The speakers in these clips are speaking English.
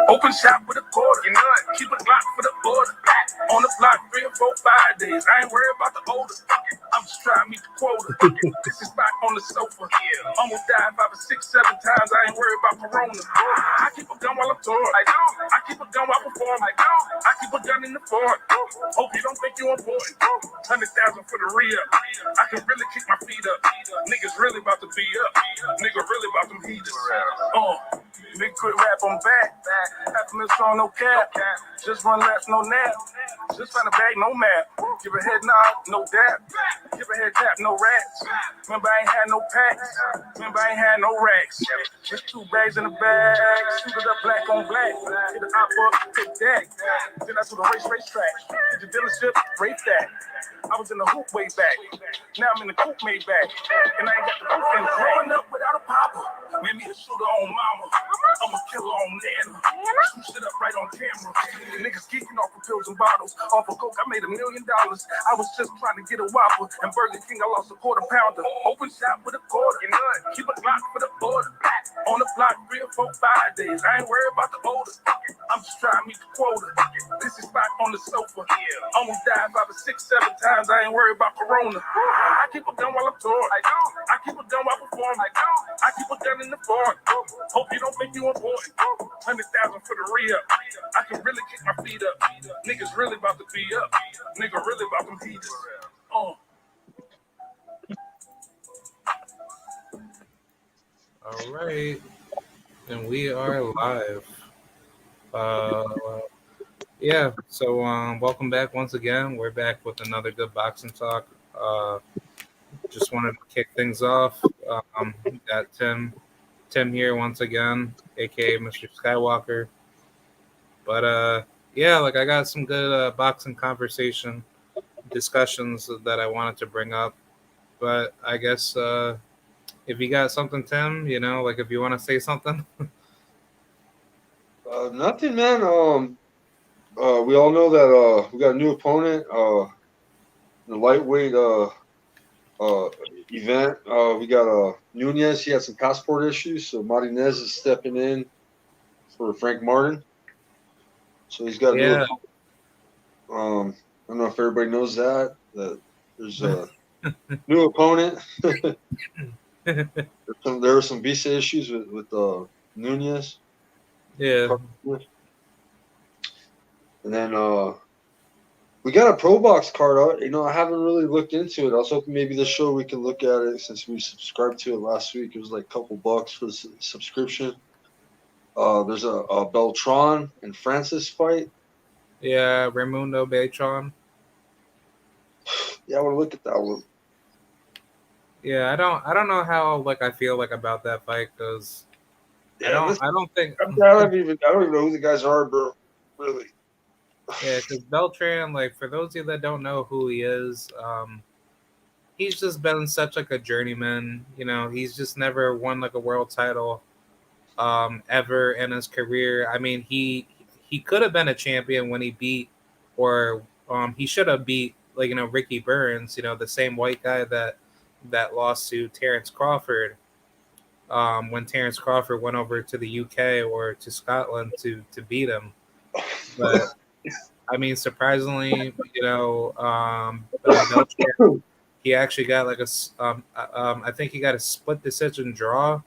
Open shop with a quarter. You know it. Keep a Glock for the border. On the block 3 or 4, 5 days. I ain't worried about the older. I'm just trying to meet the quota. This is back on the sofa. Almost died 5 or 6, 7 times. I ain't worried about corona. I keep a gun while I'm touring. I do. I keep a gun while I perform. I do. I keep a gun in the fort. Hope you don't think you important. 100,000 for the re-up. I can really kick my feet up. Niggas really about to be up. Nigga really about them heaters. Nigga quit rap on back. Half a million strong, no cap. Just run laps, no nap. Just find a bag, no map. Give a head nod, no dap. Give a head tap, no rats. Remember I ain't had no packs. Remember I ain't had no racks. Just 2 bags in the bag. Shoot it up black on black. Hit the op up, take that. Then I do the racetrack. Hit the dealership, rate that. I was in the hoop way back. Now I'm in the coupe made back. And I ain't got the roof in. Growing up without a popper. Made me a shooter on mama. I'm a killer on Nana. Shoot shit up right on camera. Niggas geeking off of pills and bottles. Off of coke, I made $1 million. I was just trying to get a Whopper. And Burger King, I lost a quarter pounder. Open shop with a quarter. You know it. Keep a Glock for the border. On the block 3 or 4, 5 days. I ain't worried about the older. I'm just trying to meet the quota. This is back on the sofa. Almost died 5 or 6, 7 times. I ain't worried about corona. I keep a gun while I'm touring. I do. I keep a gun while I perform. I do. I keep a gun in the fort. Hope you don't think you important. 100,000 for the re-up. I can really kick my feet up. Niggas really about to be up. Nigga really about them heaters. All right. And we are live. Yeah, so welcome back once again. We're back with another good boxing talk. Just wanted to kick things off. Got Tim here once again, aka Mr. Skywalker. But yeah, like I got some good boxing conversation discussions that I wanted to bring up. But I guess if you got something, Tim, you know, like if you want to say something. Nothing, man. We all know that we got a new opponent. The lightweight event. We got Nunes. He had some passport issues, so Martinez is stepping in for Frank Martin. So he's got a new. I don't know if everybody knows that there's a new opponent. There were some visa issues with Nunes. Yeah. And then we got a Pro Box card out. You know, I haven't really looked into it. I was hoping maybe this show we can look at it since we subscribed to it last week. It was like a couple bucks for the subscription. There's a Beltran and Francis fight. Yeah, Raimundo Beltran. Yeah, I want to look at that one. Yeah, I don't know how like I feel like about that fight because I don't think I don't even know who the guys are, bro. Really. Yeah, because Beltran, like for those of you that don't know who he is, he's just been such like a journeyman. You know, he's just never won like a world title ever in his career. I mean, he could have been a champion when he beat, or he should have beat like Ricky Burns. You know, the same white guy that lost to Terence Crawford. When Terence Crawford went over to the UK or to Scotland to beat him, but. I mean, surprisingly, Beltran, he actually got like I think he got a split decision draw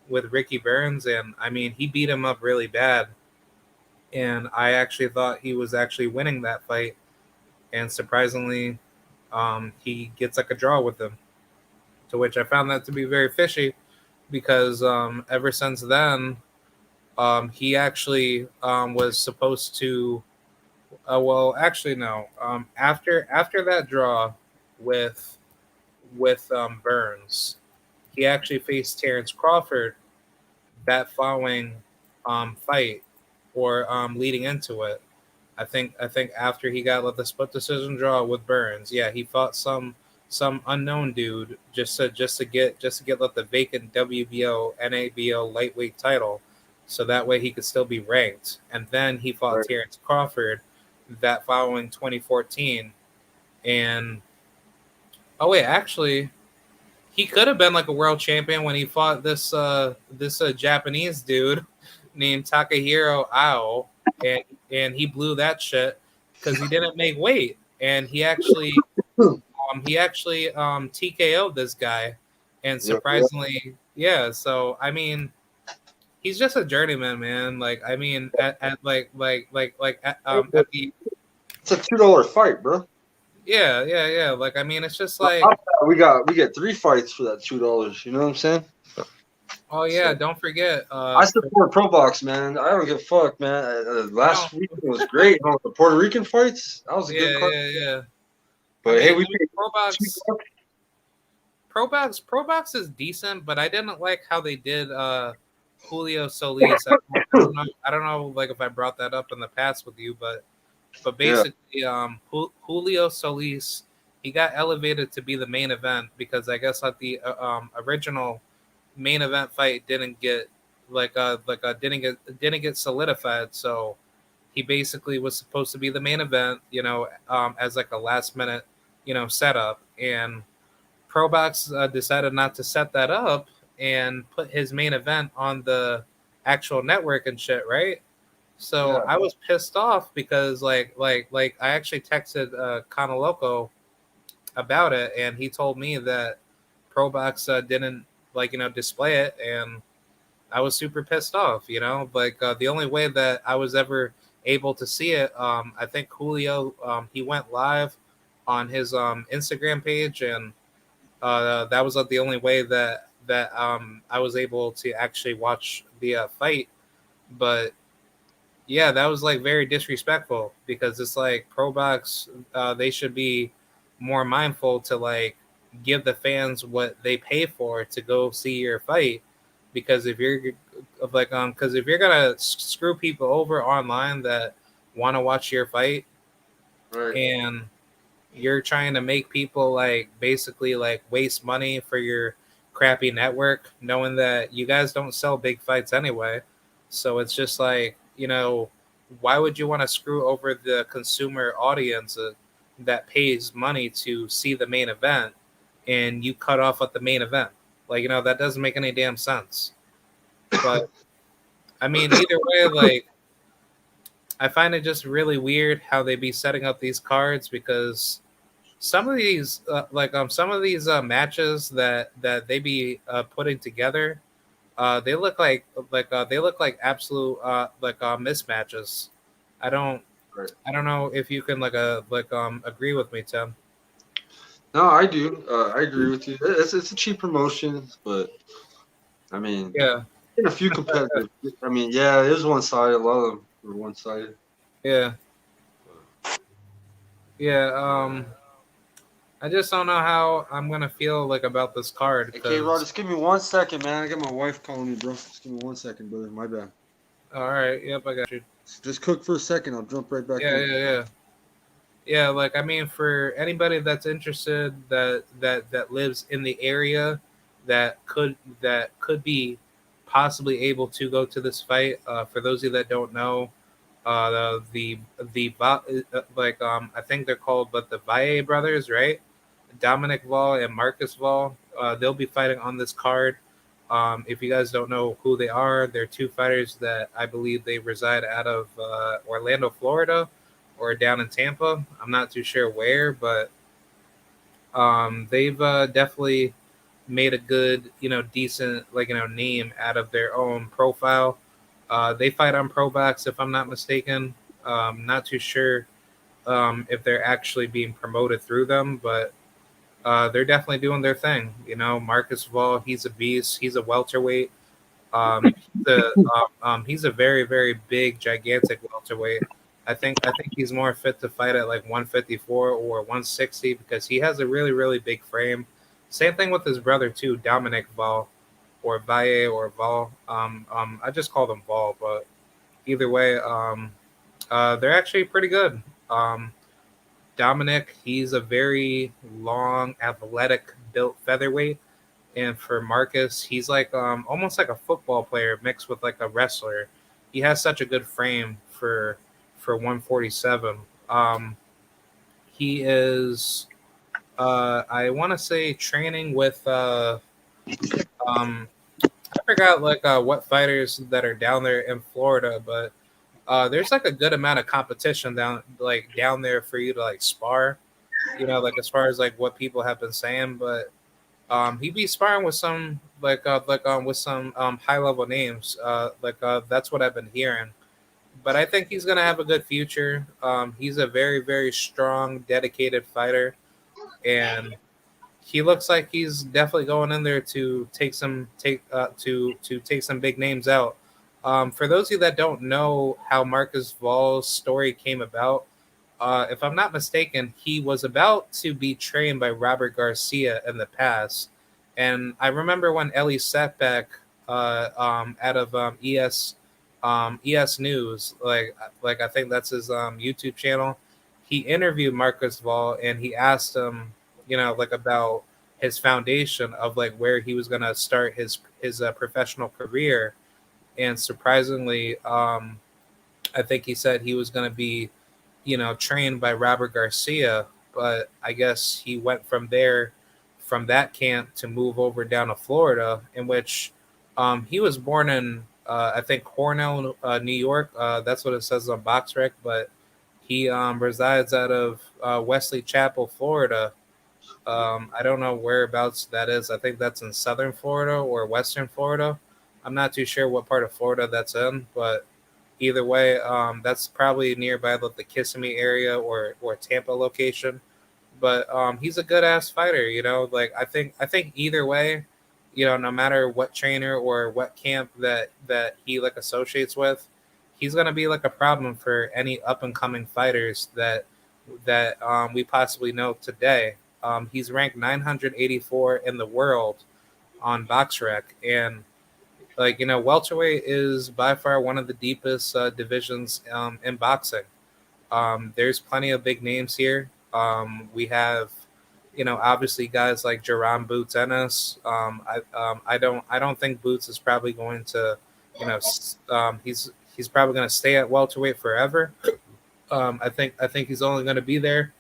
with Ricky Burns, and I mean, he beat him up really bad. And I actually thought he was actually winning that fight, and surprisingly, he gets like a draw with him, to which I found that to be very fishy, because ever since then, he actually was supposed to. Well, actually, no. After that draw with Burns, he actually faced Terence Crawford that following fight, or leading into it. I think after he got the split decision draw with Burns, yeah, he fought some unknown dude just to get like the vacant WBO NABO lightweight title, so that way he could still be ranked. And then he fought Terence Crawford that following 2014, and actually he could have been like a world champion when he fought this Japanese dude named Takahiro Ao, and he blew that shit because he didn't make weight, and he actually TKO'd this guy, and Yep, surprisingly, yeah. So I mean, he's just a journeyman, man. Like I mean, at at the It's a $2 fight, bro. yeah. Like I mean, it's just like, We get 3 fights for that $2. You know what I'm saying? oh yeah, don't forget. I support Pro Box, man. I don't give a fuck, man. Last week was great. The Puerto Rican fights, that was a good card. Yeah. But hey, we paid Pro Box is decent, but I didn't like how they did Julio Solis. I don't know, like if I brought that up in the past with you, but basically, Julio Solis, he got elevated to be the main event because I guess like the original main event fight didn't get didn't get solidified. So he basically was supposed to be the main event, as like a last minute, setup. And ProBox decided not to set that up and put his main event on the actual network and shit, right? So Yeah. I was pissed off because like I actually texted Loco about it, and he told me that ProBox didn't display it, and I was super pissed off. The only way that I was ever able to see it, I think Julio he went live on his Instagram page, and that was the only way that I was able to actually watch the fight. But yeah, that was like very disrespectful because it's like ProBox, they should be more mindful to like give the fans what they pay for to go see your fight. Because if you're gonna screw people over online that want to watch your fight, Right. and you're trying to make people like basically like waste money for your crappy network, knowing that you guys don't sell big fights anyway. So it's just like, why would you want to screw over the consumer audience that pays money to see the main event, and you cut off at the main event? Like, that doesn't make any damn sense. But I mean, either way, like, I find it just really weird how they be setting up these cards, because some of these matches that they be putting together, they look like absolute mismatches. I don't Right. I don't know if you can agree with me, Tim. No, I do. I agree with you. It's a cheap promotion, but I mean, Yeah, in a few competitive. I mean, yeah, it is one sided. A lot of them are one sided. yeah. I just don't know how I'm gonna feel like about this card. Okay, Rod, just give me 1 second, man. I got my wife calling me, bro. Just give me 1 second, brother. My bad. All right, yep, I got you. Just cook for a second. I'll jump right back in. Yeah, like I mean, for anybody that's interested that lives in the area that could be possibly able to go to this fight. For those of you that don't know, I think they're called, but the Valle brothers, right? Dominic Val and Marcus Val. They'll be fighting on this card. If you guys don't know who they are, they're two fighters that I believe they reside out of Orlando, Florida, or down in Tampa. I'm not too sure where, but they've definitely made a good, decent, name out of their own profile. They fight on ProBox, if I'm not mistaken. Not too sure if they're actually being promoted through them, but they're definitely doing their thing. Marcus Val, he's a beast. He's a welterweight. He's a very, very big, gigantic welterweight. I think he's more fit to fight at like 154 or 160 because he has a really, really big frame. Same thing with his brother too, Dominic Val, or Valle or Val. I just call them Val, but either way, they're actually pretty good. Dominic, he's a very long, athletic, built featherweight, and for Marcus, he's like almost like a football player mixed with like a wrestler. He has such a good frame for 147. He is I want to say training with I forgot like what fighters that are down there in Florida, but there's like a good amount of competition down there for you to like spar. You know, like as far as like what people have been saying, but he'd be sparring with some with some high level names. That's what I've been hearing. But I think he's gonna have a good future. He's a very very strong, dedicated fighter, and he looks like he's definitely going in there to take some big names out. For those of you that don't know how Marcus Vall's story came about, if I'm not mistaken, he was about to be trained by Robert Garcia in the past, and I remember when Ellie Setback, out of ES News, like I think that's his YouTube channel, he interviewed Marcus Vall and he asked him, you know, like about his foundation of like where he was gonna start his professional career, and surprisingly, I think he said he was gonna be, you know, trained by Robert Garcia, but I guess he went from there, from that camp to move over down to Florida, in which he was born in, I think, Cornell, New York. That's what it says on BoxRec, but he resides out of Wesley Chapel, Florida. I don't know whereabouts that is. I think that's in southern Florida or western Florida. I'm not too sure what part of Florida that's in, but either way, that's probably nearby the Kissimmee area or Tampa location. But he's a good ass fighter, you know. Like I think either way, you know, no matter what trainer or what camp that he like associates with, he's gonna be like a problem for any up and coming fighters that we possibly know today. He's ranked 984 in the world on BoxRec, and like, you know, welterweight is by far one of the deepest divisions in boxing. There's plenty of big names here. We have, you know, obviously guys like Jerome Boots Ennis. I don't think Boots is probably going to, you know, he's probably going to stay at welterweight forever. I think he's only going to be there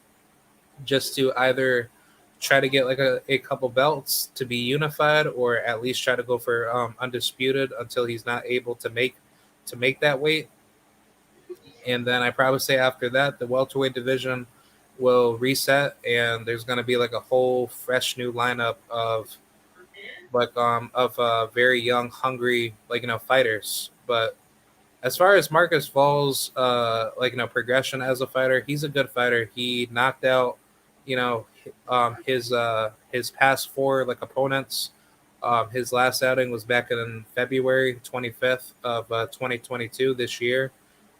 just to either try to get like a couple belts to be unified, or at least try to go for undisputed until he's not able to make that weight. And then I probably say after that the welterweight division will reset, and there's going to be like a whole fresh new lineup of very young, hungry, like, you know, fighters. But as far as Marcus Vall's like, you know, progression as a fighter, he's a good fighter. He knocked out, you know, his past four like opponents. His last outing was back in February 25th of 2022 this year.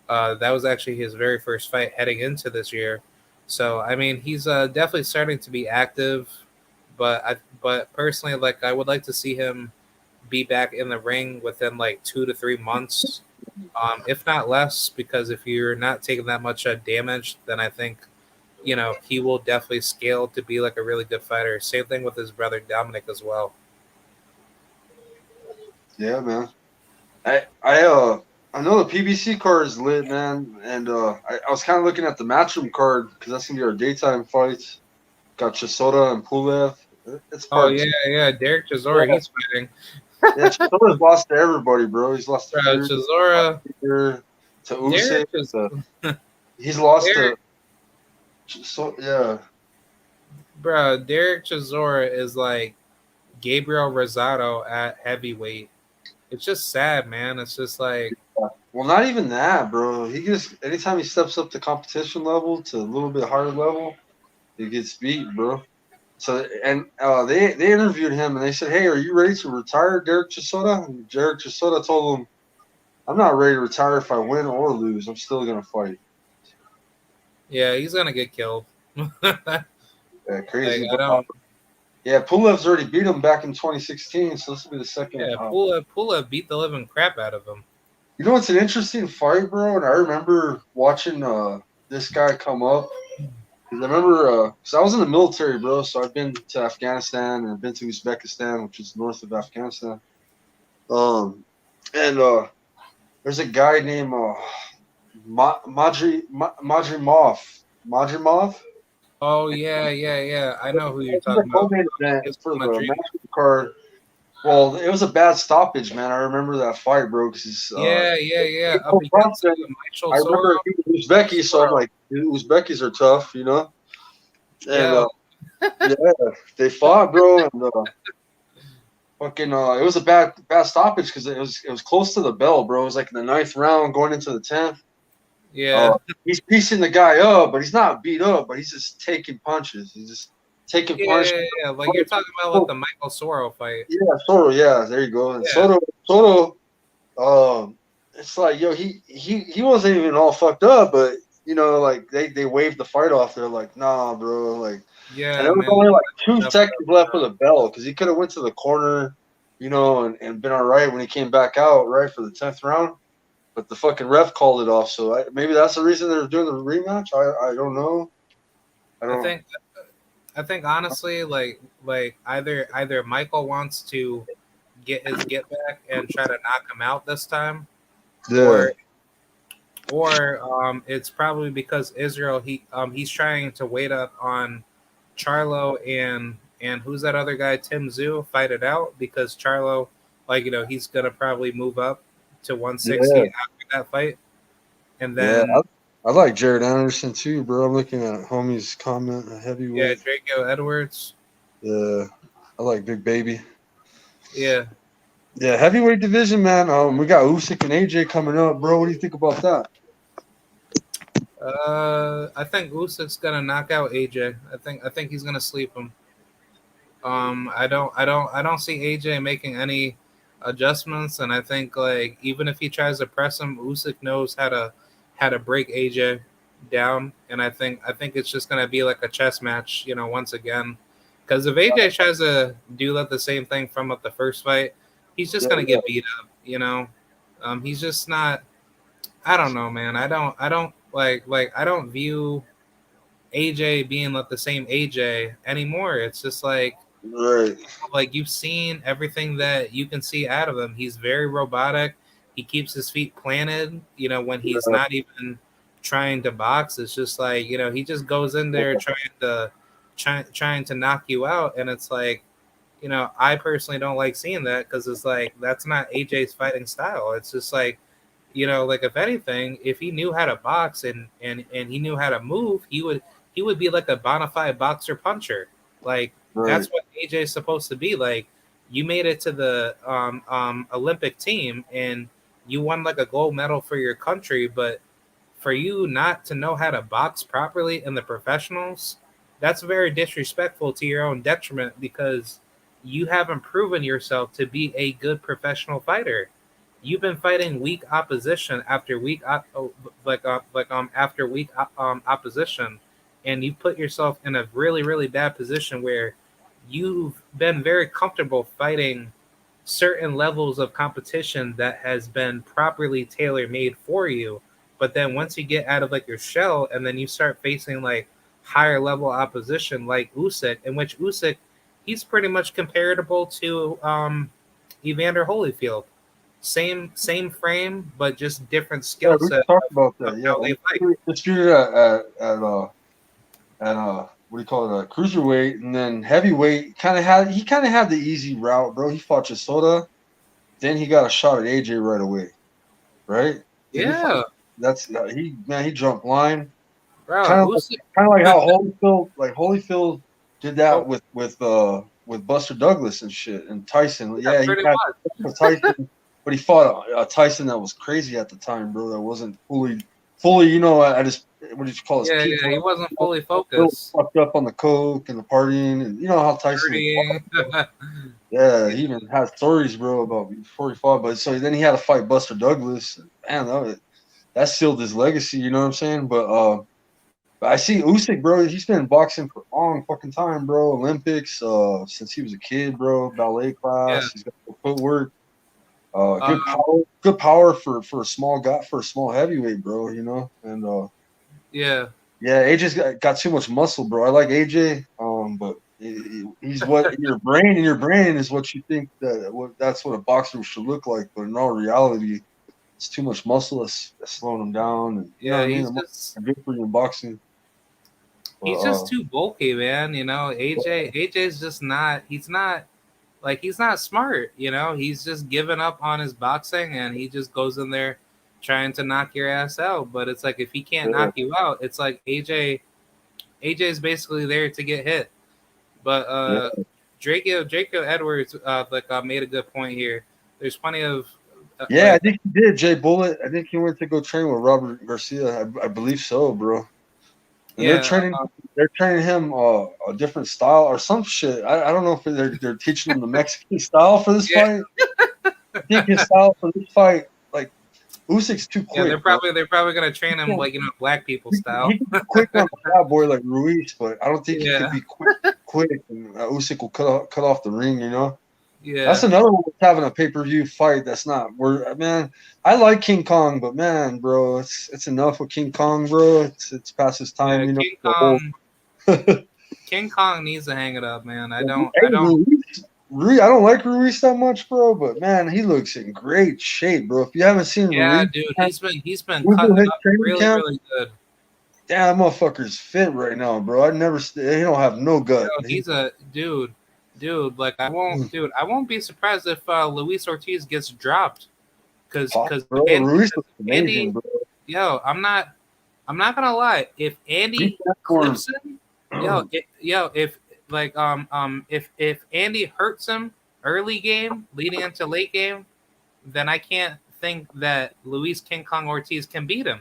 That was actually his very first fight heading into this year. So I mean, he's definitely starting to be active, but personally, like, I would like to see him be back in the ring within like 2 to 3 months, if not less. Because if you're not taking that much damage, then I think, you know, he will definitely scale to be like a really good fighter. Same thing with his brother Dominic as well. Yeah, man. I know the PBC card is lit, man, and I was kind of looking at the matchroom card because that's gonna be our daytime fights. Got Chisora and Pulev. It's Oh hard. yeah, Derek Chisora, Yeah. he's fighting. Yeah, Chisora's lost to everybody, bro. He's lost to Fury, Chisora, to Usyk. Derek is, He's lost Derek, to. Yeah. bro. Derek Chisora is like Gabriel Rosado at heavyweight. It's just sad, man. It's just like, Well, not even that, bro. He just anytime he steps up to competition level to a little bit higher level, he gets beat, bro. So and they interviewed him and they said, "Hey, are you ready to retire, Derek Chisora?" And Derek Chisora told them, "I'm not ready to retire if I win or lose. I'm still gonna fight." yeah, he's gonna get killed. Like, Yeah, crazy. I don't. Yeah, Pulev's already beat him back in 2016, so this will be the second. Yeah, Pula beat the living crap out of him. You know, it's an interesting fight, bro. And I remember watching this guy come up. 'Cause I remember, because I was in the military, bro. So I've been to Afghanistan and I've been to Uzbekistan, which is north of Afghanistan. And there's a guy named Madrimov. Madrimov. Oh yeah. I know who you're It was talking a about. co-main event It's for the Rodriguez. Mexican card. Well, it was a bad stoppage, man. I remember that fight, bro. Because Yeah. Up Michael against Johnson, Michael I Soro. remember he was Uzbeki, so I'm like, Uzbekis are tough, you know. And Yeah, yeah, they fought, bro, and fucking it was a bad stoppage because it was close to the bell, bro. It was like in the ninth round, going into the 10th. yeah. He's piecing the guy up, but he's not beat up, but he's just taking punches. He's just taking punches. Yeah. Like you're talking about like the Michael Soro fight. Yeah, Soto. Yeah, there you go. And Yeah. Soto. It's like yo, he wasn't even all fucked up, but like they waved the fight off. They're like, nah, bro, like, and Yeah, there was man. only like 2 Definitely. seconds left for the bell because he could have went to the corner, and been all right when he came back out right for the 10th round. But the fucking ref called it off, so maybe that's the reason they're doing the rematch. I don't know. I I don't. think I think honestly, like either Michael wants to get his get back and try to knock him out this time, Yeah. or it's probably because Israel he's trying to wait up on Charlo and who's that other guy, Tim Zoo, fight it out because Charlo, like he's gonna probably move up to 160 Yeah. after that fight, and Yeah. then I like Jared Anderson too, bro. I'm looking at homie's comment, a yeah, heavyweight. Draco Edwards, Yeah. I like Big Baby. yeah. Yeah, heavyweight division, man. We got Usyk and AJ coming up, bro. What do you think about that? I think Usyk's gonna knock out AJ. I think he's gonna sleep him. I don't see AJ making any adjustments, and I think like even if he tries to press him, Usyk knows how to break AJ down, and I think it's just gonna be like a chess match, once again. Because if AJ tries to do that the same thing from up the first fight, he's just gonna Yeah, get beat up. He's just not. I don't know, man. I don't like I don't view AJ being like the same AJ anymore. It's just right. like you've seen everything that you can see out of him. He's very robotic. He keeps his feet planted, when he's Yeah. not even trying to box. It's just like, he just goes in there trying to knock you out, and it's like, I personally don't like seeing that because it's like that's not AJ's fighting style. It's just like, like if anything, if he knew how to box and he knew how to move, he would be like a bona fide boxer puncher. Like that's Right. what AJ is supposed to be. Like you made it to the Olympic team and you won like a gold medal for your country, but for you not to know how to box properly in the professionals, that's very disrespectful to your own detriment because you haven't proven yourself to be a good professional fighter. You've been fighting weak opposition after after weak opposition, and you put yourself in a really bad position where you've been very comfortable fighting certain levels of competition that has been properly tailor made for you. But then once you get out of like your shell and then you start facing like higher level opposition like Usyk, in which Usyk he's pretty much comparable to Evander Holyfield. Same frame, but just different Yeah, skill we set talked about of that. Yeah, how they fight. disputed at what do you call it? Cruiserweight, and then heavyweight. He kind of had the easy route, bro. He fought Chisora, then he got a shot at AJ right away, right? Didn't he fight? Yeah, He jumped line. bro. Kind of Usyk. kind of like how Holyfield did that Oh, with Buster Douglas and shit and Tyson. yeah, Yeah, he pretty had much. Tyson, but he fought a Tyson that was crazy at the time, bro. That wasn't fully, at his, what did you call his Yeah, peak? yeah. He wasn't fully Still focused. fucked up on the coke and the partying, and you know how Tyson would Dirtying. talk. Yeah, he even had stories, bro, about before he fought. But so then he had to fight Buster Douglas. Man, that sealed his legacy. You know what I'm saying? But I see Usyk, bro. He's been boxing for a long fucking time, bro. Olympics, since he was a kid, bro. Ballet Yeah. class. He's got the footwork. Um, Good power for a small guy, for a small heavyweight, bro. And yeah. yeah, AJ's got too much muscle, bro. I like AJ, but he's what in your brain is what you think that's what a boxer should look like. But in all reality, it's too much muscle that's slowing him down. And you know Yeah. what I mean? He's I'm just good for you in boxing. He's just too bulky, man. You know, AJ's just not. He's not smart. You know, he's just given up on his boxing, and he just goes in there trying to knock your ass out. But it's like if he can't knock you out, it's like AJ's basically there to get hit. But Draco Edwards made a good point here. There's plenty of I think he did. Jay Bullet. I think he went to go train with Robert Garcia. I believe so, bro. And they're training him a different style or some shit. I don't know if they're teaching him the Mexican style for this fight. I think his style for this fight, like Usyk's too quick. Yeah, they're probably gonna train him like black people style. He can be quick on the bad boy like Ruiz, but I don't think he can be quick. And Usyk will cut off the ring. You know. Yeah, that's another one having a pay-per-view fight. That's not where, man. I like King Kong, but man, bro, it's enough with King Kong, bro. It's past his time. King Kong needs to hang it up, man. I don't like Ruiz that much, bro. But man, he looks in great shape, bro. If you haven't seen Ruiz, dude, he's been cutting up really good. Damn, that motherfucker's fit right now, bro. He don't have no gut. Yo, he's a dude. Dude, like I won't be surprised if Luis Ortiz gets dropped, because Andy, bro. Yo, I'm not gonna lie. If Andy clips him, if Andy hurts him early game, leading into late game, then I can't think that Luis King Kong Ortiz can beat him,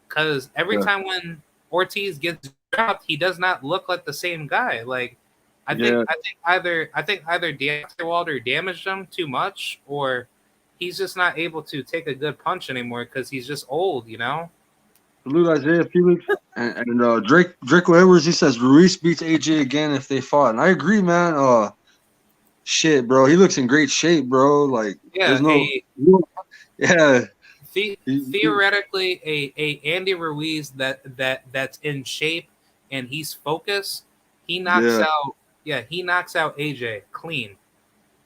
because every time when Ortiz gets dropped, he does not look like the same guy. Like. I think either Deontay Wilder damaged him too much, or he's just not able to take a good punch anymore because he's just old, you know. Salute Isaiah Felix and Draco Edwards. He says Ruiz beats AJ again if they fought, and I agree, man. Shit, bro, he looks in great shape, bro. Like, theoretically, a Andy Ruiz that's in shape and he's focused. He knocks out. Yeah, he knocks out AJ clean,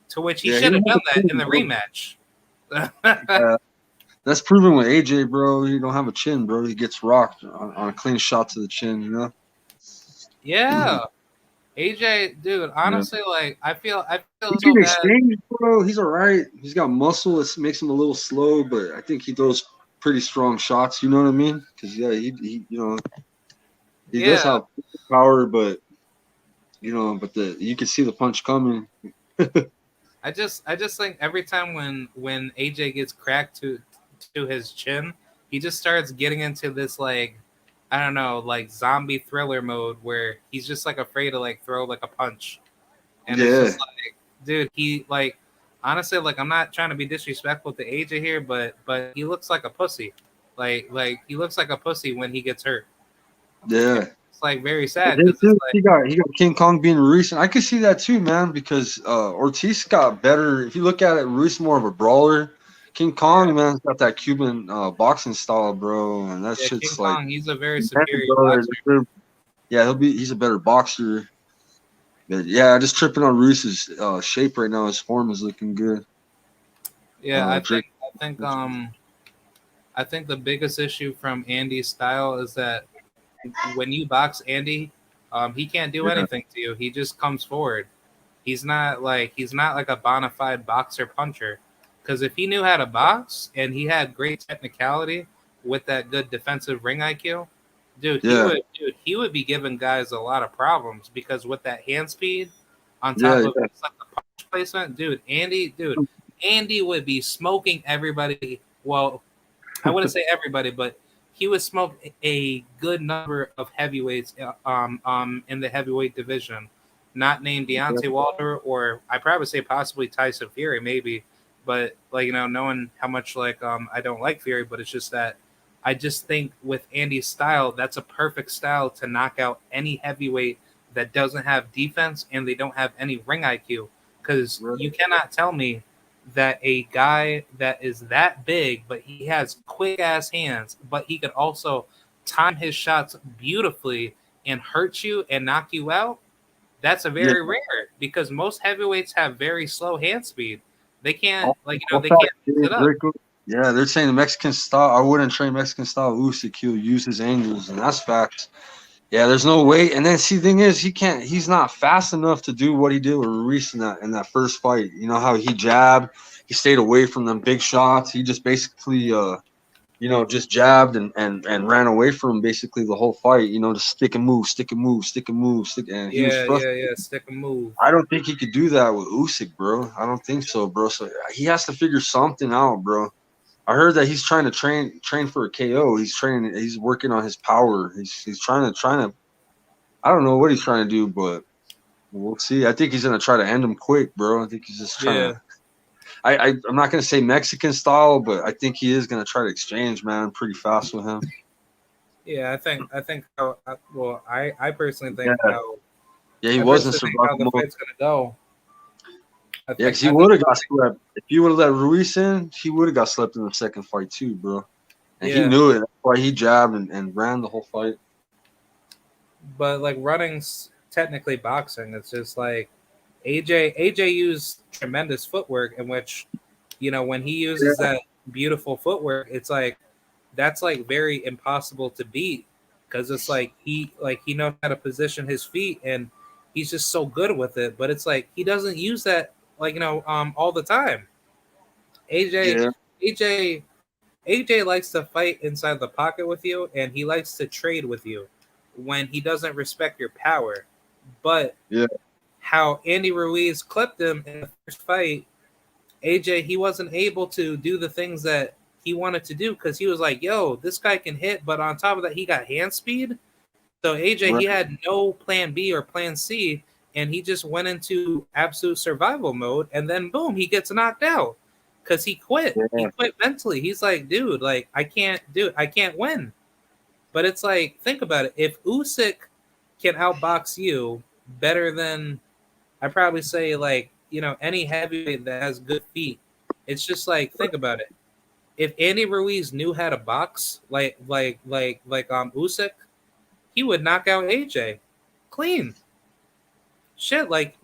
to which he should have done that in the rematch. That's proven with AJ, bro. He don't have a chin, bro. He gets rocked on a clean shot to the chin, you know? Yeah. AJ, dude, honestly, like, I feel so bad. Exchange, bro. He's all right. He's got muscle. It makes him a little slow, but I think he throws pretty strong shots, you know what I mean? Because, he does have power, but you can see the punch coming. I just think every time when AJ gets cracked to his chin, he just starts getting into this, like, I don't know, like zombie thriller mode where he's just like afraid to like throw like a punch. And it's just like, dude, he like honestly, like, I'm not trying to be disrespectful to AJ here, but he looks like a pussy. Like he looks like a pussy when he gets hurt. Yeah. It's like very sad. He got King Kong being Ruiz, and I could see that too, man, because Ortiz got better. If you look at it, Ruiz more of a brawler. King Kong, man's got that Cuban boxing style, bro, and that shit's King like. Kong, he's a very superior boxer. Yeah, he's a better boxer. But yeah, just tripping on Ruiz's shape right now. His form is looking good. Yeah, I think the biggest issue from Andy's style is that when you box Andy, he can't do anything to you. He just comes forward. He's not like a bona fide boxer puncher. Because if he knew how to box and he had great technicality with that good defensive ring IQ, he would be giving guys a lot of problems, because with that hand speed on top of like the punch placement, Andy would be smoking everybody. Well, I wouldn't say everybody, but he would smoke a good number of heavyweights in the heavyweight division, not named Deontay Wilder, or I probably say possibly Tyson Fury, maybe. But like, knowing how much I don't like Fury, but it's just that I just think with Andy's style, that's a perfect style to knock out any heavyweight that doesn't have defense and they don't have any ring IQ. Because you cannot tell me that a guy that is that big, but he has quick ass hands, but he could also time his shots beautifully and hurt you and knock you out. That's a very rare, because most heavyweights have very slow hand speed. They can't, they can't mix it up. Yeah, they're saying the Mexican style. I wouldn't train Mexican style. Usyk, he'll use his angles, and that's facts. Yeah, there's no way. And then see, the thing is, he's not fast enough to do what he did with Ruiz in that first fight. You know how he jabbed, he stayed away from them big shots. He just basically just jabbed and ran away from him basically the whole fight. Just stick and move, stick and move, stick and move, stick, and he was Yeah, yeah, frustrated. yeah. Stick and move. I don't think he could do that with Usyk, bro. I don't think so, bro. So he has to figure something out, bro. I heard that he's trying to train for a KO. He's training. He's working on his power. He's trying to. I don't know what he's trying to do, but we'll see. I think he's gonna try to end him quick, bro. I think he's just trying to. I'm not gonna say Mexican style, but I think he is gonna try to exchange, man, pretty fast with him. Yeah, I think how well I personally think Yeah. how Yeah, he I wasn't personally think how survival the mode. fight's gonna go. Yeah, because he would have got swept. If he would have let Ruiz in, he would have got swept in the second fight too, bro. And he Yeah. knew it. That's why he jabbed and ran the whole fight. But like running's technically boxing. It's just like AJ used tremendous footwork in which, when he uses that beautiful footwork, it's like that's like very impossible to beat because it's like he knows how to position his feet and he's just so good with it. But it's like he doesn't use that all the time. AJ Yeah. AJ AJ likes to fight inside the pocket with you, and he likes to trade with you when he doesn't respect your power. But Yeah. how Andy Ruiz clipped him in the first fight, AJ, he wasn't able to do the things that he wanted to do because he was like, yo, this guy can hit, but on top of that, he got hand speed. So AJ, he had no plan B or plan C, and he just went into absolute survival mode, and then boom, he gets knocked out because he quit. Yeah. He quit mentally. He's like, dude, like I can't do it. I can't win. But it's like, think about it. If Usyk can outbox you better than I probably say like, any heavyweight that has good feet, it's just like, think about it. If Andy Ruiz knew how to box like Usyk, he would knock out AJ clean. Shit, like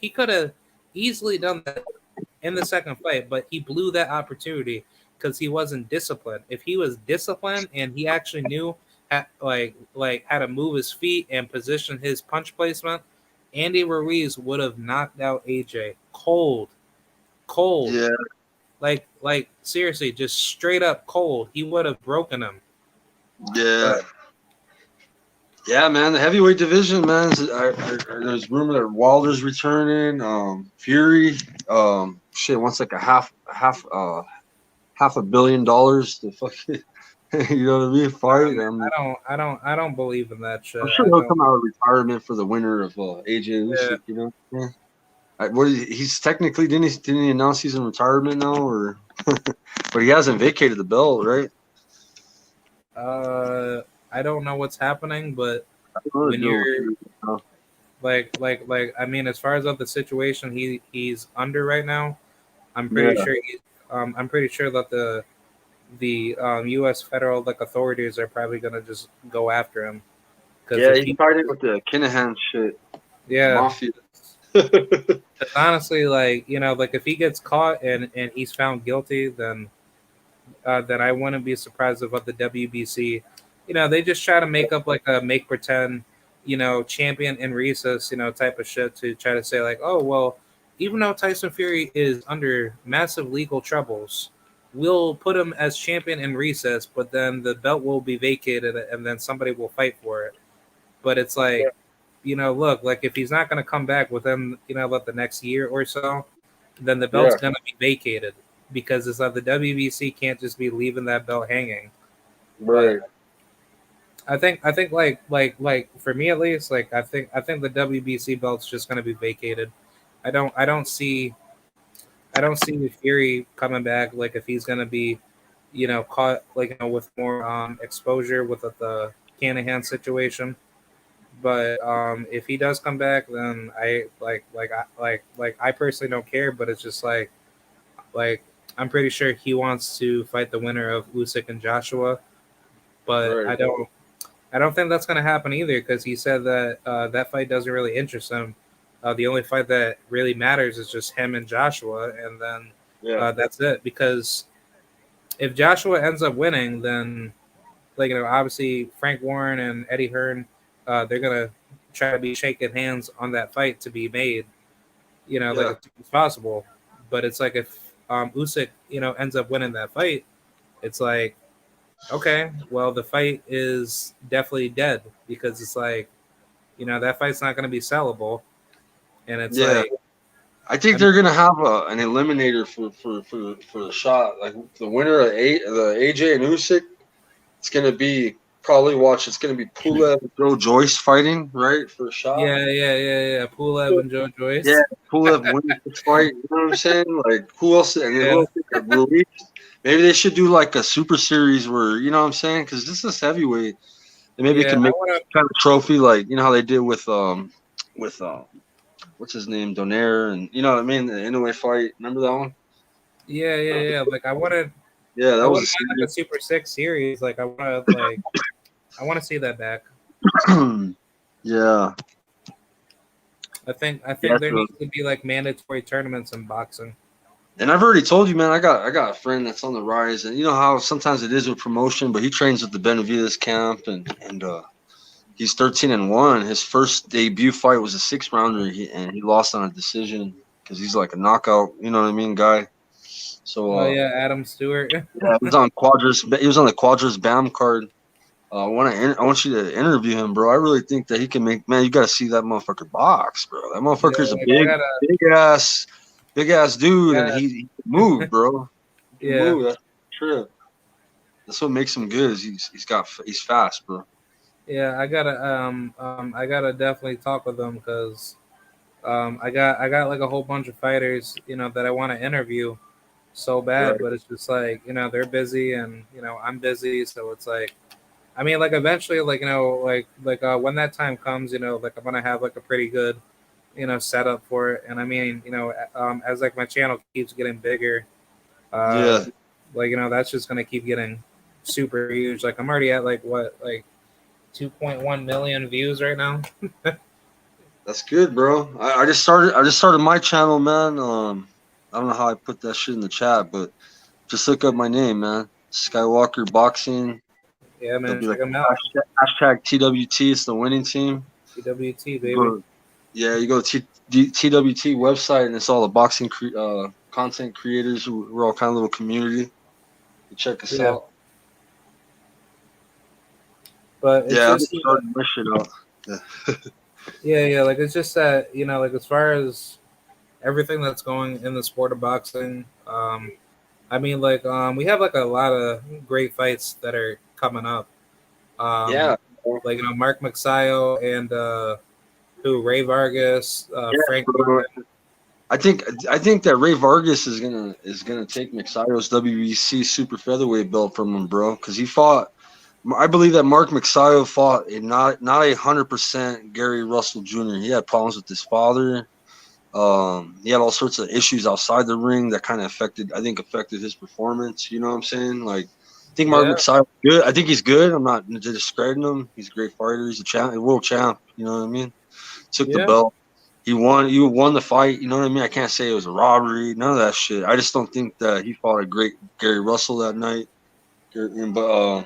he could have easily done that in the second fight, but he blew that opportunity because he wasn't disciplined. If he was disciplined and he actually knew how to move his feet and position his punch placement, Andy Ruiz would have knocked out AJ cold. Yeah. Like seriously, just straight up cold. He would have broken him. Yeah. Yeah, man, the heavyweight division, man. There's rumor that Wilder's returning. Fury, wants like a half $500 million to fucking, you know what I mean? Fight. I don't believe in that shit. I'm sure he'll come out of retirement for the winner of AJ Usyk. You know, he's technically didn't he announce he's in retirement now, or but he hasn't vacated the belt, right? I don't know what's happening, but when you're like I mean, as far as of the situation he's under right now, I'm pretty sure I'm pretty sure that the U.S. federal authorities are probably gonna just go after him. Yeah, he's fighting with the Kinahan shit. Yeah, Mafia. honestly, if he gets caught and he's found guilty, then I wouldn't be surprised if the WBC, they just try to make up a make pretend, champion in recess, type of shit to try to say oh well, even though Tyson Fury is under massive legal troubles, we'll put him as champion in recess, but then the belt will be vacated and then somebody will fight for it. But it's look, if he's not going to come back within, the next year or so, then the belt's going to be vacated because it's the WBC can't just be leaving that belt hanging. Right. I think like for me at least, I think the WBC belt's just going to be vacated. I don't see Fury coming back if he's going to be, caught with more exposure with the Canahan situation. But if he does come back, then I I personally don't care. But it's just like I'm pretty sure he wants to fight the winner of Usyk and Joshua. But I don't think that's gonna happen either because he said that that fight doesn't really interest him. The only fight that really matters is just him and Joshua, and then that's it. Because if Joshua ends up winning, then obviously Frank Warren and Eddie Hearn they're gonna try to be shaking hands on that fight to be made, like Yeah. as soon as possible. But it's like if Usyk, ends up winning that fight, it's like, okay, well the fight is definitely dead because it's like, that fight's not gonna be sellable, and it's Yeah. like, I think I mean, they're gonna have an eliminator for the shot. Like the winner of the AJ and Usyk, it's gonna be probably watch. It's gonna be Pulev and Joe Joyce fighting, right, for a shot. yeah, Pulev and Joe Yeah, Joyce. Pulev wins this fight. You know what I'm saying? Like who else? And then who Yeah, else? Ruiz. Maybe they should do like a super series where you know what I'm saying? Because this is heavyweight. And maybe yeah, can I make want to. kind of trophy like you know how they did with what's his name Donaire and you know what I mean the Inoue fight. Remember that one? Yeah. Like Yeah, I that was wouldn't mind like a Super Six series. Like I want to see that back. a series. Yeah. I think Yeah, there so, needs to be like mandatory tournaments in boxing. and I've already told you, man. I got a friend that's on the rise, and you know how sometimes it is with promotion, but he trains with the Benavides camp, and he's 13-1. His first debut fight was a 6 rounder, and he lost on a decision because he's like a knockout, you know what I mean, guy. So Oh yeah, Adam Stewart. yeah, he was on Quadras. He was on the Quadras BAM card. I want you to interview him, bro. I really think that he can make. Man, you got to see that motherfucker box, bro. That Yeah, motherfucker's a like I gotta. big ass dude, and Yeah, he can move, bro. He can yeah, move. That's true. That's what makes him good. Is he's fast, bro. yeah. I gotta definitely talk with them because I got like a whole bunch of fighters, that I want to interview so bad, Right. but it's just like, they're busy and I'm busy, so it's like, I mean, like eventually, like when that time comes, like I'm gonna have like a pretty good, setup for it, and I mean, as like my channel keeps getting bigger, uh, Yeah, like that's just gonna keep getting super huge. Like I'm already at like what, like 2.1 million views right now. that's good, bro. I just started my channel, man. I don't know how I put that shit in the chat, but just look up my name, man. Skywalker Boxing. Yeah, There'll man, be check like them out. hashtag TWT. It's the winning team. TWT You baby. go, yeah, you go to TWT website, and it's all the boxing content creators. We're all kind of little community. You check us Yeah, out. but it's Yeah, I'm just starting my shit out. Yeah. yeah, like it's just that like as far as everything that's going in the sport of boxing, I mean, like we have like a lot of great fights that are coming up. Yeah. Like Mark Magsayo and who Ray Vargas, Yeah, Frank bro. Warren. I think that Ray Vargas is gonna take Mixayo's WBC super featherweight belt from him, bro, because he fought. I believe that Mark Mixayo fought a not 100% Gary Russell Jr. He had problems with his father. He had all sorts of issues outside the ring that kind of affected his performance. You know what I'm saying? Like, I think Mark Yeah, Mixayo good. I think he's good. I'm not discrediting him. He's a great fighter. He's a world champ. You know what I mean? Took the yeah, belt. He won. You won the fight. You know what I mean? I can't say it was a robbery. None of that shit. I just don't think that he fought a great Gary Russell that night. But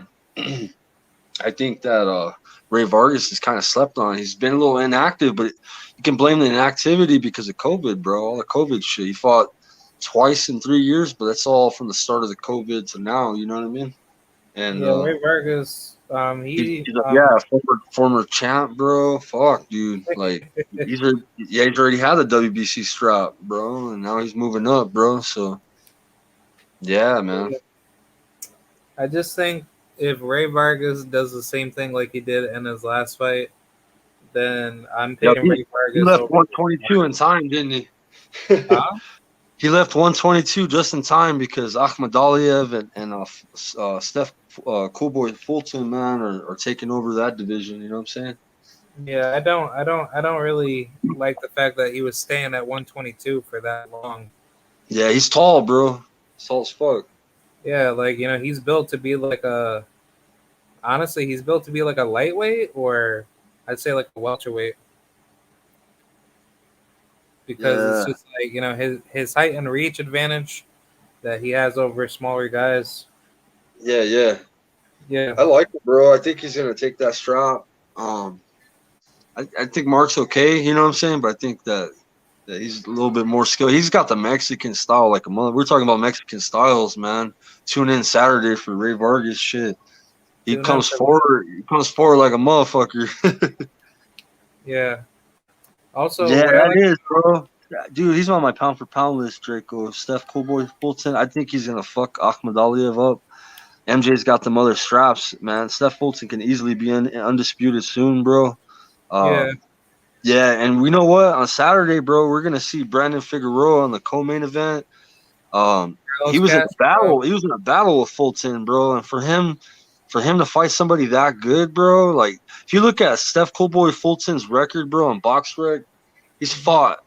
I think that Ray Vargas is kind of slept on. He's been a little inactive, but you can blame the inactivity because of COVID, bro. All the COVID shit. He fought twice in 3 years, but that's all from the start of the COVID to now. You know what I mean? And yeah. Ray Vargas, he's like, yeah, former champ, bro. Fuck, dude. Like he's already had the WBC strap, bro, and now he's moving up, bro. So yeah, man. I just think if Ray Vargas does the same thing like he did in his last fight, then I'm Yeah, picking Ray he Vargas left over. 122 in time, didn't he? Huh? He left 122 just in time because Ahmed Aliev and Steph Coolboy Fulton, man, are taking over that division. You know what I'm saying? Yeah, I don't really like the fact that he was staying at 122 for that long. Yeah, he's tall, bro. He's tall as fuck. Yeah, like he's built to be like a. Honestly, he's built to be like a lightweight, or I'd say like a welterweight, because it's Yeah, just like his height and reach advantage that he has over smaller guys. yeah. Yeah, I like it, bro. I think he's gonna take that strap. I think Mark's okay. You know what I'm saying? But I think that he's a little bit more skilled. He's got the Mexican style like a mother. We're talking about Mexican styles, man. Tune in Saturday for Ray Vargas shit. He Tune in comes for forward. He comes forward like a motherfucker. yeah. Also, Yeah, what I that like, is, bro. Dude, he's on my pound for pound list, Draco. Steph Coolboy Fulton. I think he's gonna fuck Ahmed Aliev up. MJ's got the mother straps, man. Steph Fulton can easily be undisputed soon, bro. yeah, Um, yeah, and we know what? On Saturday, bro, we're gonna see Brandon Figueroa on the co-main event. He Carlos was in a Castro. battle. He was in a battle with Fulton, bro. And for him to fight somebody that good, bro, like if you look at Steph Coolboy Fulton's record, bro, on BoxRec, he's fought.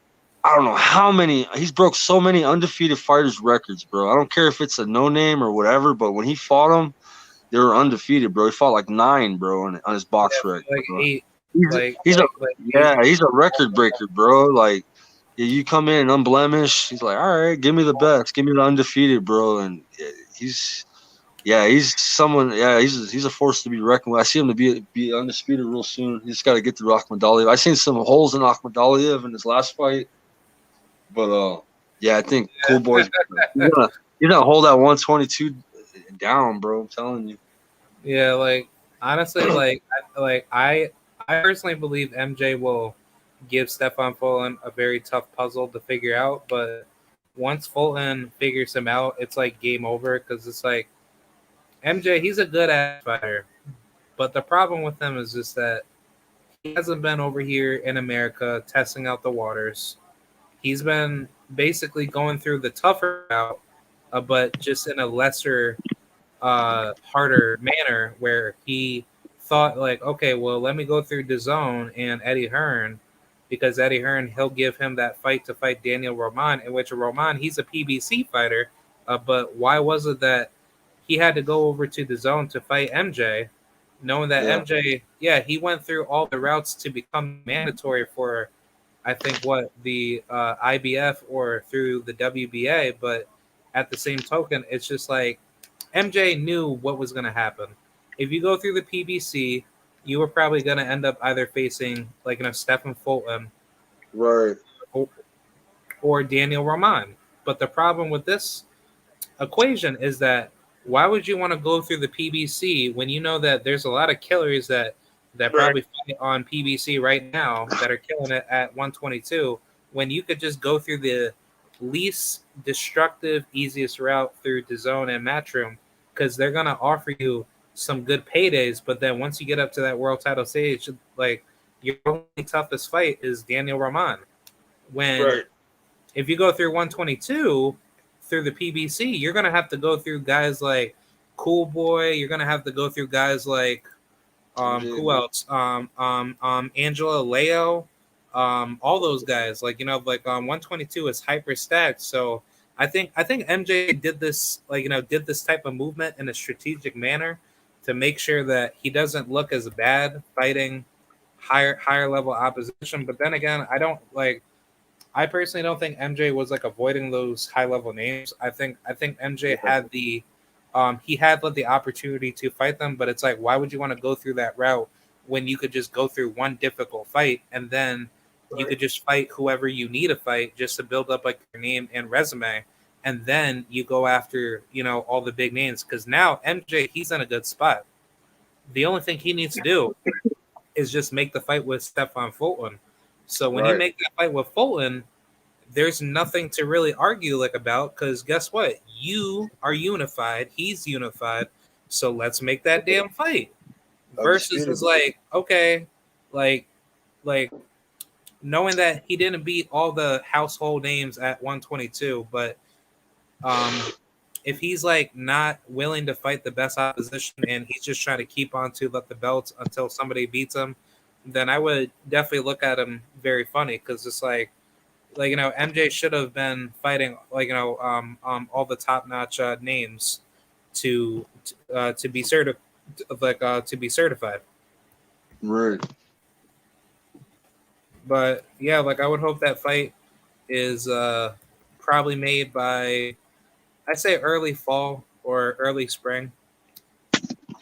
I don't know how many. He's broke so many undefeated fighters' records, bro. I don't care if it's a no name or whatever, but when he fought them, they were undefeated, bro. He fought like 9, bro, on his box rec. Like Bro. eight, He's a like eight. yeah, he's a record breaker, bro. Like yeah, you come in unblemished. He's like, all right, give me the best, give me the undefeated, bro. And he's someone. Yeah, he's a force to be reckoned with. I see him to be undisputed real soon. He's got to get through Akhmadaliev. I seen some holes in Akhmadaliev in his last fight, but yeah, I think Cool Boy's he's gonna hold that 122 down, bro. I'm telling you. Yeah, like honestly, I personally believe MJ will give Stefan Fulton a very tough puzzle to figure out, but once Fulton figures him out, it's like game over because it's like MJ, he's a good ass fighter, but the problem with him is just that he hasn't been over here in America testing out the waters. He's been basically going through the tougher route, but just in a lesser harder manner where he thought like, okay, well, let me go through DAZN and Eddie Hearn because Eddie Hearn, he'll give him that fight to fight Daniel Roman, in which Roman, he's a PBC fighter, but why was it that he had to go over to DAZN to fight MJ, knowing that Yeah. MJ, yeah, he went through all the routes to become mandatory for, I think, what the IBF or through the WBA, but at the same token, it's just like MJ knew what was going to happen. If you go through the PBC, you were probably going to end up either facing like Stephen Fulton Right. or Daniel Roman. But the problem with this equation is that why would you want to go through the PBC when you know that there's a lot of killers that probably fight on PBC right now that are killing it at 122 when you could just go through the least destructive, easiest route through DAZN and Matchroom because they're gonna offer you some good paydays. But then once you get up to that world title stage, like your only toughest fight is Daniel Roman. When if you go through 122 through the PBC, you're gonna have to go through guys like Cool Boy. You're gonna have to go through guys like who else? Angela Leo. All those guys, like 122 is hyper stacked. So I think MJ did this, did this type of movement in a strategic manner to make sure that he doesn't look as bad fighting higher level opposition. But then again, I personally don't think MJ was like avoiding those high level names. I think MJ had the he had the opportunity to fight them, but it's like, why would you want to go through that route when you could just go through one difficult fight and then you could just fight whoever you need to fight just to build up like your name and resume, and then you go after all the big names because now MJ, he's in a good spot. The only thing he needs to do is just make the fight with Stefan Fulton. So when you make that fight with Fulton, there's nothing to really argue about because guess what? You are unified. He's unified. So let's make that damn fight. Versus is like, okay, like knowing that he didn't beat all the household names at 122, but if he's like not willing to fight the best opposition and he's just trying to keep on to the belts until somebody beats him, then I would definitely look at him very funny because it's like MJ should have been fighting all the top notch names to be to be certified. Right. But yeah, I would hope that fight is probably made by I'd say early fall or early spring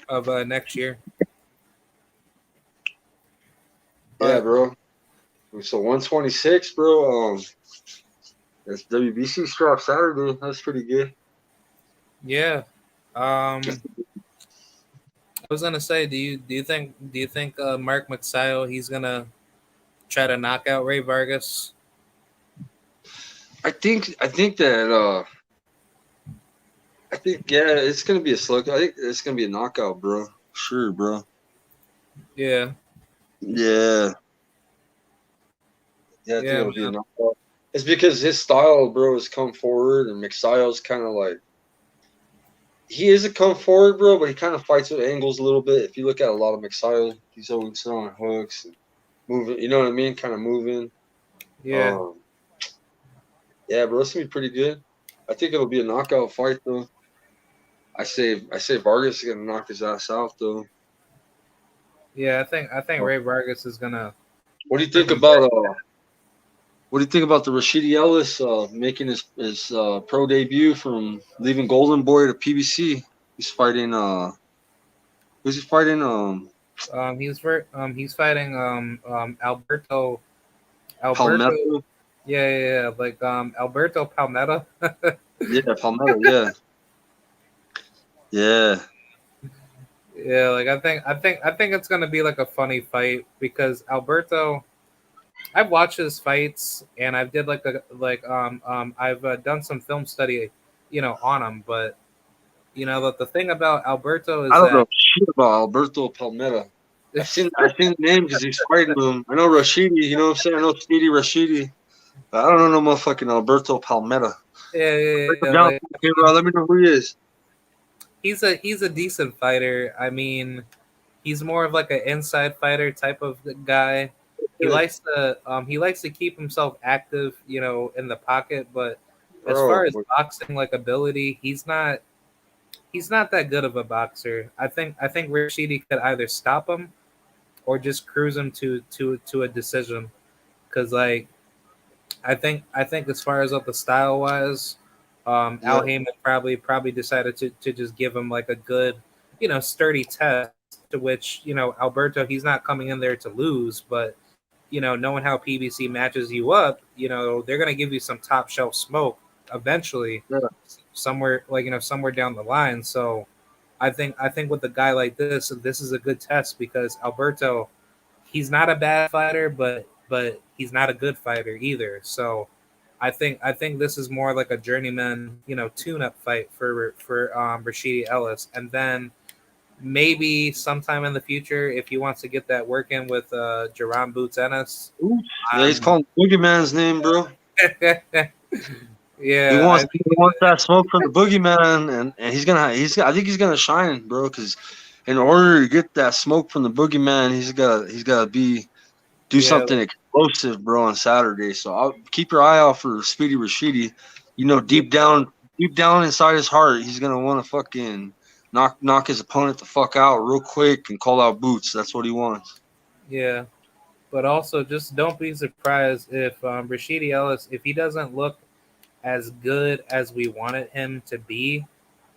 of next year. Yeah, bro. So 126, bro. That's WBC strap Saturday. That's pretty good. Yeah. I was gonna say, do you think Mark Magsayo, he's gonna try to knock out Ray Vargas? I think yeah, it's gonna be a slug. I think it's gonna be a knockout, bro. Sure, bro. Yeah. Yeah. Yeah, I think Yeah, it'll be a man. knockout. It's because his style, bro, has come forward, and Mixayo's kind of like he is a come forward, bro, but he kind of fights with angles a little bit. If you look at a lot of Mixayo, he's always throwing hooks and moving. You know what I mean? Kind of moving. Yeah. Um, yeah, bro, it's gonna be pretty good. I think it'll be a knockout fight, though. I say Vargas is gonna knock his ass out, though. Yeah, I think Ray Vargas is gonna What do you think freaking about What do you think about the Rashidi Ellis making his pro debut from leaving Golden Boy to PBC? He's fighting who's he fighting? he's fighting Alberto. Palmetto. Yeah, like Alberto Palmetta. Yeah, Palmetto. Yeah, yeah, Yeah, like I think it's gonna be like a funny fight because Alberto. I've watched his fights and I've did I've done some film study, on him. But the thing about Alberto I is don't know that shit about Alberto Palmetto. I've seen the name because he's fighting him. I know Rashidi. You know what I'm saying? I know Speedy Rashidi. But I don't know no motherfucking Alberto Palmetto. Break him down, like, okay, bro. Let me know who he is. he's a decent fighter. I mean, he's more of like an inside fighter type of guy. He likes to keep himself active, in the pocket. But as far Bro, as boxing like ability, he's not that good of a boxer. I think Rashidi could either stop him or just cruise him to a decision. Because I think as far as what the style was, yeah, Al Heyman probably decided to just give him like a good, sturdy test. To which Alberto, he's not coming in there to lose, but knowing how PBC matches you up, they're gonna give you some top shelf smoke eventually, yeah. somewhere somewhere down the line. So I think with a guy like this is a good test because Alberto, he's not a bad fighter, but he's not a good fighter either. So I think this is more like a journeyman, tune-up fight for Rashidi Ellis, and then maybe sometime in the future if he wants to get that work in with Jerome Boots Ennis. Oops. Yeah, he's calling Boogeyman's name, bro. He Yeah, wants that smoke from the boogeyman, and I think he's gonna shine, bro. Because in order to get that smoke from the boogeyman, he's gotta do yeah, something explosive, bro, on Saturday. So I'll keep your eye out for Speedy Rashidi. Deep down inside his heart, he's gonna want to fucking knock his opponent the fuck out real quick and call out Boots. That's what he wants. yeah. But also, just don't be surprised if Rashidi Ellis, if he doesn't look as good as we wanted him to be.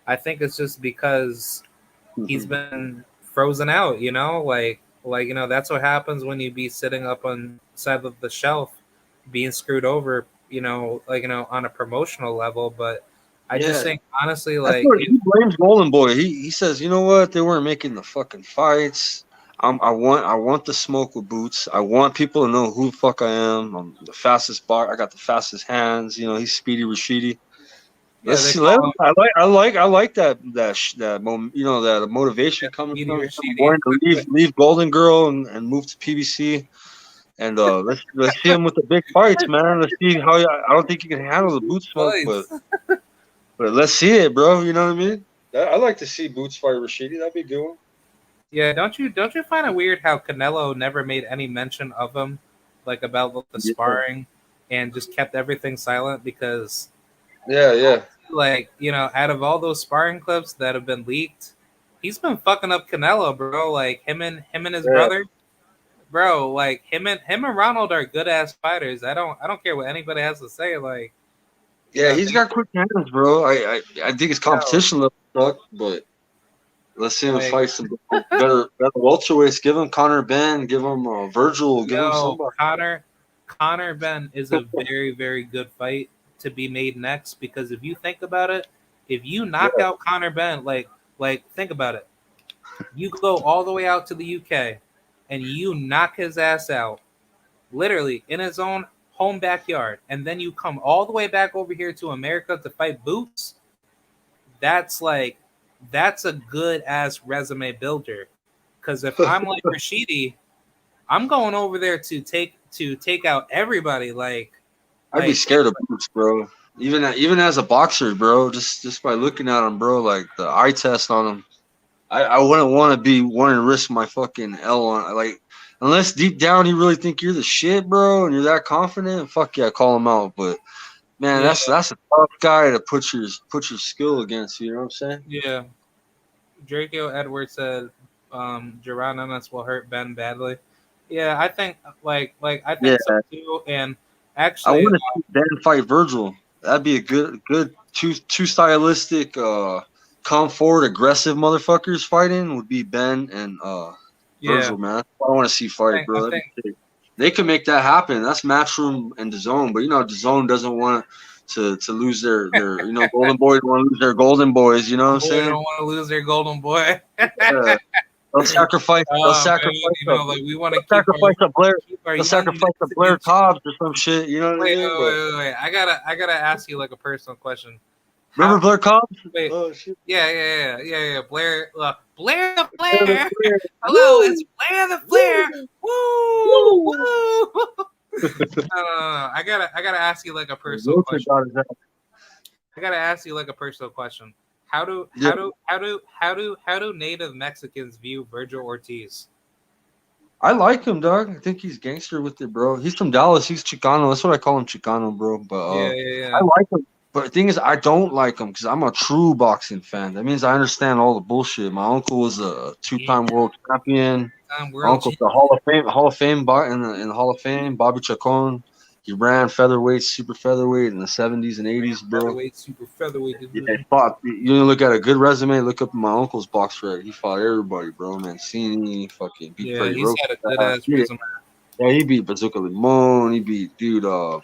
I think it's just because he's been frozen out, that's what happens when you be sitting up on side of the shelf being screwed over, on a promotional level. But I just Yeah. think honestly, That's what he blames Golden Boy. He says, you know what? They weren't making the fucking fights. I want the smoke with Boots. I want people to know who the fuck I am. I'm the fastest bar. I got the fastest hands. He's Speedy Rashidi. Let's they see. call him I like that that motivation coming Speedy from him. Rashidi. Wanting to leave Golden Girl and move to PBC. And let's see him with the big fights, man. Let's see how. I don't think he can handle the Boots smoke, but let's see it, bro. You know what I mean? I like to see Boots fight Rashidi. That'd be a good one. Yeah, don't you find it weird how Canelo never made any mention of him, like about the sparring, and just kept everything silent because, Yeah. out of all those sparring clips that have been leaked, he's been fucking up Canelo, bro. Like him and his brother, bro. Like him and Ronald are good ass fighters. I don't care what anybody has to say. Like, yeah, he's got quick hands, bro. I think his competition level sucks, but Let's see him Like- fight some better welterweights. Give him Conor Ben. Give him Virgil. Give him Yo, somebody. Connor Ben is a very, very good fight to be made next, because if you think about it, if you knock out Connor Ben, like think about it. You go all the way out to the UK and you knock his ass out, literally in his own home backyard, and then you come all the way back over here to America to fight Boots. That's a good ass resume builder. Because if I'm like Rashidi, I'm going over there to take out everybody. I'd be scared of Boots, bro. Even as a boxer, bro. Just by looking at him, bro. Like the eye test on him, I wouldn't want to risk my fucking L on. Like, unless deep down you really think you're the shit, bro, and you're that confident. Fuck yeah, call him out. But man, Yeah. that's a tough guy to put your skill against. You know what I'm saying? Yeah. Draco Edwards said Gerard Ennis will hurt Ben badly. Yeah, I think I think so too. And I actually, want to see Ben fight Virgil. That'd be a good two stylistic, come forward, aggressive motherfuckers fighting would be Ben and yeah, Virgil, man. That's what I want to see fight, I bro. think- They can make that happen. That's Matchroom and DAZN, but DAZN doesn't want to lose their Golden Boys want to lose their Golden Boys. You know what I'm Boy, saying? don't want to lose their golden boy. Yeah. They'll sacrifice. They'll sacrifice. We want to Sacrifice a Blair. keep our They'll young sacrifice a Blair Cobbs or some shit. You know what I mean? Wait. I gotta ask you like a personal question. Remember Blair Cobbs? Wait, Oh shit. yeah. Blair the Flair. Hello, it's Blair the Flair. Woo! No. I gotta ask you like a personal question. I gotta ask you like a personal question. How do native Mexicans view Virgil Ortiz? I like him, dog. I think he's gangster with it, bro. He's from Dallas. He's Chicano. That's what I call him, Chicano, bro. But Yeah. I like him. But the thing is, I don't like him because I'm a true boxing fan. That means I understand all the bullshit. My uncle was a two-time world champion. My uncle's the Hall of Fame in the Hall of Fame. Bobby Chacon. He ran featherweight, super featherweight in the 70s and 80s, bro. Featherweight, super featherweight. Yeah, he fought. You look at a good resume. Look up my uncle's box record. He fought everybody, bro. Mancini, fucking beat Yeah, Freddie he's had a good ass resume. Yeah, he beat Bazooka Limon. He beat dude, Boza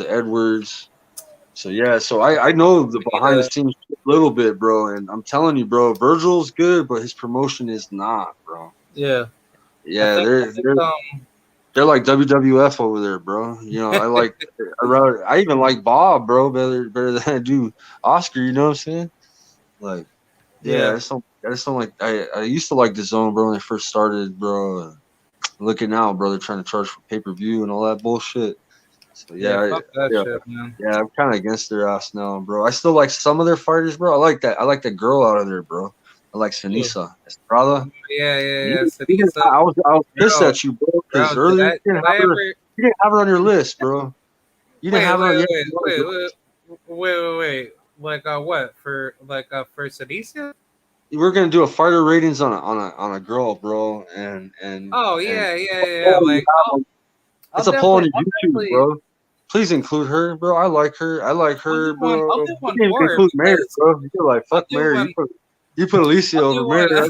Edwards. So I know the behind the scenes a little bit, bro. And I'm telling you, bro, Virgil's good, but his promotion is not, bro. Yeah. Yeah, they're like WWF over there, bro. I even like Bob, bro, better than I do Oscar. You know what I'm saying? Like, yeah. I just don't like. I used to like DAZN, bro, when they first started, bro. Look at now, bro. They're trying to charge for pay-per-view and all that bullshit. So Fuck that shit, man. Yeah, I'm kind of against their ass now, bro. I still like some of their fighters, bro. I like that girl out of there, bro. I like Sinisa Estrada. Yeah. I was pissed at you, bro, because earlier you didn't have her on your list, bro. You didn't have her on your list. Wait. Like what? For Sinisa? We're gonna do a fighter ratings on a girl, bro, and oh yeah. Like it's a poll on your YouTube, bro. Please include her, bro. I like her, bro. I'll do one you for include Mary, bro. You're like fuck Mary. You put Alicia over Mary.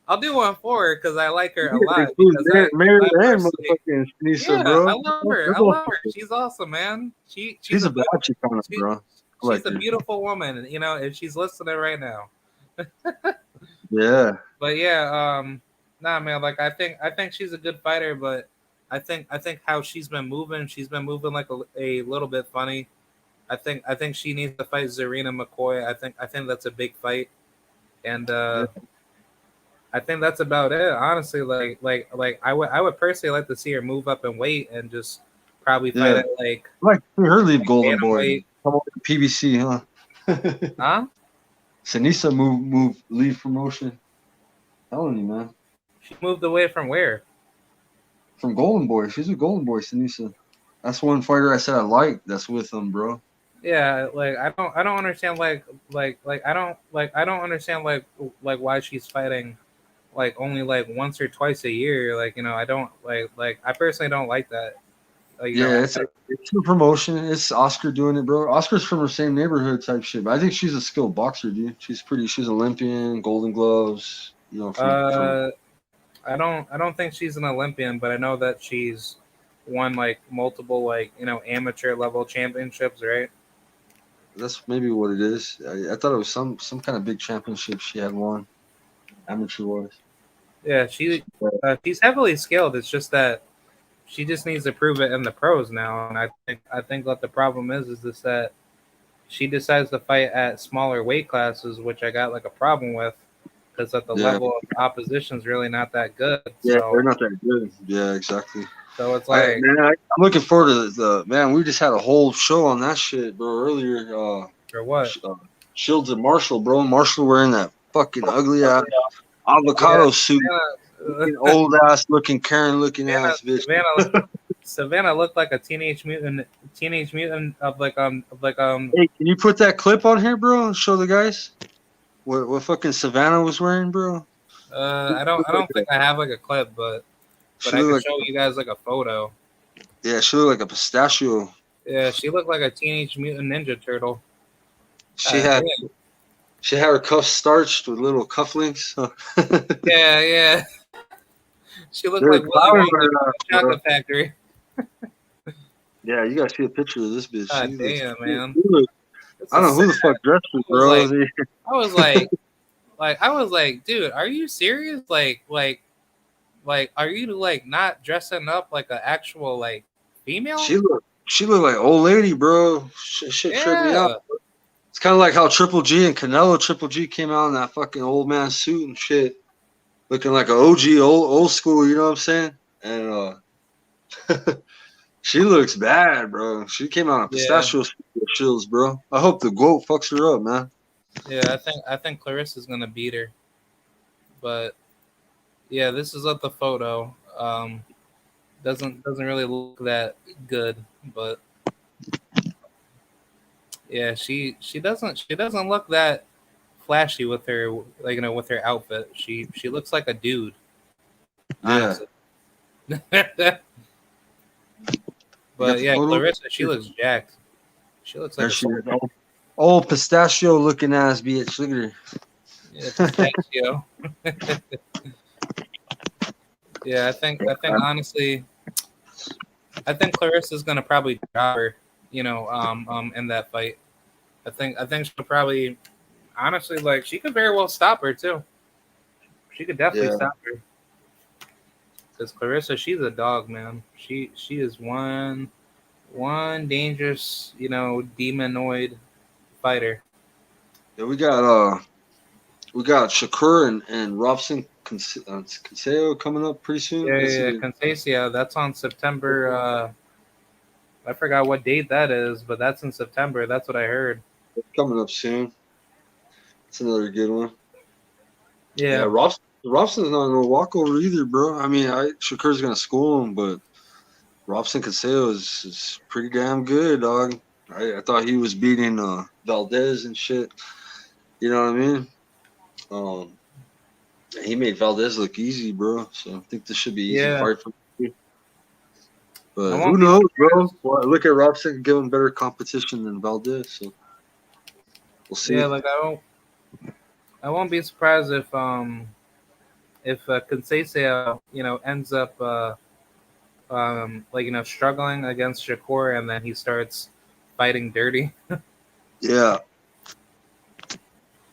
I'll do one for her because I like her a lot. Mary and motherfucking Sinisa, bro. I love her. She's awesome, man. She's a bad Chicana, bro. She's a beautiful woman, if she's listening right now. Yeah. But yeah, nah, man. Like I think she's a good fighter, but I think how she's been moving like a little bit funny. I think she needs to fight Zarina McCoy. I think that's a big fight, and I think that's about it. Honestly, like I would personally like to see her move up and weight and just probably fight at like her leave Golden Boy. Weight. Come on, PBC, huh? Huh? Sinisa leave promotion. Telling you, man. She moved away from where? From Golden Boy. She's a Golden Boy, Sinisa. That's one fighter I said I like. That's with them, bro. Yeah, like I don't understand I don't understand like why she's fighting like only like once or twice a year. Like I don't like I personally don't like that. Like, Yeah, it's a promotion. It's Oscar doing it, bro. Oscar's from the same neighborhood type shit. But I think she's a skilled boxer, dude. She's Olympian, Golden Gloves. You know, from I don't think she's an Olympian, but I know that she's won like multiple like amateur level championships, right? that's maybe what it is. I thought it was some kind of big championship she had won, amateur wise. Yeah, she's heavily skilled. It's just that she just needs to prove it in the pros now. And I think what the problem is this that she decides to fight at smaller weight classes, which I got like a problem with because at the Yeah. level of opposition is really not that good. Yeah, So they're not that good. Yeah, exactly. so it's like I'm looking forward to the man. We just had a whole show on that shit, bro. Earlier, for what? Shields and Marshall, bro. Marshall wearing that fucking ugly ass avocado suit, old ass looking Karen looking ass bitch. Savannah looked like a teenage mutant of like Hey, can you put that clip on here, bro, and show the guys what fucking Savannah was wearing, bro? I don't think I have like a clip, but I can show you guys like a photo. Yeah, she looked like a pistachio. Yeah, she looked like a Teenage Mutant Ninja Turtle. She had her cuffs starched with little cufflinks. Yeah. She looked They're like Willy Wonka clowning from the Chocolate Factory. Yeah, you gotta see a picture of this bitch. God damn, man. I don't know who the fuck dressed her, bro. I was like, dude, are you serious? Like, are you like not dressing up like an actual like female? She looked like old lady, bro. Shit tripped me out. It's kind of like how Triple G and Canelo. Triple G came out in that fucking old man suit and shit, looking like an OG, old school. You know what I'm saying? And she looks bad, bro. She came out in pistachio shields, bro. I hope the GOAT fucks her up, man. Yeah, I think Clarissa's gonna beat her. But yeah, this is up the photo. Doesn't really look that good, but yeah, she doesn't look that flashy with her with her outfit. She looks like a dude. Honestly. Yeah. But yeah, Clarissa, she looks jacked. She looks like old pistachio looking ass bitch. Look at her. Yeah, pistachio. Yeah, I think honestly, I think Clarissa's gonna probably drop her, in that fight. I think she'll probably, honestly, like she could very well stop her too. She could definitely stop her. Because Clarissa, she's a dog, man. She is one dangerous, demonoid fighter. Yeah, we got Shakur and Robson Consejo coming up pretty soon. Yeah, Consejo. That's on September. I forgot what date that is, but that's in September. That's what I heard. It's coming up soon. It's another good one. Yeah, Robson's not no walkover either, bro. I mean, Shakur's gonna school him, but Robson Consejo is pretty damn good, dog. I thought he was beating Valdez and shit. You know what I mean? He made Valdez look easy, bro. So I think this should be easy fight for him. But who knows, bro? Well, look at Robson, give him better competition than Valdez. So we'll see. Yeah, like I won't be surprised if Consejo, ends up struggling against Shakur and then he starts fighting dirty. Yeah.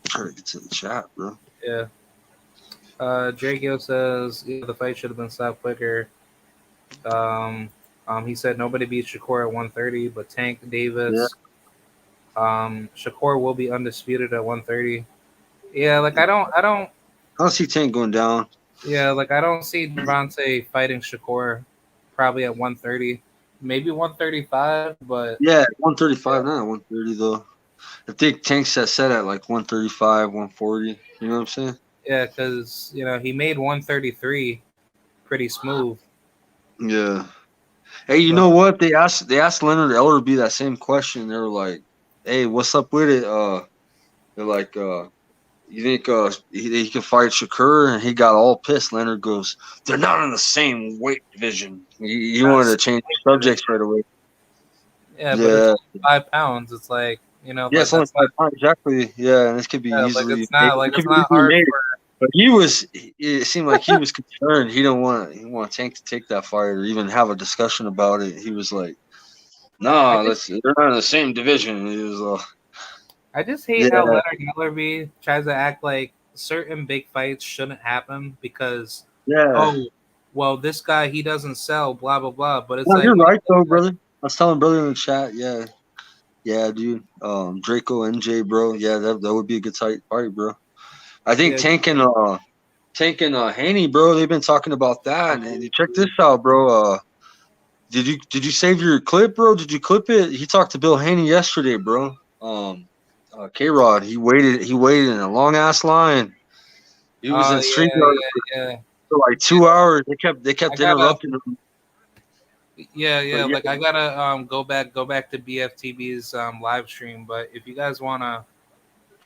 Try to get to the chat, bro. Yeah. Dragio says the fight should have been stopped quicker. He said nobody beat Shakur at 130, but Tank Davis. Yeah. Shakur will be undisputed at 130. Yeah, like I don't see Tank going down. Yeah, like I don't see Devontae fighting Shakur probably at 130, maybe 135, but 135, not 130 though. I think Tank's set at like 135, 140. You know what I'm saying? Yeah, because he made 133 pretty smooth. Yeah. Hey, you know what? They asked Leonard Ellerby that same question. They were like, "Hey, what's up with it?" They're like, You think he can fight Shakur? And he got all pissed. Leonard goes, "They're not in the same weight division." He wanted to change the subjects right away. Yeah, but Yeah, it's 5 pounds. It's like, yeah, like it's only that's not, 5 pounds exactly. Yeah, and this could be yeah, easily like it could it's be not easily hard made. for. But it seemed like he was concerned. He didn't want Tank to take that fight or even have a discussion about it. He was like, I "Nah, just they're not in the same division." He was, I just hate how yeah, Leonard Ellerbe tries to act like certain big fights shouldn't happen because, yeah. oh, well, this guy he doesn't sell, blah blah blah. But it's No, like you're when right you though, look at, brother. I was telling brother in the chat. Yeah, yeah, dude. Draco NJ, bro. Yeah, that would be a good tight fight, bro. I think yeah, Tank and Haney, bro. They've been talking about that. And check this out, bro. Did you save your clip, bro? Did you clip it? He talked to Bill Haney yesterday, bro. K Rod. He waited in a long ass line. He was in StreamYard yeah. for like 2 hours. They I kept gotta, interrupting him. yeah. But yeah, Like I gotta go back to BFTB's live stream. But if you guys wanna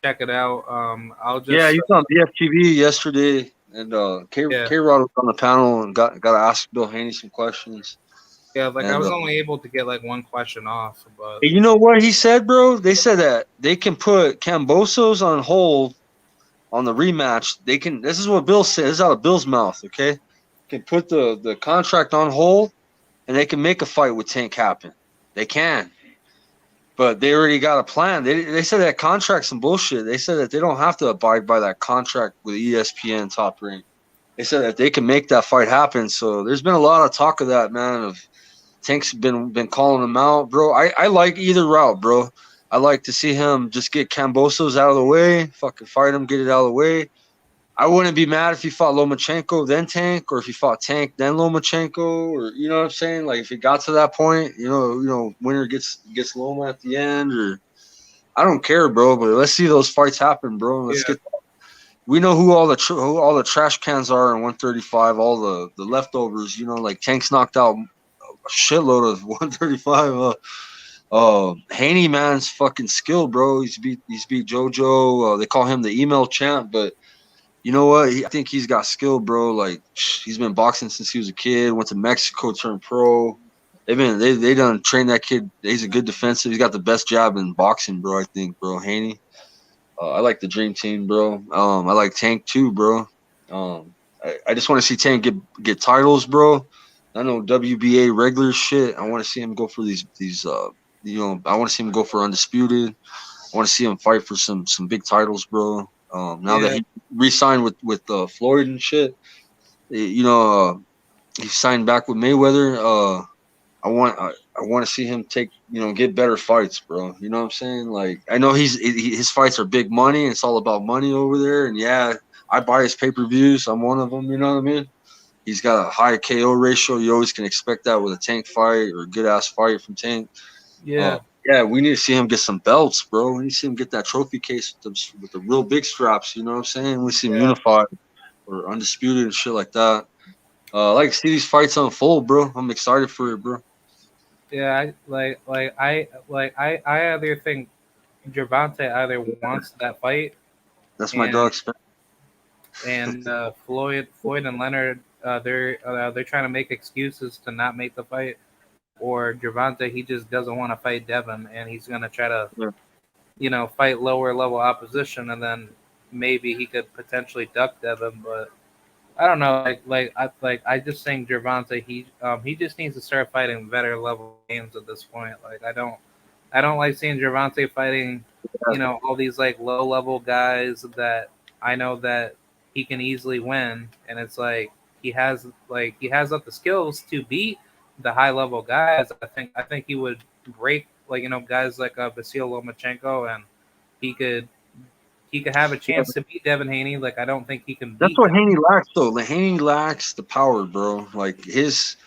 check it out, I'll yeah, just he was on BFTV yesterday, and yeah. K Rod was on the panel and got to ask Bill Haney some questions. Yeah, like I And was only able to get like one question off, but you know what he said, bro? They said that they can put Cambosos on hold on the rematch. They can. This is what Bill said. This is out of Bill's mouth. Okay, can put the contract on hold, and they can make a fight with Tank happen. They can, but they already got a plan. They said that contract's some bullshit. They said that they don't have to abide by that contract with ESPN Top Rank. They said that they can make that fight happen. So there's been a lot of talk of that, man. Of Tank's been calling him out, bro. I like either route, bro. I like to see him just get Kambosos out of the way, fucking fight him, get it out of the way. I wouldn't be mad if he fought Lomachenko then Tank, or if he fought Tank then Lomachenko, or you know what I'm saying. Like if it got to that point, winner gets Loma at the end, or I don't care, bro. But let's see those fights happen, bro. Let's yeah, get. We know who all the trash cans are in 135, all the leftovers. Like Tank's knocked out a shitload of 135. Haney man's fucking skill, bro. He's beat JoJo. They call him the email champ, but you know what? I think he's got skill, bro. Like he's been boxing since he was a kid. Went to Mexico, turned pro. They done trained that kid. He's a good defensive. He's got the best jab in boxing, bro. I think, bro. Haney. I like the Dream Team, bro. I like Tank too, bro. I just want to see Tank get titles, bro. I know WBA regular shit. I want to see him go for these. I want to see him go for undisputed. I want to see him fight for some big titles, bro. Now that he re-signed with Floyd and shit, he signed back with Mayweather. I want to see him get better fights, bro. You know what I'm saying? Like I know his fights are big money. And it's all about money over there, and yeah, I buy his pay-per-views. I'm one of them. You know what I mean? He's got a high KO ratio. You always can expect that with a Tank fight or a good-ass fight from Tank. yeah. Yeah, we need to see him get some belts, bro. We need to see him get that trophy case with the real big straps. You know what I'm saying? We see him unified or undisputed and shit like that. I like to see these fights unfold, bro. I'm excited for it, bro. Yeah, I either think Gervonta either wants that fight, That's my and dog. Floyd and Leonard they're trying to make excuses to not make the fight, or Gervonta he just doesn't want to fight Devin and he's gonna try to fight lower level opposition, and then maybe he could potentially duck Devin, but. I don't know, I just think Gervonta he just needs to start fighting better level games at this point. Like I don't like seeing Gervonta fighting, all these like low level guys that I know that he can easily win, and it's like he has up the skills to beat the high level guys. I think he would break guys like Vasyl Lomachenko, and he could have a chance to beat Devin Haney. Like I don't think he can That's beat. what Haney lacks, though. Haney lacks the power, bro. Like his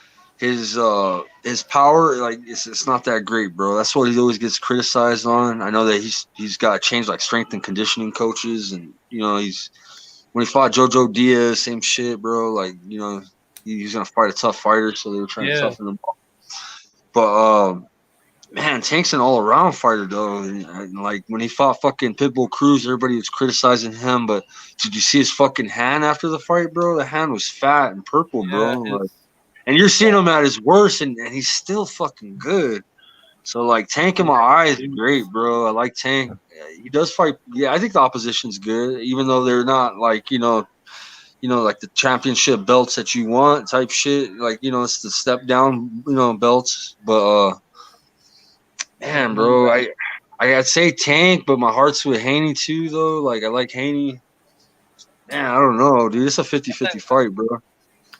power, like it's not that great, bro. That's what he always gets criticized on. I know that he's got to change like strength and conditioning coaches, and he's when he fought JoJo Diaz, same shit, bro. Like he's gonna fight a tough fighter, so they were trying to toughen him up. But Man, Tank's an all-around fighter though. And, like when he fought fucking Pitbull Cruz, everybody was criticizing him. But did you see his fucking hand after the fight, bro? The hand was fat and purple, Yeah, bro. Like, and you're seeing him at his worst, and he's still fucking good. So like Tank in my eyes is great, bro. I like Tank. He does fight. Yeah, I think the opposition's good, even though they're not like like the championship belts that you want type shit. Like it's the step down belts. But man, bro, I'd say Tank, but my heart's with Haney too, though. Like I like Haney. Man, I don't know, dude. It's a 50-50 fight, bro.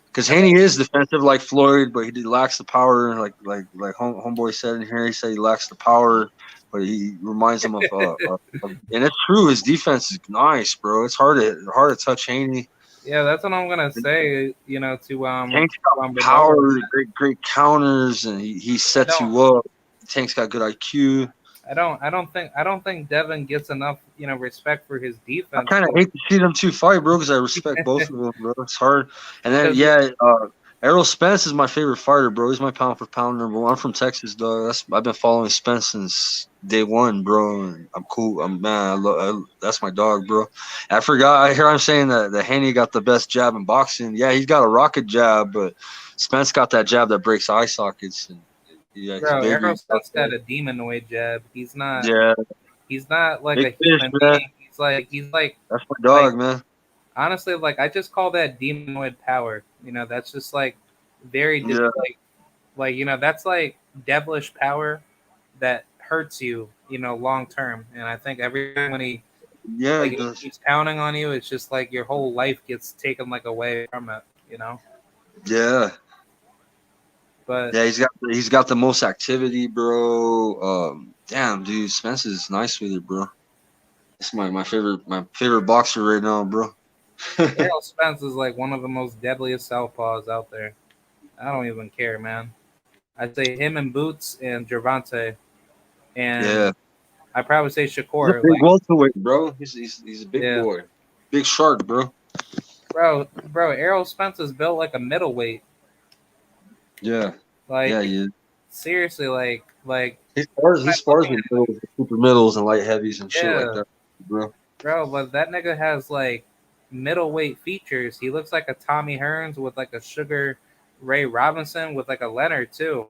Because Haney is defensive like Floyd, but he lacks the power. Like homeboy said in here, he said he lacks the power, but he reminds him of and it's true. His defense is nice, bro. It's hard to touch Haney. Yeah, that's what I'm gonna say. To Tank's got power, great counters, and he sets you up. Tank's got good IQ. I don't think Devin gets enough respect for his defense. I kind of hate to see them two fight, bro, because I respect both of them, bro. It's hard. And then Errol Spence is my favorite fighter, bro. He's my pound for pound number one. I'm from Texas, dog. I've been following Spence since day one, bro. And I'm cool. That's my dog, bro. I forgot. I hear I'm saying that Haney got the best jab in boxing. Yeah, he's got a rocket jab, but Spence got that jab that breaks eye sockets. And yeah, bro, Errol Spence got a demonoid jab. He's not. Yeah. He's not like a human being. He's like. That's my dog, man. Honestly, like I just call that demonoid power. That's just like very that's like devilish power that hurts you, long term. And I think every time when he's pounding on you, it's just like your whole life gets taken like away from it, Yeah. But yeah, he's got the most activity, bro. Damn, dude, Spence is nice with it, bro. It's my favorite boxer right now, bro. Errol Spence is like one of the most deadliest southpaws out there. I don't even care, man. I'd say him and Boots and Gervonta, and I'd probably say Shakur. He's a big welterweight, bro. He's a big boy, big shark, bro. Bro, Errol Spence is built like a middleweight. Yeah, like seriously, like he spars with super middles and light heavies and shit like that, bro. Bro, but that nigga has like middleweight features. He looks like a Tommy Hearns with like a Sugar Ray Robinson with like a Leonard too.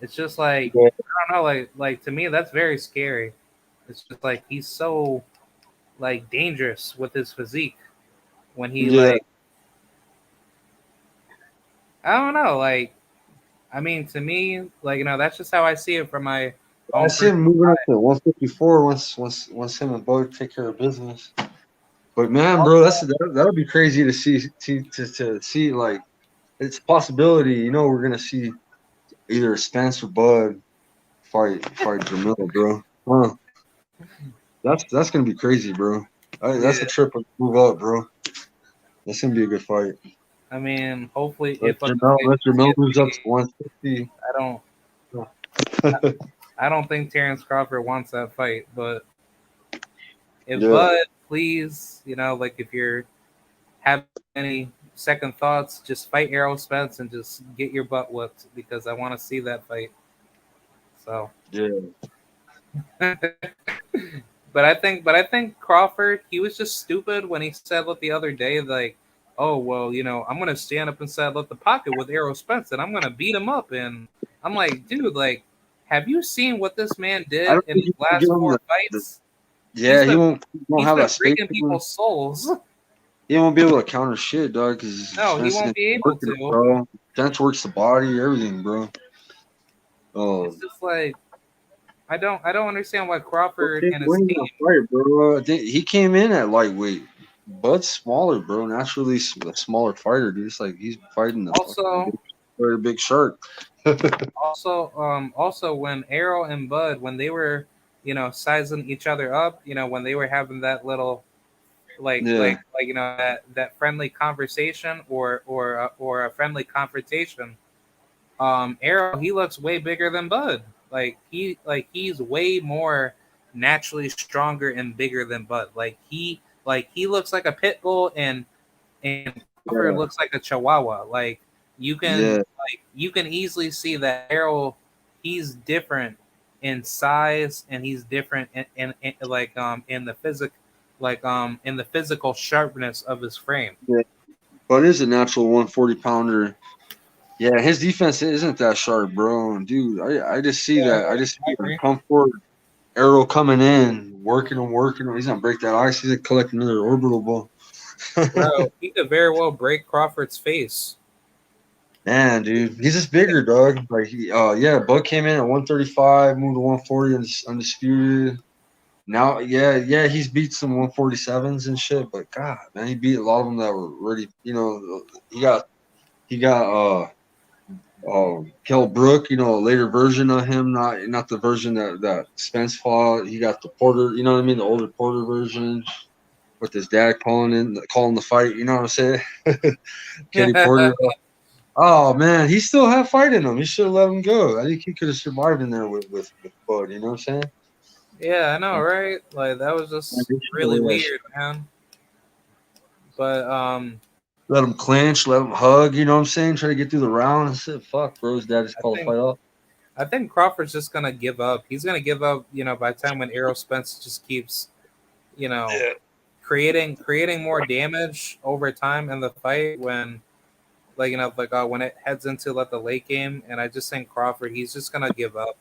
It's just like I don't know, like to me that's very scary. It's just like he's so like dangerous with his physique when he like I don't know, like I mean to me, like that's just how I see it from my I see him moving up to 154 once him and Bo take care of business. But man, bro, that'll be crazy to see like it's a possibility. We're gonna see either Spence or Bud fight Jamil, bro. Huh. That's gonna be crazy, bro. That's a triple move up, bro. That's gonna be a good fight. I mean, hopefully, if Jamil moves up to 150, I don't think Terrence Crawford wants that fight, but if Bud, please, like if you're having any second thoughts, just fight Errol Spence and just get your butt whooped because I want to see that fight. So but I think Crawford, he was just stupid when he said the other day, like, oh well, I'm gonna stand up inside the pocket with Errol Spence and I'm gonna beat him up, and I'm like, dude, like, have you seen what this man did in his last 4 fights? He won't have that breaking people's souls. He won't be able to counter shit, dog. No, he won't be able to. Bro. Spence works the body, everything, bro. Oh, it's just like I don't understand why Crawford and his team. Fight, bro. He came in at lightweight. Bud's smaller, bro. Naturally, a smaller fighter, dude. It's like he's fighting a big shark. Also, when Errol and Bud, when they were, sizing each other up, when they were having that little, that friendly conversation or a friendly confrontation, Errol, he looks way bigger than Bud. He's way more naturally stronger and bigger than Bud. He looks like a pit bull and Crawford looks like a chihuahua. You can easily see that Errol he's different in size, and he's different in like in the in the physical sharpness of his frame. Yeah. But it is a natural 140 pounder. Yeah, his defense isn't that sharp, bro. And dude, I just see that. I just see agree. a comfort arrow coming in, working him. He's gonna break that ice. He's gonna collect another orbital ball. Bro, he could very well break Crawford's face. Man, dude, he's just bigger, dog. Like Bud came in at 135, moved to 140 and undisputed. Now, he's beat some 147s and shit, but God, man, he beat a lot of them that were already, he got Kell Brook, a later version of him, not the version that Spence fought. He got the Porter, you know what I mean, the older Porter version with his dad calling the fight. You know what I'm saying? Kenny Porter. Oh man, he still had fight in him. He should have let him go. I think he could have survived in there with Bud. You know what I'm saying? Yeah, I know, right? Like that was just really weird, man. But let him clinch, let him hug. You know what I'm saying? Try to get through the round. I said, "Fuck, bro, his dad just called the fight off." I think Crawford's just gonna give up. He's gonna give up. By the time when Errol Spence just keeps, creating more damage over time in the fight when. When it heads into the late game, and I just think Crawford, he's just gonna give up.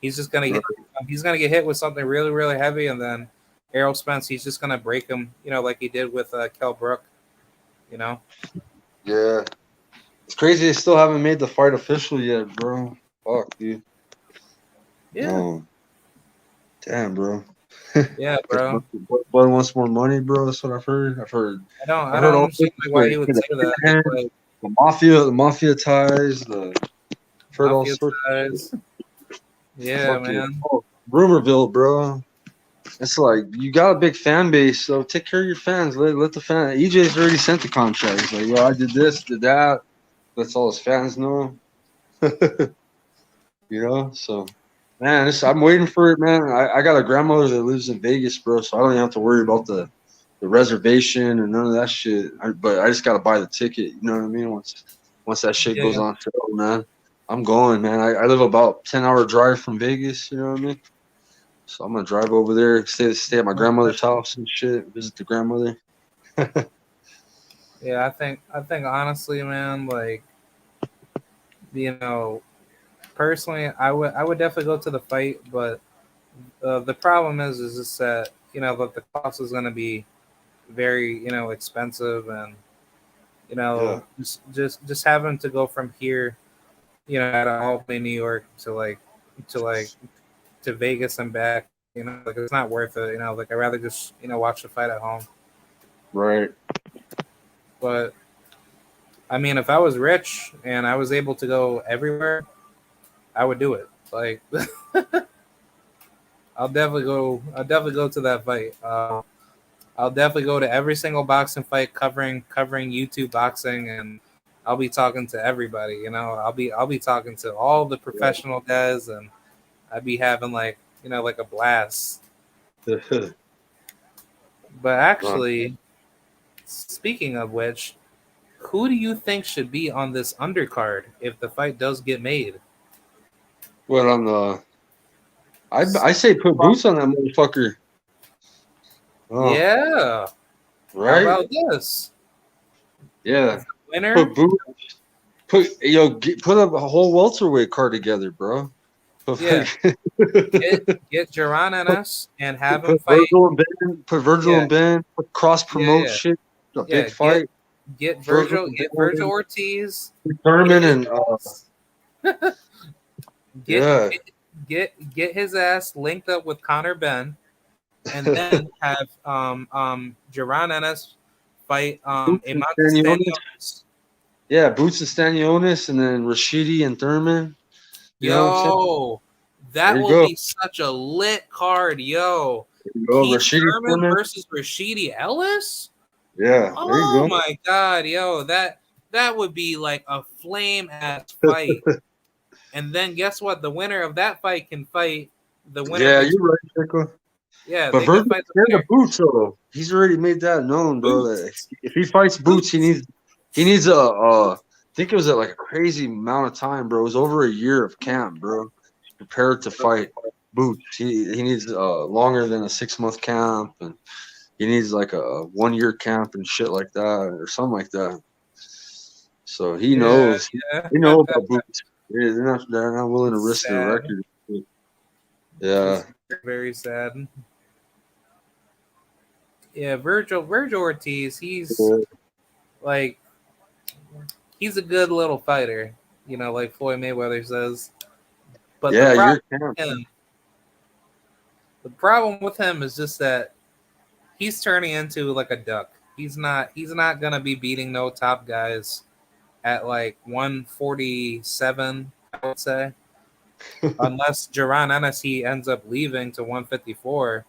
He's just gonna get hit with something really, really heavy, and then Errol Spence, he's just gonna break him, like he did with Kell Brook. Yeah, it's crazy. They still haven't made the fight official yet, bro. Fuck, dude. Yeah. No. Damn, bro. Yeah, bro. Bud wants more money, bro. That's what I've heard. I don't understand why he would say that. The mafia ties, the mafia ties. Yeah, man. Rumorville, bro. It's like you got a big fan base, so take care of your fans. Let the fan. EJ's already sent the contract. He's like, yo, I did this, did that. Lets all his fans know. So man, I'm waiting for it, man. I got a grandmother that lives in Vegas, bro, so I don't even have to worry about the reservation and none of that shit. But I just gotta buy the ticket. You know what I mean? Once that shit goes on sale, man, I'm going, man. I live about 10-hour drive from Vegas. You know what I mean? So I'm gonna drive over there, stay at my grandmother's house and shit. Visit the grandmother. Yeah, I think honestly, man, personally, I would definitely go to the fight, but the problem is just that that the cost is gonna be very expensive, and just having to go from here out of Albany, New York to Vegas and back, it's not worth it. I'd rather just watch the fight at home. Right. But I mean, if I was rich and I was able to go everywhere, I would do it. I'll definitely go to that fight. I'll definitely go to every single boxing fight covering YouTube boxing, and I'll be talking to everybody. I'll be talking to all the professional guys, and I'd be having a blast. But actually, speaking of which, who do you think should be on this undercard if the fight does get made? What on the? I say put Boots on that motherfucker. Oh. Yeah. Right. How about this? Yeah. Winner. Put Boots. Put a whole welterweight card together, bro. Yeah. get Jaron Ennis and have him fight. Put Virgil and Ben. Put cross promote shit. A big fight. Get Virgil Ortiz. Thurman and get his ass linked up with Conor Benn, and then have Jaron Ennis fight Eman Stanionis. Yeah, Boots and Stanionis, and then Rashidi and Thurman. That will be such a lit card, yo. Keith Thurman versus Rashidi Ellis. Yeah. Oh my god, yo, that would be like a flame ass fight. And then guess what? The winner of that fight can fight the winner. Yeah, you're right, Chico. Yeah, but Virgil the Boots, though. He's already made that known, bro. That if he fights Boots, he needs I think it was like a crazy amount of time, bro. It was over a year of camp, bro. prepared to fight Boots. He needs longer than a 6-month camp, and he needs like a 1-year camp and shit like that, or something like that. So he knows. Yeah. He knows about Boots. Yeah, they're not willing to risk their Sad. record. Yeah. It's very sad. Yeah, Virgil Ortiz, he's like he's a good little fighter, you know, like Floyd Mayweather says. But Yeah, the problem with him is just that he's turning into like a duck. He's not gonna be beating no top guys at like 147, I would say. Unless Jaron Hennessy ends up leaving to 154.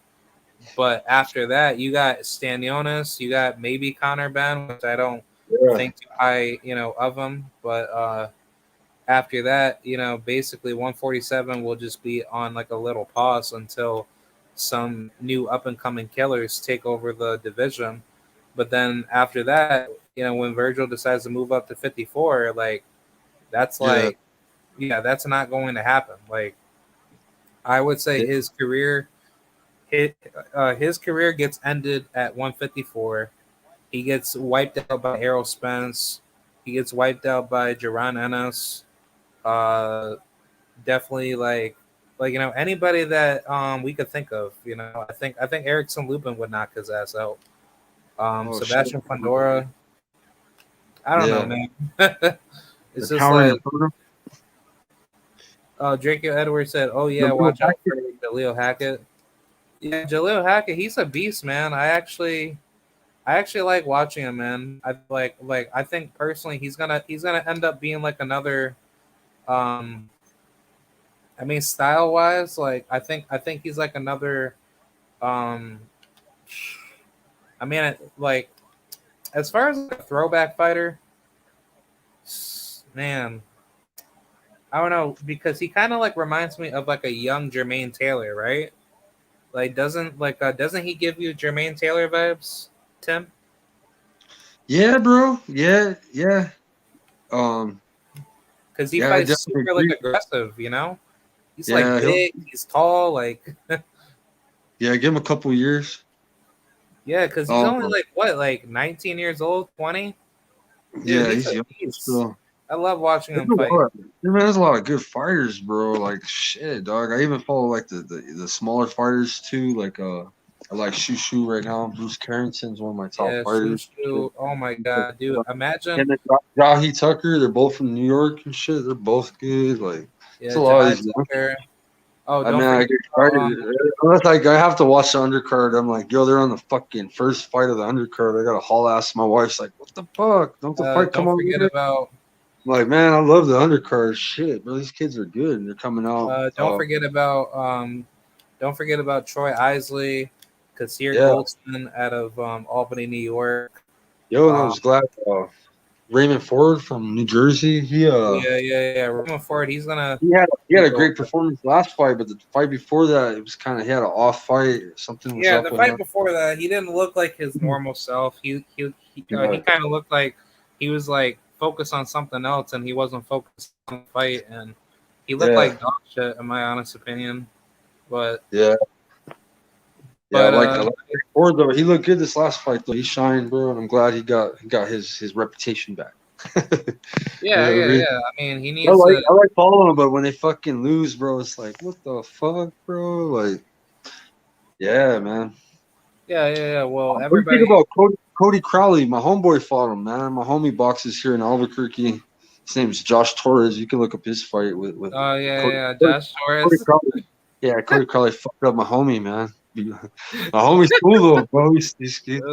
But after that, you got Stanionis, you got maybe Conor Benn, which I don't think too high, you know, of him. But after that, you know, basically 147 will just be on like a little pause until some new up and coming killers take over the division. But then after that, you know, when Virgil decides to move up to 54, like that's like, yeah, that's not going to happen. Like I would say his career gets ended at 154. He gets wiped out by Errol Spence. He gets wiped out by Jaron Ennis. Definitely like you know, anybody that we could think of. You know, I think Erickson Lupin would knock his ass out. Sebastian Fundora. I don't know, man. It's just like Draco Edwards said, "Oh yeah, watch out for Jaleel Hackett." Yeah, Jaleel Hackett, he's a beast, man. I actually like watching him, man. I I think personally he's gonna end up being like another I mean style wise, like I think he's like another I mean like as far as a throwback fighter, man, I don't know, because he kind of like reminds me of like a young Jermaine Taylor, right? Like doesn't he give you Jermaine Taylor vibes, Tim? Yeah, bro. Yeah. Because he fights super like aggressive, you know. He's like big, he's tall, like. Yeah, give him a couple years. Yeah, because he's only like what, like 19 years old, 20. Yeah, he's young. Still. I love watching him fight. There's a lot of good fighters, bro. Like shit, dog. I even follow like the smaller fighters too. Like I like Shushu right now. Bruce Carrington's one of my top fighters. Shushu. Oh my god, dude! Imagine. And Jahi Tucker. They're both from New York and shit. They're both good. Like yeah, Jahi Tucker. Oh, I mean, I get excited. Unless I have to watch the undercard. I'm like, yo, they're on the fucking first fight of the undercard. I gotta haul ass. My wife's like, what the fuck? Don't the fight come on? Don't forget about. I'm like, man, I love the undercard. Shit, bro, these kids are good and they're coming out. Don't forget about Troy Isley, Kasir Goldston out of Albany, New York. Yo, I was glad. Raymond Ford from New Jersey. Yeah. Raymond Ford. He had a great performance last fight, but the fight before that, it was kind of he had an off fight. Something was up the fight before that, he didn't look like his normal self. He kind of looked like he was like focused on something else, and he wasn't focused on the fight, and he looked like dog shit, in my honest opinion. But I like Ford though. He looked good this last fight though. He shined, bro, and I'm glad he got his reputation back. Yeah. I mean, he needs. I like following him, but when they fucking lose, bro, it's like, what the fuck, bro? Like, yeah, man. Yeah. Well, everybody. Think about Cody Crowley. My homeboy fought him, man. My homie boxes here in Albuquerque. His name's Josh Torres. You can look up his fight with. Josh Torres. Cody Crowley fucked up my homie, man. My homie's cool though, bro. He's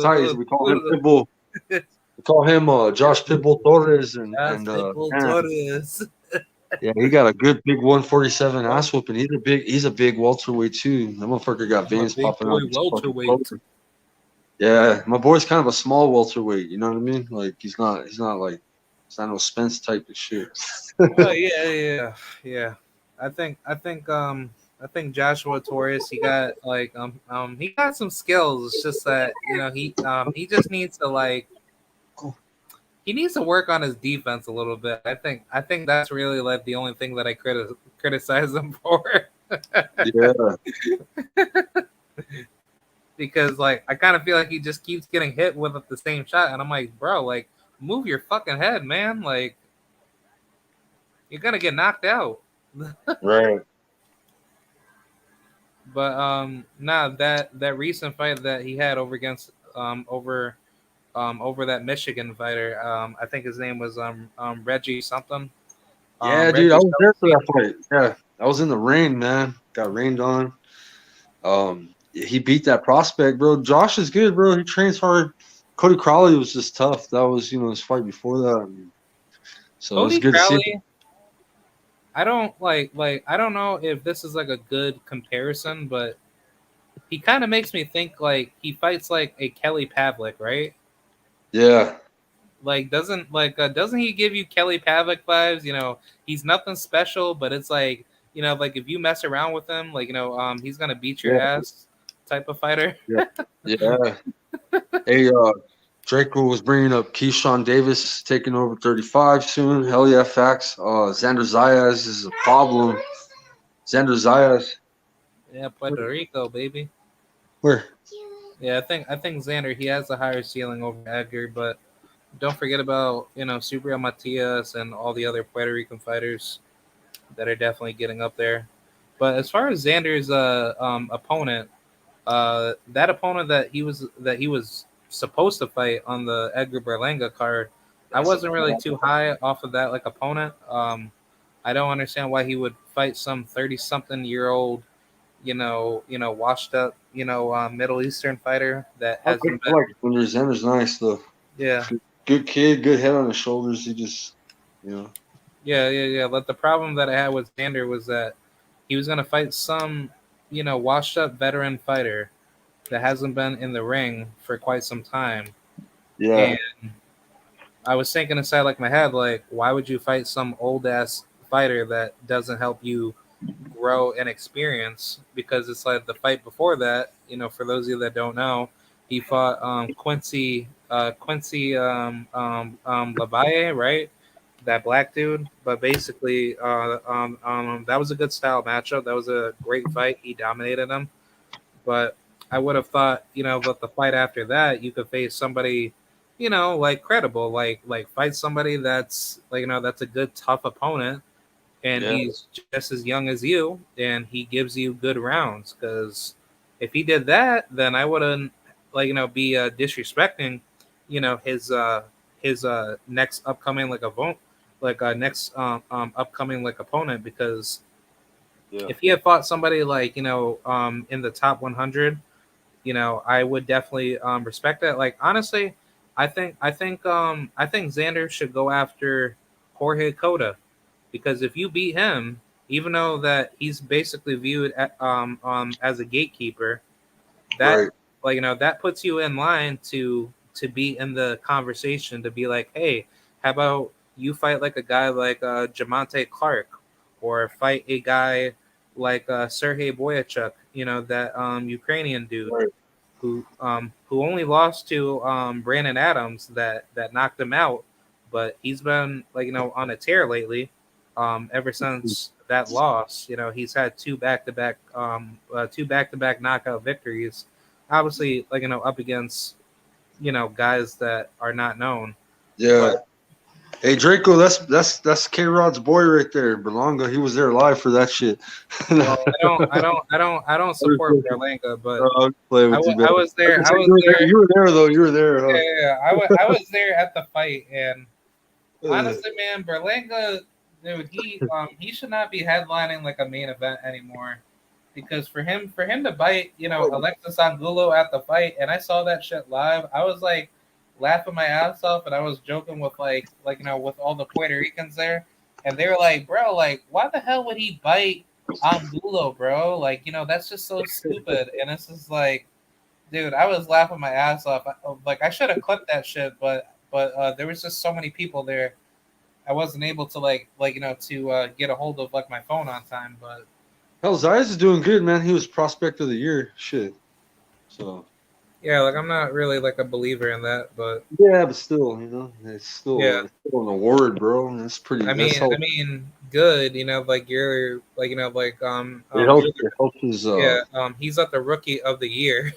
tight. We call him Pitbull. We call him Josh Pitbull Torres Torres. Yeah, he got a good big 147 ass whooping. He's a big welterweight too. That motherfucker got veins popping out. Welterweight. Yeah, my boy's kind of a small welterweight. You know what I mean? Like he's not no Spence type of shit. Yeah. I think Joshua Torres, he got like he got some skills. It's just that, you know, he just needs to he needs to work on his defense a little bit. I think that's really like the only thing that I criticize him for. Yeah. Because like I kind of feel like he just keeps getting hit with the same shot, and I'm like, bro, like move your fucking head, man. Like you're gonna get knocked out. Right. But nah, that recent fight that he had over against over that Michigan fighter, I think his name was Reggie something. Yeah, dude, Reggie I was there for something. that fight. Yeah, I was in the rain, man. Got rained on. He beat that prospect, bro. Josh is good, bro. He trains hard. Cody Crowley was just tough. That was, his fight before that. So it was Cody good to see. Crowley. I don't I don't know if this is like a good comparison, but he kind of makes me think like he fights like a Kelly Pavlik, right? Yeah, Like doesn't he give you Kelly Pavlik vibes? You know, he's nothing special, but it's like, you know, like if you mess around with him, like, you know, he's gonna beat your yeah, ass type of fighter. yeah, yeah. Hey, Draco was bringing up Keyshawn Davis taking over 35 soon. Hell yeah, facts. Xander Zayas is a problem. Xander Zayas. Yeah, Puerto Rico, baby. Where? Yeah, I think Xander, he has a higher ceiling over Edgar, but don't forget about, you know, Subriel Matias and all the other Puerto Rican fighters that are definitely getting up there. But as far as Xander's opponent, that opponent that he was supposed to fight on the Edgar Berlanga card, I wasn't really too high off of that like opponent. I don't understand why he would fight some 30-something-year-old, washed up, Middle Eastern fighter that I hasn't been. like Xander's nice though. Yeah, Good kid, good head on his shoulders. He just, yeah. But the problem that I had with Xander was that he was gonna fight some, washed up veteran fighter that hasn't been in the ring for quite some time. yeah, And I was thinking inside like my head, like, why would you fight some old ass fighter that doesn't help you grow and experience? Because it's like the fight before that, for those of you that don't know, he fought Quincy Lavalle, right? That black dude. But basically, that was a good style matchup. That was a great fight. He dominated him. But I would have thought, that the fight after that, you could face somebody, like credible, like fight somebody that's like, that's a good tough opponent, and yeah. he's just as young as you, and he gives you good rounds. Because if he did that, then I wouldn't be disrespecting, his next upcoming next upcoming opponent, because Yeah. if he had fought somebody like in the top 100, I would definitely respect that. Like honestly, I think Xander should go after Jorge Cota, because if you beat him, even though that he's basically viewed as a gatekeeper, that Right. that puts you in line to be in the conversation, to be like, hey, how about you fight like a guy like Jamonte Clark, or fight a guy like Sergey Boyachuk, that Ukrainian dude Right. who only lost to Brandon Adams that knocked him out, but he's been on a tear lately. Ever since that loss, he's had two back to back knockout victories. Obviously, up against guys that are not known. Yeah. But Hey Draco, that's K Rod's boy right there. Berlanga, he was there live for that shit. well, I don't support Berlanga, but I'll play with you, man. I was there. I was You were there. there. You were there though. You were there. Huh? Yeah. I was there at the fight, and honestly, man, Berlanga, dude, he should not be headlining like a main event anymore. Because for him to bite, Alexis Angulo at the fight, and I saw that shit live, I was like laughing my ass off, and I was joking with with all the Puerto Ricans there, and they were like, bro, like why the hell would he bite Angulo, bro? Like, that's just so stupid. And it's just like, dude, I was laughing my ass off. Like I should have clipped that shit, but there was just so many people there. I wasn't able to to get a hold of my phone on time, but Hell, Zayas is doing good, man. He was prospect of the year. Shit. So Yeah, like I'm not really like a believer in that, but Yeah, but still, yeah. it's still an award, bro. And it's pretty. That's how I mean, good. Like you're like it helps his yeah, he's at the rookie of the year,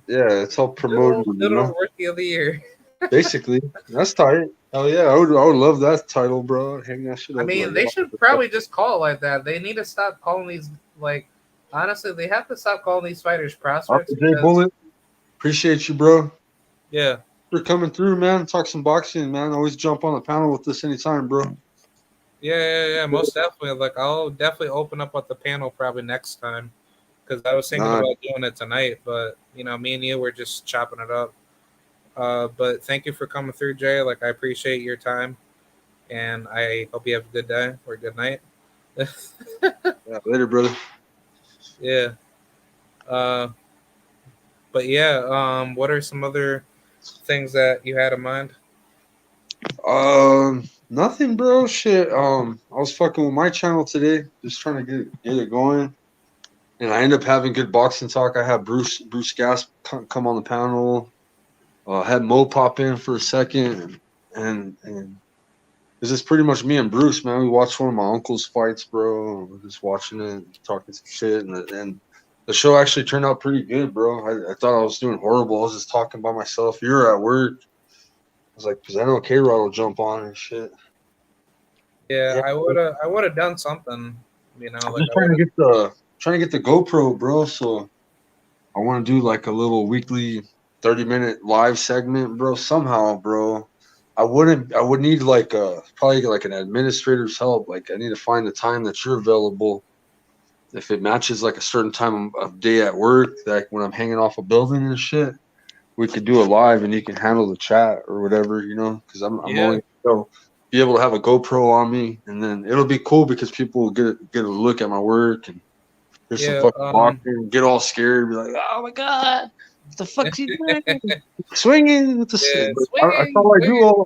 yeah, it's helped promote him, little rookie of the year. Basically, that's tight. Oh yeah, I would love that title, bro. Hang that shit I up mean, like they should probably just call it like that. They need to stop calling these like. Honestly, they have to stop calling these fighters prospects J because Bullet. Appreciate you, bro. yeah, For coming through, man. Talk some boxing, man. Always jump on the panel with us anytime, bro. yeah, most definitely. Like I'll definitely open up with the panel probably next time because I was thinking Nah, about doing it tonight, but me and you were just chopping it up. But thank you for coming through, Jay. Like I appreciate your time, and I hope you have a good day or good night. yeah, later, brother. Yeah. Uh, but yeah. What are some other things that you had in mind? Nothing, bro. Shit. I was fucking with my channel today, just trying to get it going, and I end up having good boxing talk. I had Bruce Gas come on the panel. Had Mo pop in for a second, and it's just pretty much me and Bruce, man. We watched one of my uncle's fights, bro. We're just watching it, talking some shit, and the show actually turned out pretty good, bro. I thought I was doing horrible. I was just talking by myself. You were at work. I was like, because I know K Rod will jump on and shit. Yeah, Yeah, I would have done something. I'm Like just trying to get the GoPro, bro. So I want to do like a little weekly 30-minute live segment, bro. Somehow, bro. I would need like probably like an administrator's help. Like I need to find the time that you're available. If it matches like a certain time of day at work, like when I'm hanging off a building and shit, we could do a live and you can handle the chat or whatever, because I'm yeah, only be able to have a GoPro on me, and then it'll be cool because people will get a look at my work and there's some yeah. fucking boxing, get all scared, be like, oh my god, what the fuck's he doing? Swinging with the. Yeah, That's swinging, all I do. swinging.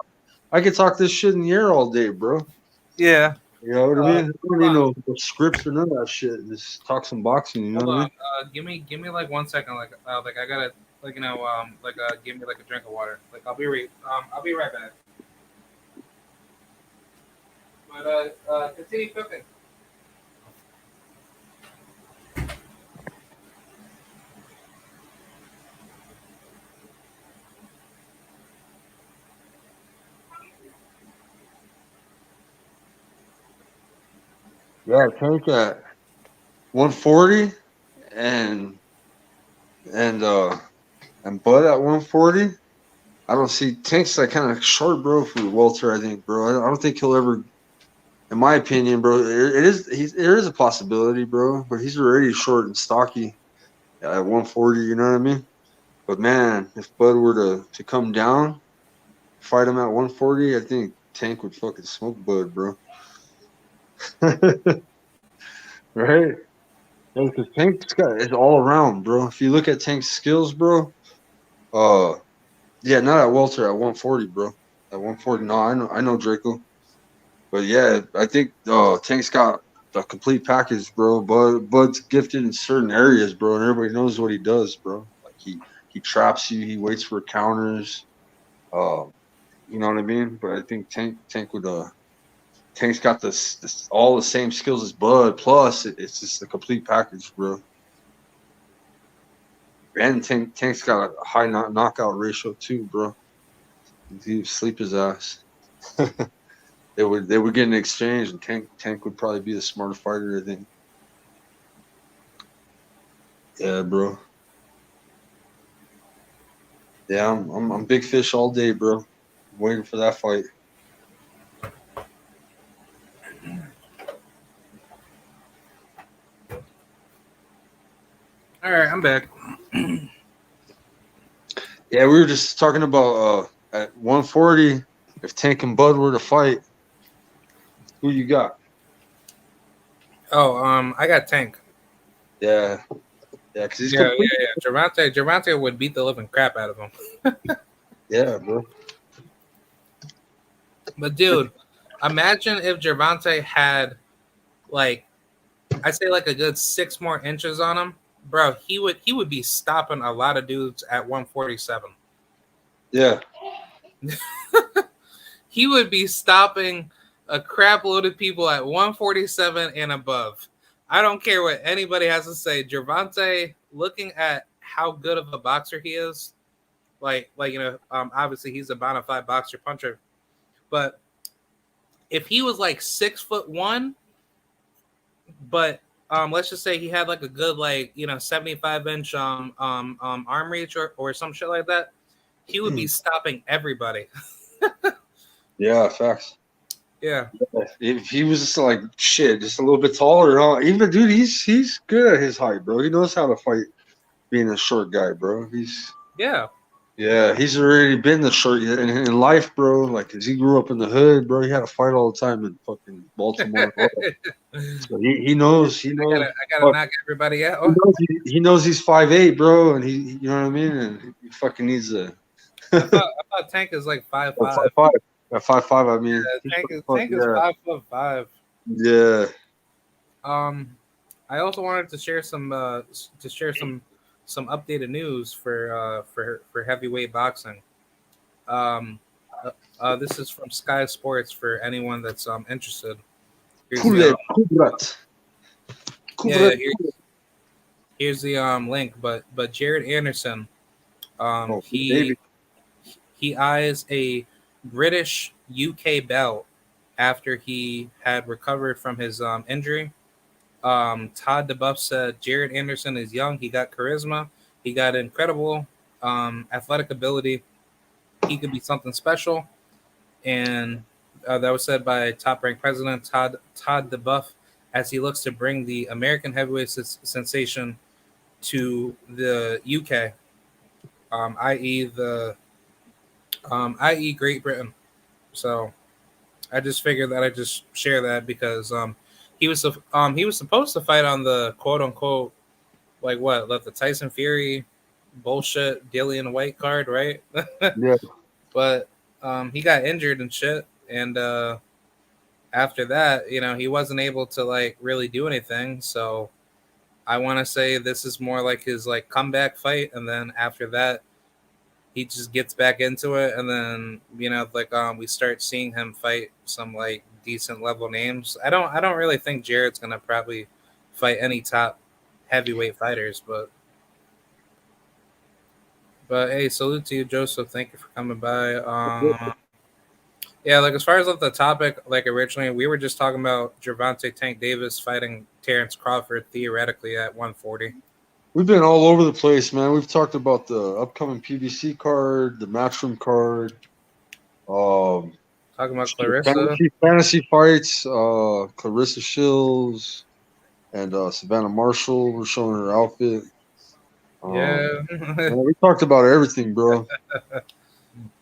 I could talk this shit in the air all day, bro. Yeah. You know what I Uh, mean? I don't hold need on, no scripts or none of that shit. Just talk some boxing. You know hold what I on. mean? Give me like 1 second. Like I gotta give me like a drink of water. Like I'll be right back. But continue cooking. Yeah, Tank at 140 and and uh and Bud at 140. I don't see Tank's like kind of short, bro, for Walter. I think, bro. I don't think he'll ever, in my opinion, bro. There is a possibility, bro, but he's already short and stocky at 140. You know what I mean? But man, if Bud were to come down, fight him at 140, I think Tank would fucking smoke Bud, bro. Right? Because Tank's got it's all around, bro. If you look at Tank's skills, bro, yeah, not at welter, at 140, bro. At 140, no, I know Draco, but yeah, I think Tank's got the complete package, bro. Bud's gifted in certain areas, bro, and everybody knows what he does, bro. Like he traps you, he waits for counters, uh, you know what I mean. But I think Tank would Tank's got this all the same skills as Bud, plus it's just a complete package, bro. And Tank's got a high knockout ratio too, bro. He'd sleep his ass. They would get an exchange, and Tank would probably be the smarter fighter, I think. Yeah, bro. Yeah, I'm big fish all day, bro. I'm waiting for that fight. All right, I'm back. Yeah, we were just talking about at 140, if Tank and Bud were to fight, who you got? Oh, I got Tank. Yeah, because he's Yeah. Gervonta would beat the living crap out of him. Yeah, bro. But dude, imagine if Gervonta had like I'd say like a good 6 more inches on him, bro, he would be stopping a lot of dudes at 147. Yeah. He would be stopping a crap load of people at 147 and above. I don't care what anybody has to say. Gervonta, looking at how good of a boxer he is, obviously he's a bona fide boxer puncher, but if he was like 6'1", but let's just say he had like a good 75-inch arm reach or some shit like that, he would be stopping everybody. Yeah, facts. Yeah. If he was just like just a little bit taller, even dude, he's good at his height, bro. He knows how to fight being a short guy, bro. He's already been the short in life, bro. Like, 'cause he grew up in the hood, bro. He had to fight all the time in fucking Baltimore. So he knows. I gotta knock everybody out. He knows he's 5'8", bro, and he, you know what I mean. And he fucking needs a. I thought Tank is like 5'5". 5'5". At 5'5", I mean. Tank is 5'5". Yeah. I also wanted to share some updated news for heavyweight boxing. This is from Sky Sports for anyone that's interested. Here's the link, but Jared Anderson, he eyes a British UK belt after he had recovered from his injury. Todd DeBuff said Jared Anderson is young. He got charisma. He got incredible athletic ability. He could be something special. And that was said by top-ranked president Todd DeBuff as he looks to bring the American heavyweight sensation to the UK, i.e. Great Britain. So I just figured that I'd just share that because he was supposed to fight on the quote unquote the Tyson Fury bullshit Dillian White card, right? Yeah. But he got injured and shit, and after that, he wasn't able to really do anything. So I want to say this is more like his comeback fight, and then after that, he just gets back into it, and then we start seeing him fight some decent level names. I don't really think Jared's gonna probably fight any top heavyweight fighters, but hey, salute to you, Joseph. Thank you for coming by. Yeah, as far as the topic, originally we were just talking about Gervonta Tank Davis fighting Terrence Crawford theoretically at 140. We've been all over the place, man. We've talked about the upcoming PBC card, the Matchroom card. Talking about Clarissa. Fantasy fights, Clarissa Shields and Savannah Marshall were showing her outfit. Man, we talked about everything, bro.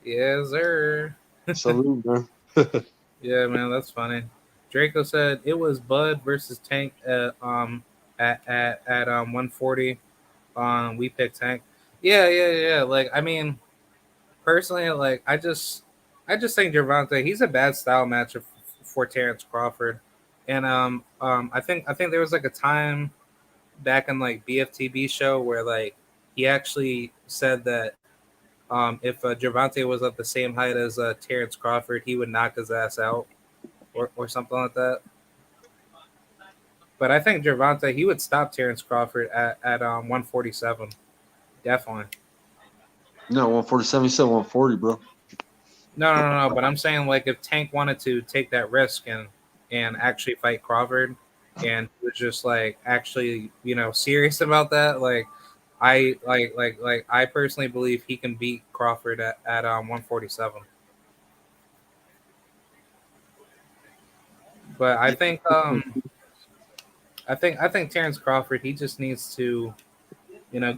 Yes, sir. Salute, man. Yeah, man, that's funny. Draco said it was Bud versus Tank at 140. We picked Tank. Yeah. I mean, personally, I just think Gervonta, he's a bad style matchup for Terrence Crawford, and I think there was a time back in BFTB show where he actually said that if Gervonta was at the same height as Terrence Crawford, he would knock his ass out or something like that. But I think Gervonta, he would stop Terrence Crawford at 147. Definitely. No, 147. You said 140, bro. No. But I'm saying if Tank wanted to take that risk and actually fight Crawford, and was just actually serious about that, I personally believe he can beat Crawford at 147. But I think Terrence Crawford, he just needs to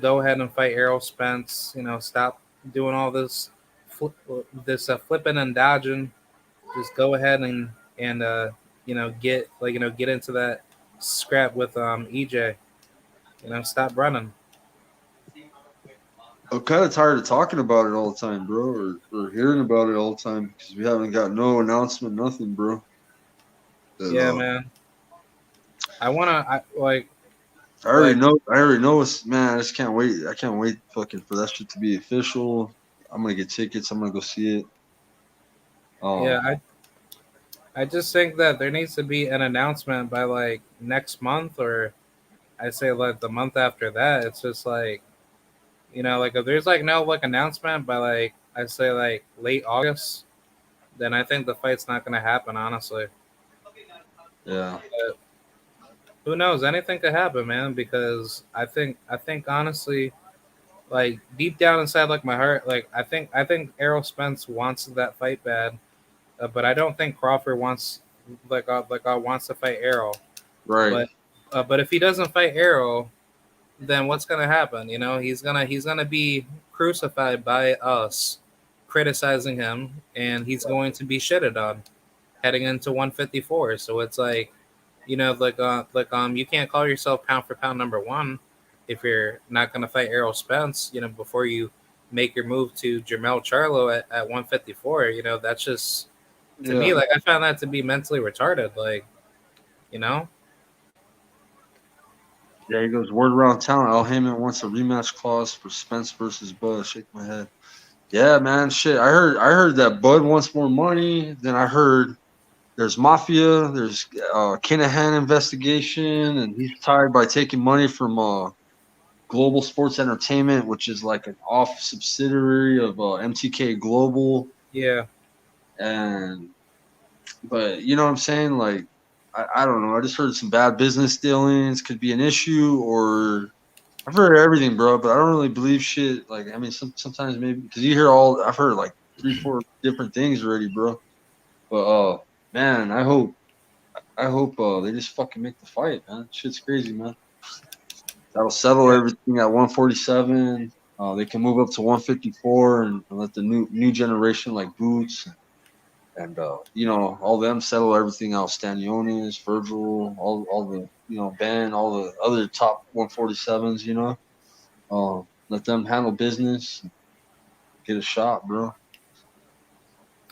go ahead and fight Errol Spence. Stop doing all this flipping and dodging. Just go ahead and get into that scrap with EJ. Stop running. I'm kind of tired of talking about it all the time, bro, or hearing about it all the time because we haven't got no announcement, nothing, bro. Yeah, man. I already know. I already know. It's man. I just can't wait. I can't wait fucking for that shit to be official. I'm gonna get tickets. I'm gonna go see it. Yeah, I just think that there needs to be an announcement by like next month, or I say like the month after that. It's just like, like if there's like no like announcement by like I say like late August, then I think the fight's not gonna happen. Honestly, Yeah. but who knows? Anything could happen, man. Because I think honestly, like deep down inside, like my heart, like I think Errol Spence wants that fight bad, but I don't think Crawford wants wants to fight Errol. Right. But if he doesn't fight Errol, then what's gonna happen? He's gonna be crucified by us, criticizing him, and he's going to be shitted on heading into 154. So it's like, you can't call yourself pound for pound number one if you're not gonna fight Errol Spence. Before you make your move to Jermell Charlo at 154. That's just to me, Yeah. like, I found that to be mentally retarded. Like, you know. Yeah. He goes word around town. Al Heyman wants a rematch clause for Spence versus Bud. Shake my head. Yeah, man. Shit. I heard that Bud wants more money. Then I heard there's mafia. There's Kinahan investigation, and he's tied by taking money from Global Sports Entertainment, which is like an off subsidiary of MTK Global. Yeah. And but you know what I'm saying? Like, I don't know. I just heard some bad business dealings could be an issue, or I've heard everything, bro. But I don't really believe shit. Like, I mean, sometimes maybe because you hear all. I've heard like 3-4 different things already, bro. But man, I hope they just fucking make the fight, man. Shit's crazy, man. That'll settle Yeah. everything at 147. They can move up to 154 and let the new generation like Boots and all them settle everything out. Stanionis, Virgil, all the Ben, all the other top 147s. Let them handle business. Get a shot, bro.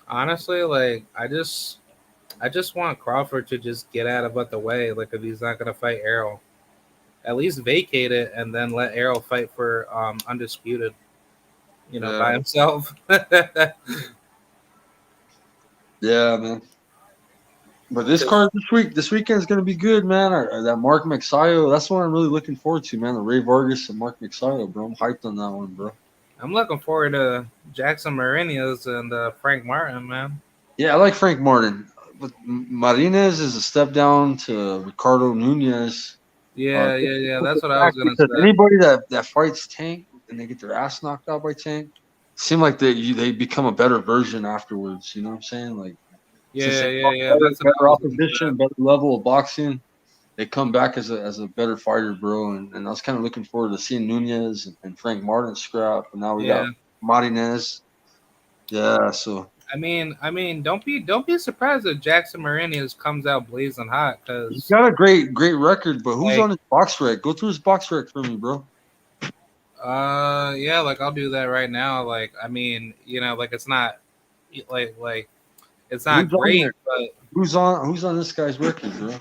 Honestly, like, I just want Crawford to just get out of the way. Like, if he's not gonna fight Errol, at least vacate it and then let Errol fight for undisputed. Yeah, By himself. yeah, man. But this card this weekend is gonna be good, man. That Mark Mexio, that's what I'm really looking forward to, man. The Ray Vargas and Mark Mexio, bro. I'm hyped on that one, bro. I'm looking forward to Jackson Marinas and Frank Martin, man. Yeah, I like Frank Martin, but Martinez is a step down to Ricardo Nunez. Yeah, yeah, yeah. That's what I was gonna Because say. anybody that fights Tank and they get their ass knocked out by Tank, seem like they become a better version afterwards. You know what I'm saying? Like since Yeah, they yeah, fought yeah. That's what I better was gonna opposition, better level of boxing, they come back as a better fighter, bro. And I was kind of looking forward to seeing Nunez and Frank Martin scrap. And now we say. got Yeah. Martinez. Yeah, so I mean, don't be surprised if Jackson Marinas comes out blazing hot he's because, got a great record. But who's like, on his box rec? Go through his box rec for me, bro. yeah, like I'll do that right now. Like, I mean, like it's not, like it's not Who's on great, there? but Who's on this guy's record, bro?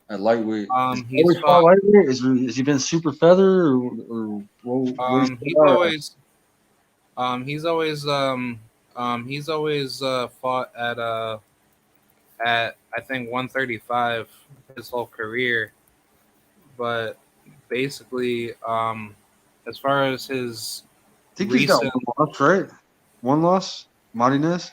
At lightweight, is he he's always fought fought. lightweight? Is he been super feather or what is He's he always he's always fought at I think 135 his whole career, but basically, as far as his I think he's got recent, one loss, right? One loss, Martinez.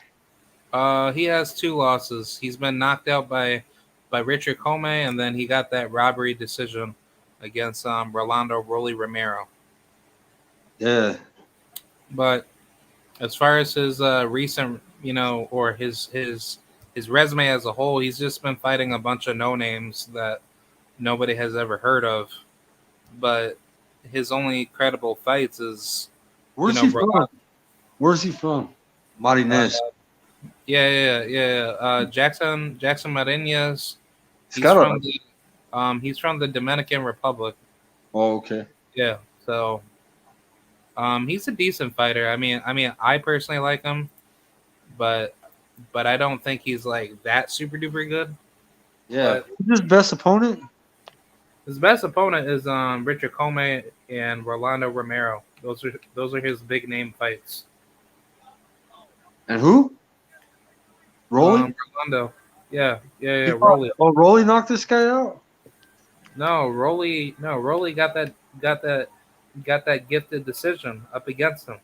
he has two losses. He's been knocked out by Richard Comey, and then he got that robbery decision against Rolando Rolly Romero. Yeah, But as far as his recent, or his resume as a whole, he's just been fighting a bunch of no names that nobody has ever heard of. But his only credible fights is, where's he from? Rolando. Where's he from? Uh, Martinez. yeah. Jackson Marinas. He's He's got a. from the Dominican Republic. Oh, okay. Yeah. So he's a decent fighter. I mean, I personally like him, but I don't think he's like that super duper good. Yeah, But who's his best opponent? His best opponent is Richard Comey and Rolando Romero. Those are his big name fights. And who? Rolly? Rolando. Yeah, He fought- Rolly. Oh, Rolly knocked this guy out? No, Rolly got that gifted decision up against him.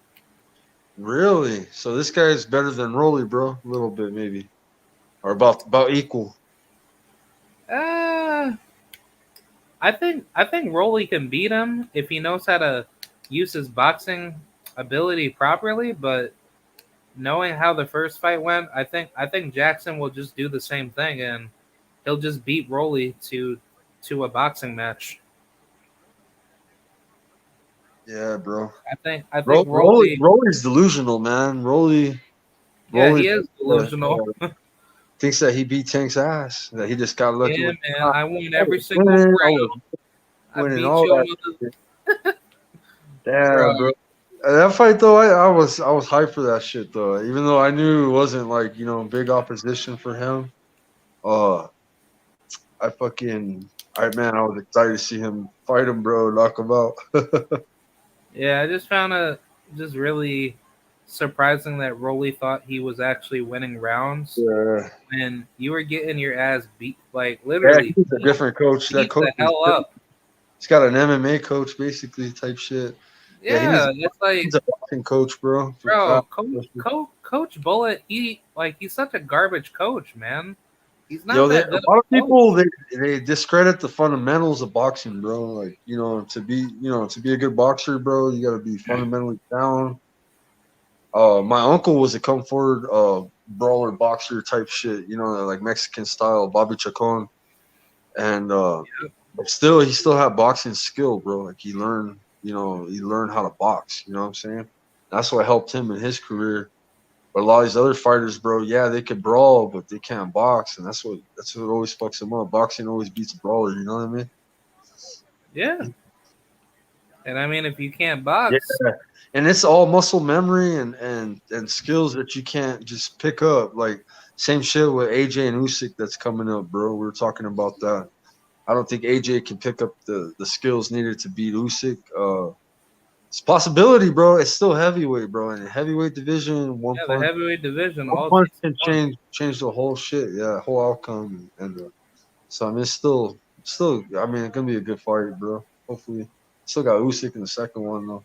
Really? So this guy is better than Rolly, bro. A little bit, maybe. Or about equal. Uh, I think Rolly can beat him if he knows how to use his boxing ability properly, but knowing how the first fight went, I think Jackson will just do the same thing and he'll just beat Rolly to a boxing match. Yeah, bro. I think Rolly, Rolly's delusional, man. Rolly he is delusional. thinks that he beat Tank's ass. That he just got lucky. Yeah, with man, I won every single winning, round. I winning beat all you that. with Damn, bro. That fight though, I was hyped for that shit though. Even though I knew it wasn't like big opposition for him. Uh, I was excited to see him fight him, bro. Knock him out. Yeah, I just found it just really surprising that Rolly thought he was actually winning rounds Yeah. when you were getting your ass beat, like Yeah, literally he's a different coach. That beat coach the hell up. He's got an MMA coach, basically, type shit. Yeah, it's like, He's a boxing coach, bro. bro, Coach Bullet, he's such a garbage coach, man. He's not that A good. lot of people they discredit the fundamentals of boxing, bro. Like to be a good boxer, bro, you got to be fundamentally sound. My uncle was a come forward brawler boxer type shit, like Mexican style, Bobby Chacon, and but he still had boxing skill, bro. Like he learned how to box. You know what I'm saying? That's what helped him in his career. But a lot of these other fighters, bro, yeah, they could brawl, but they can't box, and that's what always fucks them up. Boxing always beats a brawler. You know what I mean? Yeah, and I mean, if you can't box, Yeah. And it's all muscle memory and skills that you can't just pick up. Like same shit with AJ and Usyk that's coming up, bro. We were talking about that. I don't think AJ can pick up the skills needed to beat Usyk. It's a possibility, bro. It's still heavyweight, bro. In the heavyweight division, one the punch, heavyweight division, one all punch can change the whole shit. Yeah, whole outcome. And so I mean, it's still. I mean, it's gonna be a good fight, bro. Hopefully, still got Usyk in the second one though.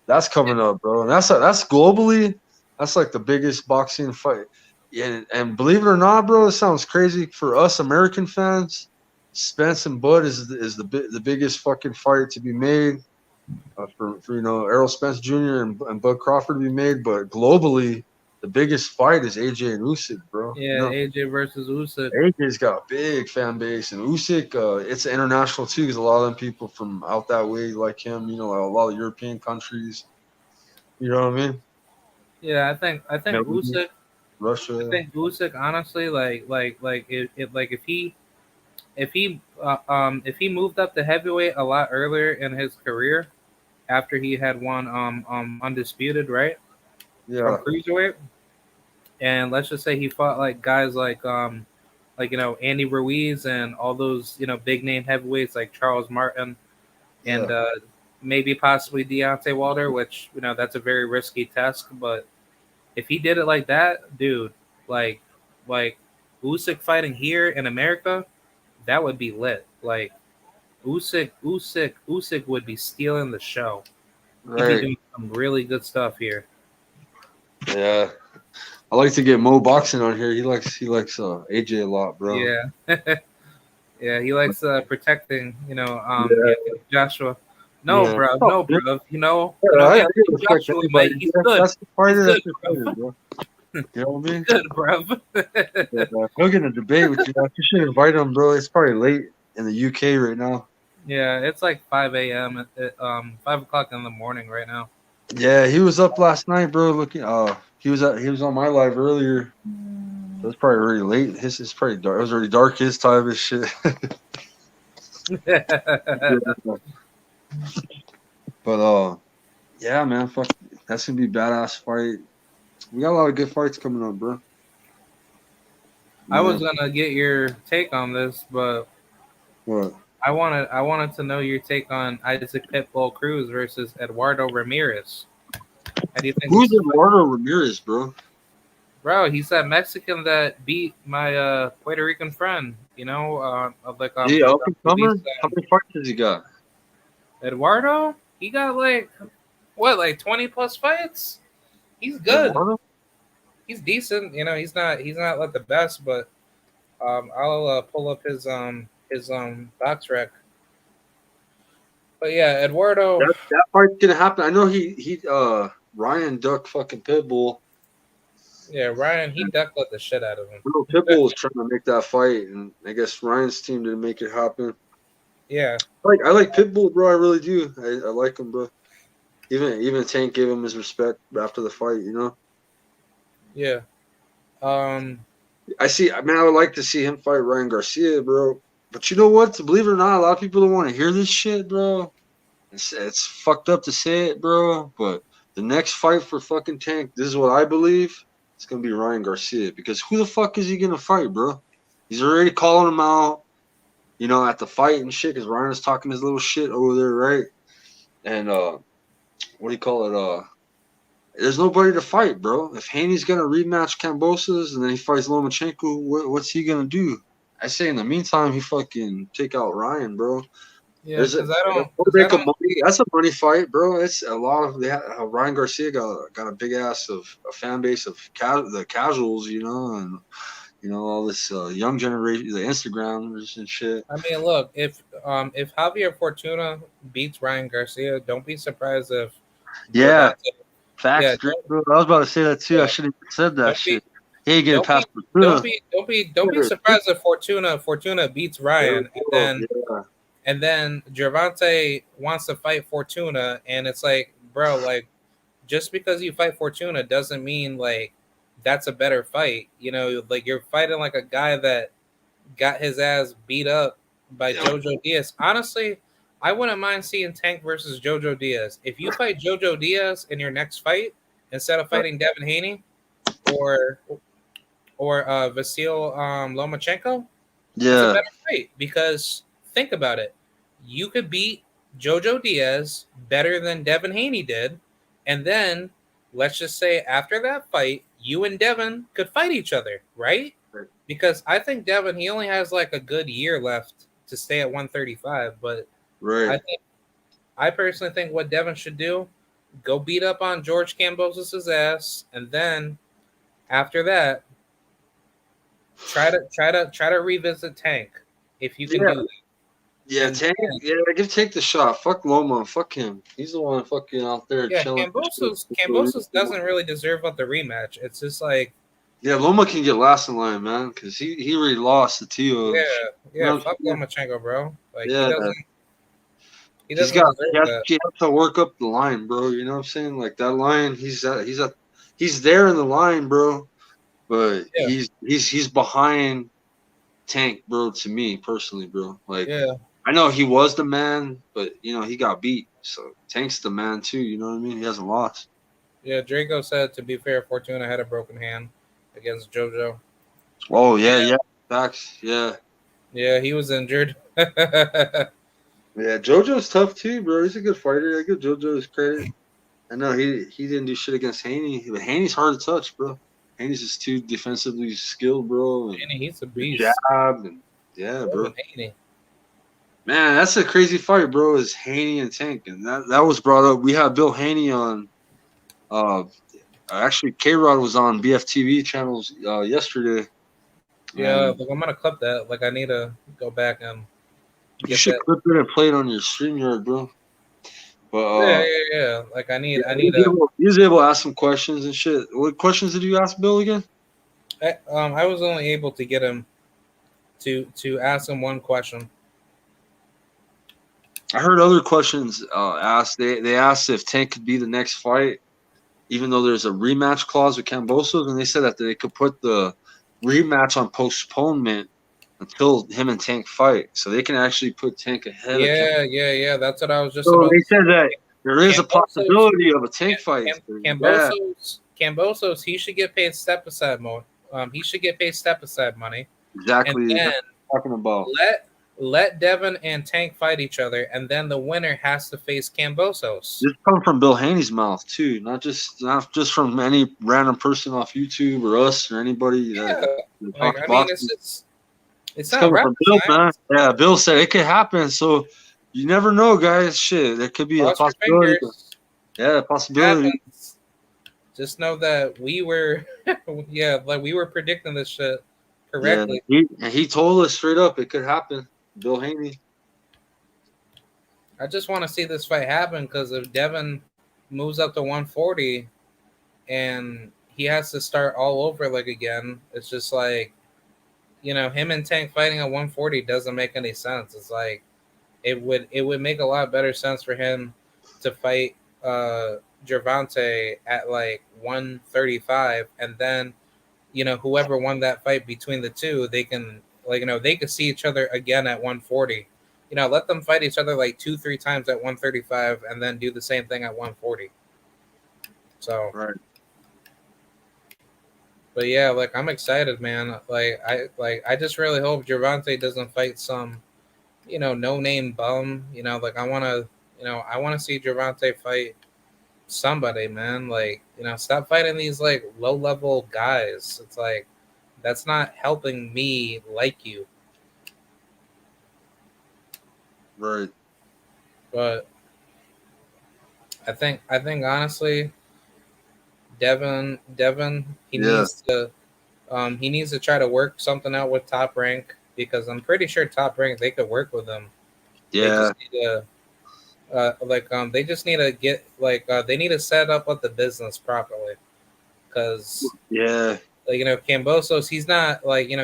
That's coming up, bro. And that's globally. That's like the biggest boxing fight. And believe it or not, bro, it sounds crazy for us American fans. Spence and Bud is the biggest fucking fight to be made for Errol Spence Jr. and Bud Crawford to be made. But globally, the biggest fight is AJ and Usyk, bro. Yeah, AJ versus Usyk. AJ's got a big fan base, and Usyk, it's international too, because a lot of them people from out that way like him. Like a lot of European countries. You know what I mean? Yeah, I think Usyk. Russia. I think Usyk, honestly, if he moved up to heavyweight a lot earlier in his career, after he had won undisputed, right? Yeah. From cruiserweight, and let's just say he fought like guys like Andy Ruiz and all those big name heavyweights like Charles Martin and maybe possibly Deontay Wilder, which that's a very risky test, but if he did it like that, dude, like Usyk fighting here in America, that would be lit. Like Usyk would be stealing the show. He'd be doing some really good stuff here. Yeah. I like to get Mo Boxing on here. He likes AJ a lot, bro. Yeah. Yeah, he likes protecting, Joshua. No, bro. Joshua, mate, he's good. That's the fighter. He's That's good, the fighter, bro. You know what I mean? Good, bro. He'll get a debate with you. You should invite him, bro. It's probably late in the UK right now. Yeah, it's like 5 a.m. 5 o'clock in the morning right now. Yeah, he was up last night, bro. Looking, he was on my live earlier. So it's probably already late. His is probably dark. It was already dark his time and shit. But yeah, man, fuck, that's gonna be a badass fight. We got a lot of good fights coming up, bro. I was gonna get your take on this, but what? I wanted to know your take on Isaac Pitbull Cruz versus Eduardo Ramirez. How do you think Who's this is? Eduardo Ramirez, bro? Bro, he's that Mexican that beat my Puerto Rican friend. You know, like Yeah, up and released, coming. How many fights has he got? Eduardo. He got like what, like 20 plus fights. He's good. Eduardo? He's decent. You know, he's not like the best, but I'll pull up his box rec. But yeah, Eduardo. That fight's gonna happen. I know he Ryan ducked fucking Pitbull. Yeah, Ryan, he ducked the shit out of him. I know Pitbull was trying to make that fight, and I guess Ryan's team didn't make it happen. Yeah, I like Pitbull, bro. I really do. I like him, bro. Even Tank gave him his respect after the fight. You know. yeah. I mean, I would like to see him fight Ryan Garcia, bro. But you know what? To believe it or not, a lot of people don't want to hear this shit, bro. It's fucked up to say it, bro. But the next fight for fucking Tank, this is what I believe. It's gonna be Ryan Garcia, because who the fuck is he gonna fight, bro? He's already calling him out, you know, at the fight and shit. Because Ryan is talking his little shit over there, right? And what do you call it? There's nobody to fight, bro. If Haney's gonna rematch Kambosos and then he fights Lomachenko, what's he gonna do? I say in the meantime, he fucking take out Ryan, bro. Yeah, because That's a money fight, bro. It's a lot of Ryan Garcia got a big ass of a fan base of the casuals, you know, and you know all this young generation, the Instagrammers and shit. I mean, look, if Javier Fortuna beats Ryan Garcia, don't be surprised if Yeah, Gervonta- facts, Yeah, bro. I was about to say that too. Yeah. I should have said that Don't shit. He ain't getting don't past be Fortuna. don't be surprised if Fortuna beats Ryan, and then Gervonta wants to fight Fortuna, and it's like, bro, like just because you fight Fortuna doesn't mean like that's a better fight. You know, like you're fighting like a guy that got his ass beat up by Jojo Diaz. Honestly, I wouldn't mind seeing Tank versus Jojo Diaz. If you fight Jojo Diaz in your next fight instead of fighting Devin Haney or Vasil Lomachenko, it's a better fight, because think about it. You could beat Jojo Diaz better than Devin Haney did, and then let's just say after that fight, you and Devin could fight each other, right? Because I think Devin, he only has like a good year left to stay at 135, but Right. I personally think what Devin should do, go beat up on George Kambosos' ass, and then after that, try to revisit Tank if you can do that. Yeah, Tank. Yeah, give Tank the shot. Fuck Loma. Fuck him. He's the one fucking out there chilling. Kambosos doesn't really deserve the rematch. It's just like, yeah, Loma can get last in line, man, because he already lost to Tio. Yeah, fuck Lomachenko, bro. Like yeah, he doesn't deserve that. He has to work up the line, bro. You know what I'm saying? Like that line, he's there in the line, bro. But he's behind Tank, bro. To me personally, bro. Like, I know he was the man, but you know he got beat. So Tank's the man too. You know what I mean? He hasn't lost. Yeah, Draco said, to be fair, Fortuna had a broken hand against JoJo. Oh yeah. Facts. Yeah. Yeah, he was injured. Yeah, JoJo's tough too, bro. He's a good fighter. I give JoJo his credit. I know he didn't do shit against Haney, but Haney's hard to touch, bro. Haney's just too defensively skilled, bro. And he's a beast. Jab and bro. Haney. Man, that's a crazy fight, bro. Is Haney and Tank, and that was brought up. We had Bill Haney on. Actually, K-Rod was on BFTV channels yesterday. Yeah, like I'm gonna clip that. Like I need to go back and. You should clip it and play it on your StreamYard, bro. But yeah. Like I need. He was able to ask some questions and shit. What questions did you ask Bill again? I was only able to get him to ask him one question. I heard other questions asked. They asked if Tank could be the next fight, even though there's a rematch clause with Kambosos, and they said that they could put the rematch on postponement until him and Tank fight, so they can actually put Tank ahead. Yeah. That's what I was just. So about they said that there is a possibility of a Tank fight. Kambosos, he should get paid step aside money. He should get paid step aside money. Exactly. And then talking about. let Devin and Tank fight each other, and then the winner has to face Kambosos. This comes from Bill Haney's mouth too, not just from any random person off YouTube or us or anybody that Like, talks I mean, boxing. it's It's not coming rocket from Bill, man. science. Yeah, Bill said it could happen, so you never know, guys. Shit, there could be a Cross your possibility. fingers. Yeah, a possibility. Happens. Just know that we were, like we were predicting this shit correctly. Yeah, he told us straight up it could happen. Bill Haney. I just want to see this fight happen because if Devin moves up to 140 and he has to start all over like again, it's just like, him and Tank fighting at 140 doesn't make any sense. It's like it would make a lot better sense for him to fight Gervonta at like 135, and then whoever won that fight between the two, they can they could see each other again at 140. Let them fight each other like 2-3 times at 135, and then do the same thing at 140. So Right. But yeah, like I'm excited, man. I just really hope Gervonta doesn't fight some, no name bum. I wanna see Gervonta fight somebody, man. Stop fighting these like low level guys. It's like that's not helping me like you. Right. But I think honestly, Devin, he needs to try to work something out with Top Rank, because I'm pretty sure Top Rank, they could work with him. Yeah. They just need to they just need to get they need to set up with the business properly, because Kambosos, he's not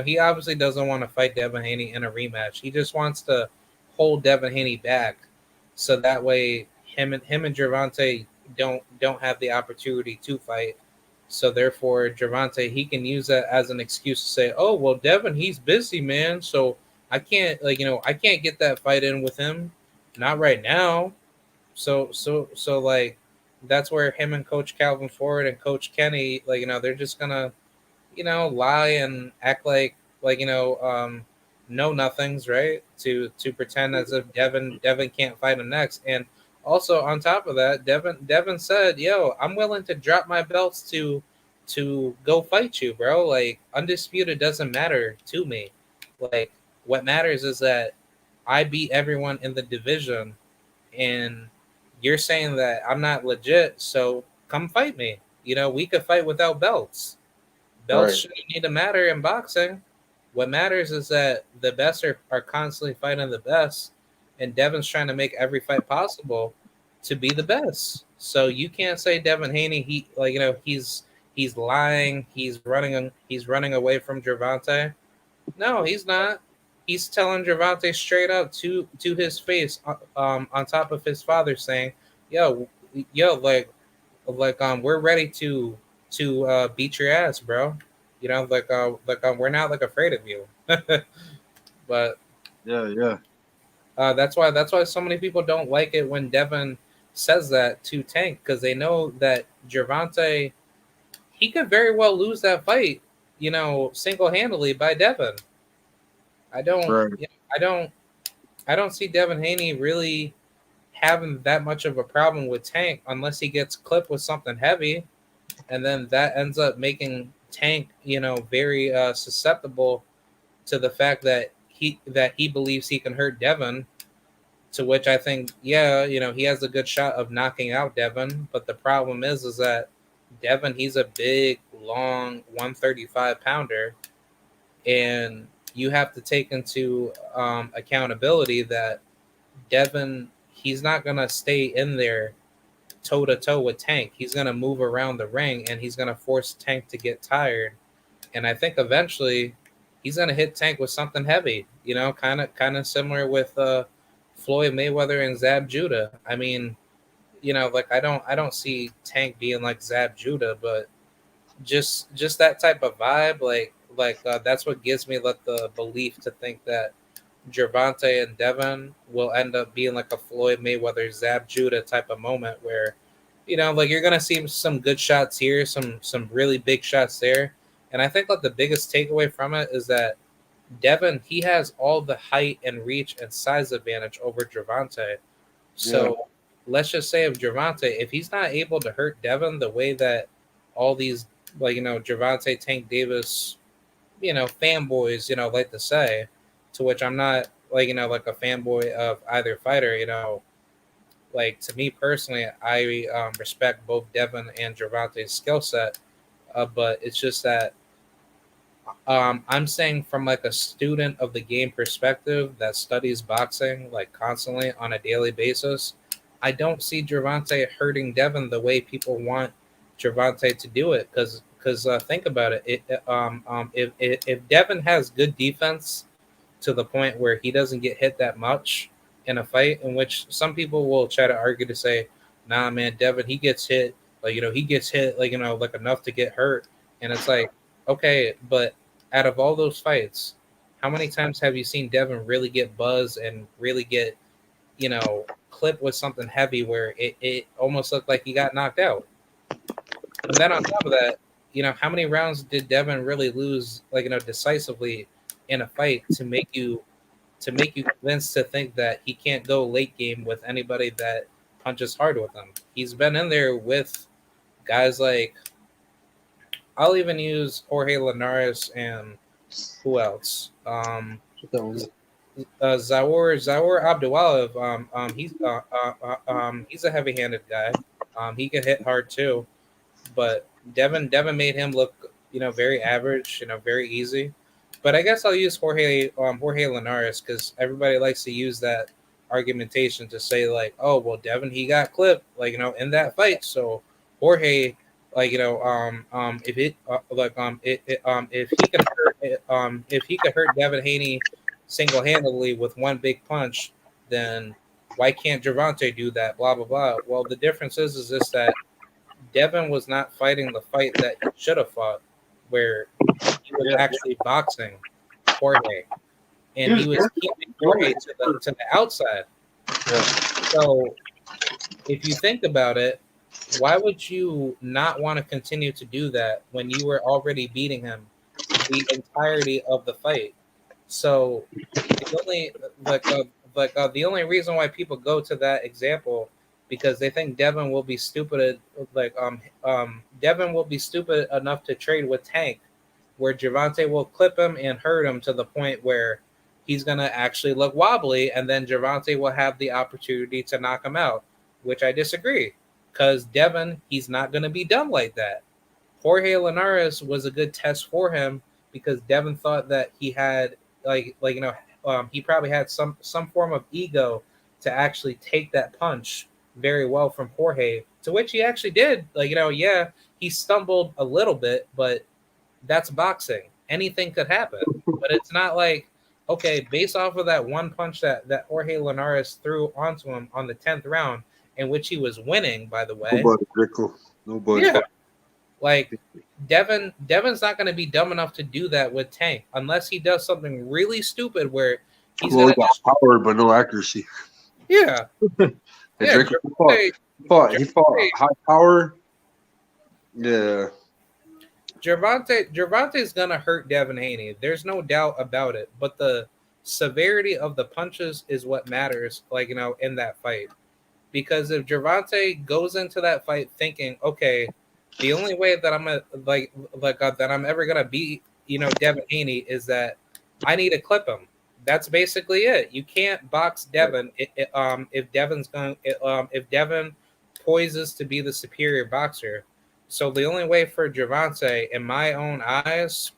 he obviously doesn't want to fight Devin Haney in a rematch. He just wants to hold Devin Haney back, so that way him and Gervonta don't have the opportunity to fight. So therefore, Gervonta, he can use that as an excuse to say, "Oh well, Devin, he's busy, man. So I can't I can't get that fight in with him, not right now." So that's where him and Coach Calvin Ford and Coach Kenny, they're just gonna lie and act like know nothings, right? To pretend as if Devin can't fight him next. And also on top of that, Devin said, "Yo, I'm willing to drop my belts to go fight you, bro. Like undisputed doesn't matter to me. Like what matters is that I beat everyone in the division, and you're saying that I'm not legit, so come fight me. We could fight without belts. Belts shouldn't need to matter in boxing. What matters is that the best are constantly fighting the best, and Devin's trying to make every fight possible to be the best. So you can't say Devin Haney, he's lying, he's running away from Gervonta. No, he's not. He's telling Gervonta straight up to his face, on top of his father, saying, "Yo, we're ready to beat your ass, bro. We're not afraid of you." But Yeah. that's why so many people don't like it when Devin says that to Tank, because they know that Gervonta, he could very well lose that fight, single-handedly by Devin. I don't see Devin Haney really having that much of a problem with Tank unless he gets clipped with something heavy, and then that ends up making Tank, very susceptible to the fact that he believes he can hurt Devin. To which I think, he has a good shot of knocking out Devin, but the problem is that Devin, he's a big, long 135 pounder, and you have to take into accountability that Devin, he's not gonna stay in there toe to toe with Tank. He's gonna move around the ring, and he's gonna force Tank to get tired. And I think eventually he's gonna hit Tank with something heavy. Kind of similar with Floyd Mayweather and Zab Judah. I mean, I don't see Tank being like Zab Judah, but just that type of vibe, that's what gives me the belief to think that Gervonta and Devin will end up being like a Floyd Mayweather Zab Judah type of moment where, you're gonna see some good shots here, some really big shots there. And I think the biggest takeaway from it is that Devin, he has all the height and reach and size advantage over Gervonta. So let's just say if Gervonta, if he's not able to hurt Devin the way that all these, like, Gervonta, Tank Davis, fanboys, like to say, to which I'm not, like, like a fanboy of either fighter, like, to me personally, I respect both Devin and Gervonta's skill set, but it's just that I'm saying from like a student of the game perspective that studies boxing like constantly on a daily basis, I don't see Gervonta hurting Devin the way people want Gervonta to do it. Because think about it, if Devin has good defense to the point where he doesn't get hit that much in a fight, in which some people will try to argue to say, nah, man, Devin, he gets hit, like, he gets hit, like, like enough to get hurt. And it's like, okay, but out of all those fights, how many times have you seen Devin really get buzzed and really get, clipped with something heavy where it almost looked like he got knocked out? And then on top of that, how many rounds did Devin really lose, like, decisively in a fight to make you convinced to think that he can't go late game with anybody that punches hard with him? He's been in there with guys like, I'll even use Jorge Linares and who else? Zaur Abdulwalev. He's a heavy-handed guy. He can hit hard too, but Devin made him look, very average, very easy. But I guess I'll use Jorge Linares because everybody likes to use that argumentation to say like, oh well, Devin, he got clipped, like, in that fight, so Jorge, like, if it if he could hurt Devin Haney single handedly with one big punch, then why can't Gervonta do that? Blah blah blah. Well, the difference is this, that Devin was not fighting the fight that he should have fought, where he was actually boxing Jorge, and he was keeping Jorge to the outside. Yeah. So if you think about it, why would you not want to continue to do that when you were already beating him the entirety of the fight? So the only the only reason why people go to that example, because they think Devin will be stupid, Devin will be stupid enough to trade with Tank, where Gervonta will clip him and hurt him to the point where he's gonna actually look wobbly, and then Gervonta will have the opportunity to knock him out, which I disagree, because Devin, he's not gonna be dumb like that. Jorge Linares was a good test for him because Devin thought that he had he probably had some form of ego to actually take that punch very well from Jorge, to which he actually did. Yeah, he stumbled a little bit, but that's boxing. Anything could happen. But it's not like, okay, based off of that one punch that Jorge Linares threw onto him on the 10th round, in which he was winning, by the way. Nobody. Yeah. Like, Devin's not going to be dumb enough to do that with Tank unless he does something really stupid where he's he got power but no accuracy. Yeah. Draco fought high power. Yeah. Gervonta's gonna hurt Devin Haney. There's no doubt about it. But the severity of the punches is what matters, in that fight. Because if Gervonta goes into that fight thinking, okay, the only way that I'm that I'm ever gonna beat, Devin Haney is that I need to clip him. That's basically it. You can't box Devin if Devin poises to be the superior boxer. So the only way for Gervonta, in my own eyes,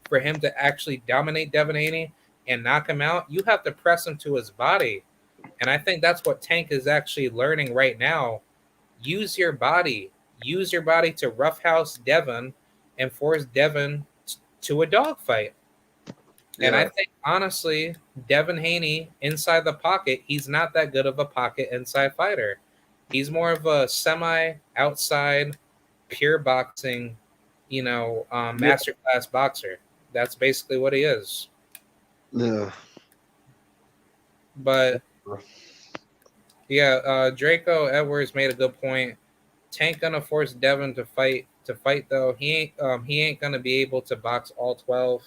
for him to actually dominate Devin Haney and knock him out, you have to press him to his body. And I think that's what Tank is actually learning right now. Use your body. Use your body to roughhouse Devin and force Devin to a dogfight. Yeah. And I think, honestly, Devin Haney, inside the pocket, he's not that good of a pocket inside fighter. He's more of a semi-outside, pure boxing, masterclass boxer. That's basically what he is. Yeah. But yeah, Draco Edwards made a good point. Tank gonna force Devin to fight though. He ain't gonna be able to box all 12.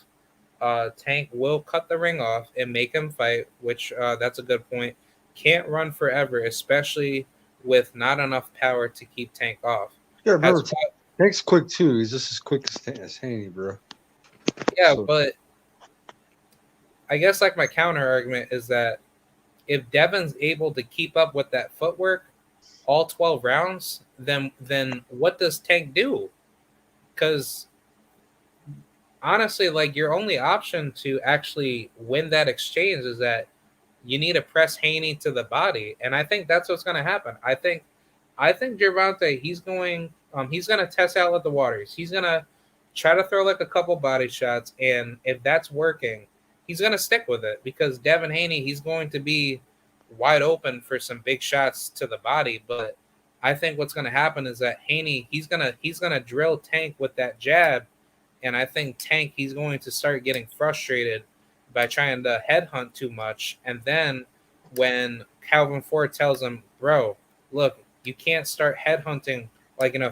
Tank will cut the ring off and make him fight, which that's a good point. Can't run forever, especially with not enough power to keep Tank off. Yeah, That's remember, why, Tank's quick too. He's just as quick as Haney, bro. yeah, So but I guess like my counter argument is that if Devin's able to keep up with that footwork all 12 rounds, then what does Tank do? Because honestly, like your only option to actually win that exchange is that you need to press Haney to the body, and I think that's what's going to happen. I think Gervonta he's going to test out with the waters. He's going to try to throw like a couple body shots, and if that's working, he's going to stick with it because Devin Haney he's going to be wide open for some big shots to the body, but I think what's going to happen is that Haney he's gonna drill Tank with that jab, and I think Tank he's going to start getting frustrated by trying to headhunt too much. And then when Calvin Ford tells him, "Bro, look, you can't start headhunting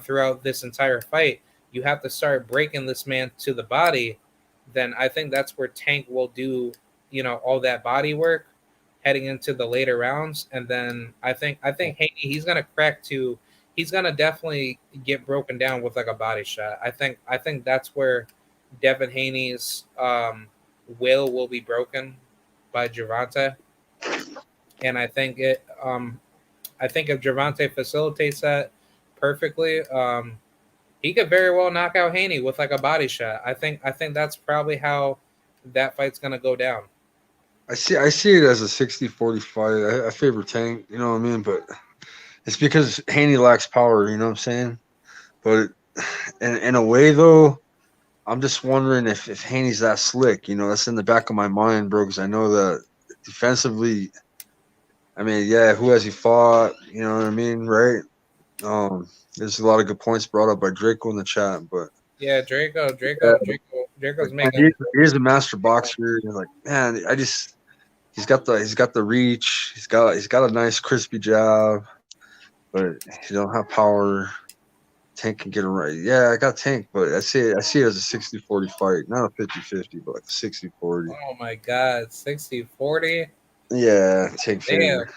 throughout this entire fight. You have to start breaking this man to the body." Then I think that's where Tank will do, all that body work heading into the later rounds. And then I think Haney he's gonna crack to he's gonna definitely get broken down with like a body shot. I think that's where Devin Haney's will be broken by Gervonta. And I think if Gervonta facilitates that perfectly, he could very well knock out Haney with like a body shot. I think that's probably how that fight's gonna go down. I see it as a 60-40 fight. I favor Tank, you know what I mean? But it's because Haney lacks power, you know what I'm saying? But in a way, though, I'm just wondering if Haney's that slick. That's in the back of my mind, bro, because I know that defensively, I mean, yeah, who has he fought? You know what I mean, right? There's a lot of good points brought up by Draco in the chat, but Yeah, Draco's like, man, making. he's a master boxer. And like, man, he's got the reach. He's got a nice crispy jab, but he don't have power. Tank can get him right. Yeah, I got Tank, but I see it as a 60-40 fight, not a 50-50, but like a 60-40. Oh my God, 60-40? Yeah, Tank Damn. favor.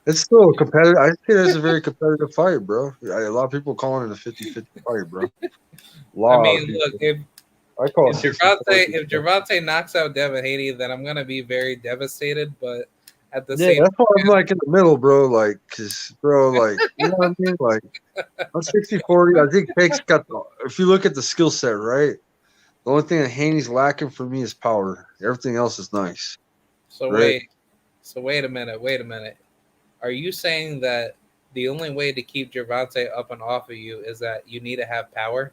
It's still a competitive. I think it's a very competitive fight, bro. A lot of people calling it a 50-50 fight, bro. I mean, look, if I call if it Gervonta knocks out Devin Haney, then I'm gonna be very devastated. But at the Yeah, same that's why I'm like in the middle, bro. Like, cause, bro, like, you know what I mean? Like, on 60-40, I think Tank's got if you look at the skill set, right? The only thing that Haney's lacking for me is power. Everything else is nice. so Right. wait a minute. Are you saying that the only way to keep Gervonta up and off of you is that you need to have power?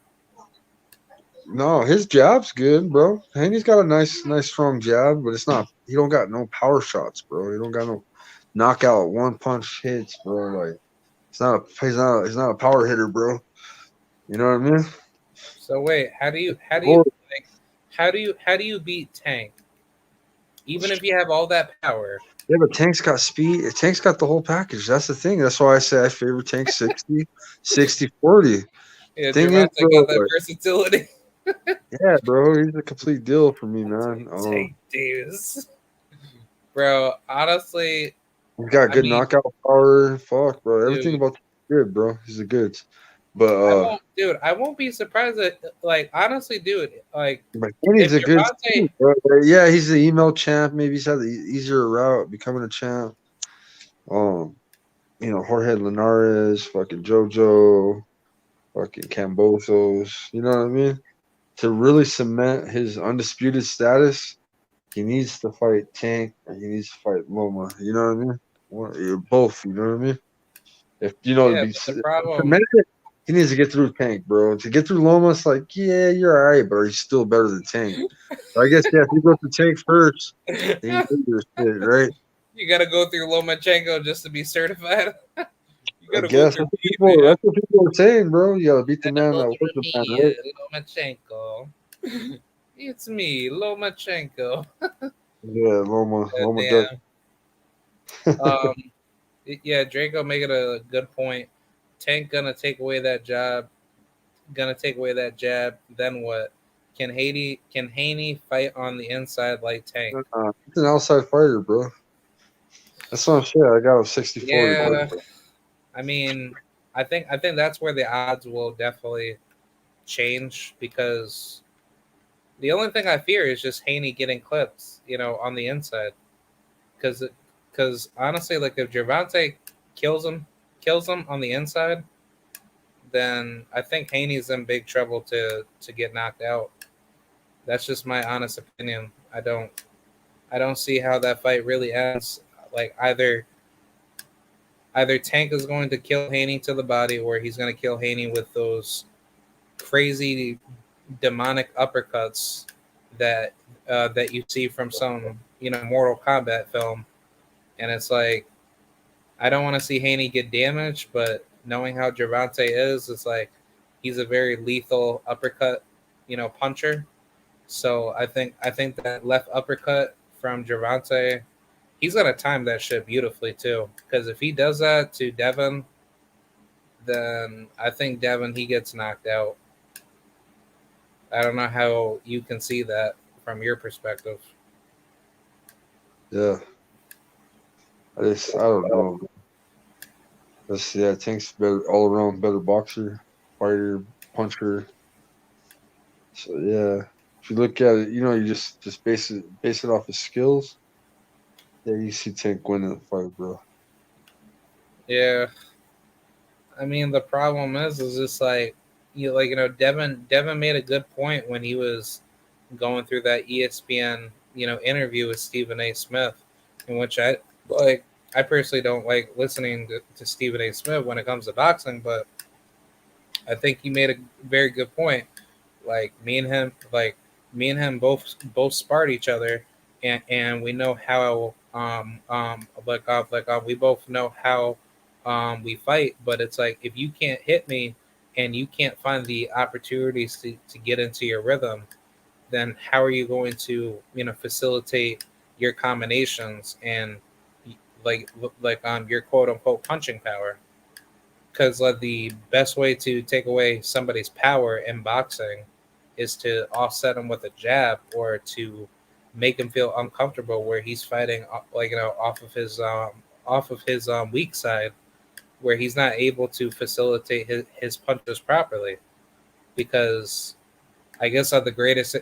No, his jab's good, bro. Haney's got a nice, strong jab, but it's not. He don't got no power shots, bro. He don't got no knockout one punch hits, bro. Like, he's not a power hitter, bro. You know what I mean? So wait, how do you Or- like how do you beat Tank? Even if you have all that power. Yeah, but Tank's got speed. Tank's got the whole package. That's the thing. That's why I say I favor Tank 60-40. Yeah, Thing is, Gervonta bro, got that like, versatility. yeah, bro, he's a complete deal for me, man. Tank Davis. Bro, honestly, He's got I good mean, knockout power. Fuck, bro. Everything dude, about him is good, bro. He's a goods. But I won't be surprised that, like, honestly, dude, like, Kenny's if a good Gervonta, team, bro. Yeah, he's the email champ. Maybe he's had the easier route becoming a champ. Jorge Linares, fucking JoJo, fucking Cambosos. You know what I mean? To really cement his undisputed status, he needs to fight Tank or he needs to fight Loma. You know what I mean? Both. You know what I mean? If to yeah, be but the problem, cement it, he needs to get through Tank, bro. To get through Loma, it's like, yeah, you're all right, but he's still better than Tank. So I guess, yeah, if you go through Tank first, then you do your shit, right? you gotta go through Lomachenko just to be certified. You I gotta go guess through that's what people are saying, bro. You gotta beat the man that was the man, right? Lomachenko. It's me, Lomachenko. Yeah, Loma does. Damn. Yeah, Draco making a good point. Tank gonna take away that jab. Then what? Haney fight on the inside like Tank? He's an outside fighter, bro. That's what I'm saying. I got him 60-40. Yeah, Bro. I mean, I think that's where the odds will definitely change because the only thing I fear is just Haney getting clips, on the inside. Because honestly, like if Gervonta kills him on the inside, then I think Haney's in big trouble to get knocked out. That's just my honest opinion. I don't see how that fight really ends. Like either Tank is going to kill Haney to the body, or he's going to kill Haney with those crazy demonic uppercuts that you see from some Mortal Kombat film, and it's like I don't want to see Haney get damaged, but knowing how Gervonta is, it's like he's a very lethal uppercut, puncher. So I think that left uppercut from Gervonta, he's gonna time that shit beautifully too. Because if he does that to Devin, then I think Devin he gets knocked out. I don't know how you can see that from your perspective. Yeah. I don't know. Tank's better all around better boxer, fighter, puncher. So yeah. If you look at it, you just base it off his skills. Yeah, you see Tank winning the fight, bro. Yeah, I mean the problem is just like Devin made a good point when he was going through that ESPN interview with Stephen A. Smith, in which I personally don't like listening to Stephen A. Smith when it comes to boxing, but I think he made a very good point. Like me and him both sparred each other, and we know how we both know how we fight. But it's like if you can't hit me and you can't find the opportunities to get into your rhythm, then how are you going to facilitate your combinations and your quote unquote punching power? Because the best way to take away somebody's power in boxing is to offset him with a jab or to make him feel uncomfortable where he's fighting off of his weak side, where he's not able to facilitate his punches properly. Because I guess the greatest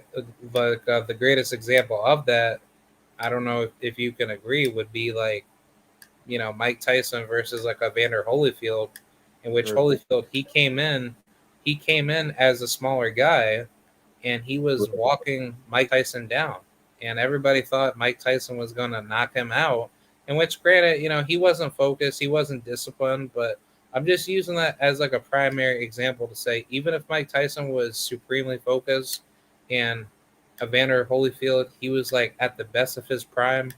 example of that, I don't know if you can agree, would be like Mike Tyson versus like Evander Holyfield, in which Right. Holyfield he came in as a smaller guy, and he was walking Mike Tyson down, and everybody thought Mike Tyson was going to knock him out. In which, granted, he wasn't focused, he wasn't disciplined, but I'm just using that as like a primary example to say even if Mike Tyson was supremely focused and Evander Holyfield he was like at the best of his prime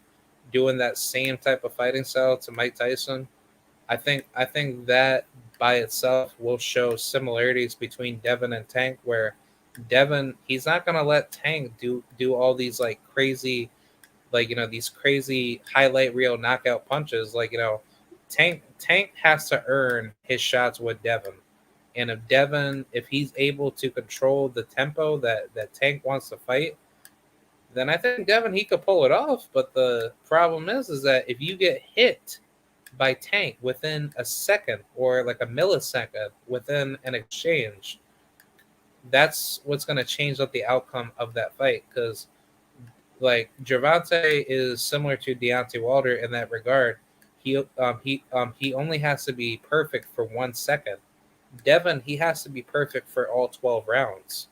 doing that same type of fighting style to Mike Tyson, I think that by itself will show similarities between Devin and Tank, where Devin he's not gonna let Tank do all these like crazy these crazy highlight reel knockout punches. Tank has to earn his shots with Devin. And if he's able to control the tempo that Tank wants to fight, then I think Devin he could pull it off. But the problem is that if you get hit by Tank within a second or like a millisecond within an exchange, that's what's going to change up the outcome of that fight. Because like Gervonta is similar to Deontay Wilder in that regard. He only has to be perfect for 1 second. Devin he has to be perfect for all 12 rounds.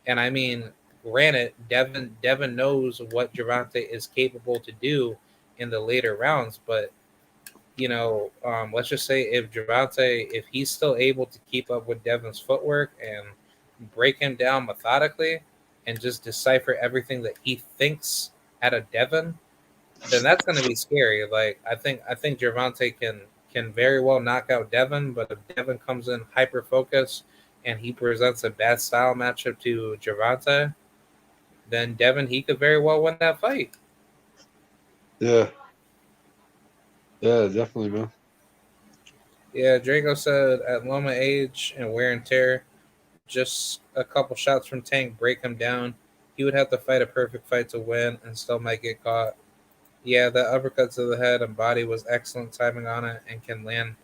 And I mean, granted, Devin knows what Gervonta is capable to do in the later rounds, but let's just say if Gervonta, if he's still able to keep up with Devin's footwork and break him down methodically and just decipher everything that he thinks out of Devin, then that's going to be scary. Like I think Gervonta can very well knock out Devin, but if Devin comes in hyper focused and he presents a bad style matchup to Gervonta, then Devin he could very well win that fight. Yeah. Yeah, definitely, man. Yeah, Draco said at Loma age and wear and tear, just a couple shots from Tank break him down. He would have to fight a perfect fight to win and still might get caught. Yeah, the uppercut to the head and body was excellent timing on it and can land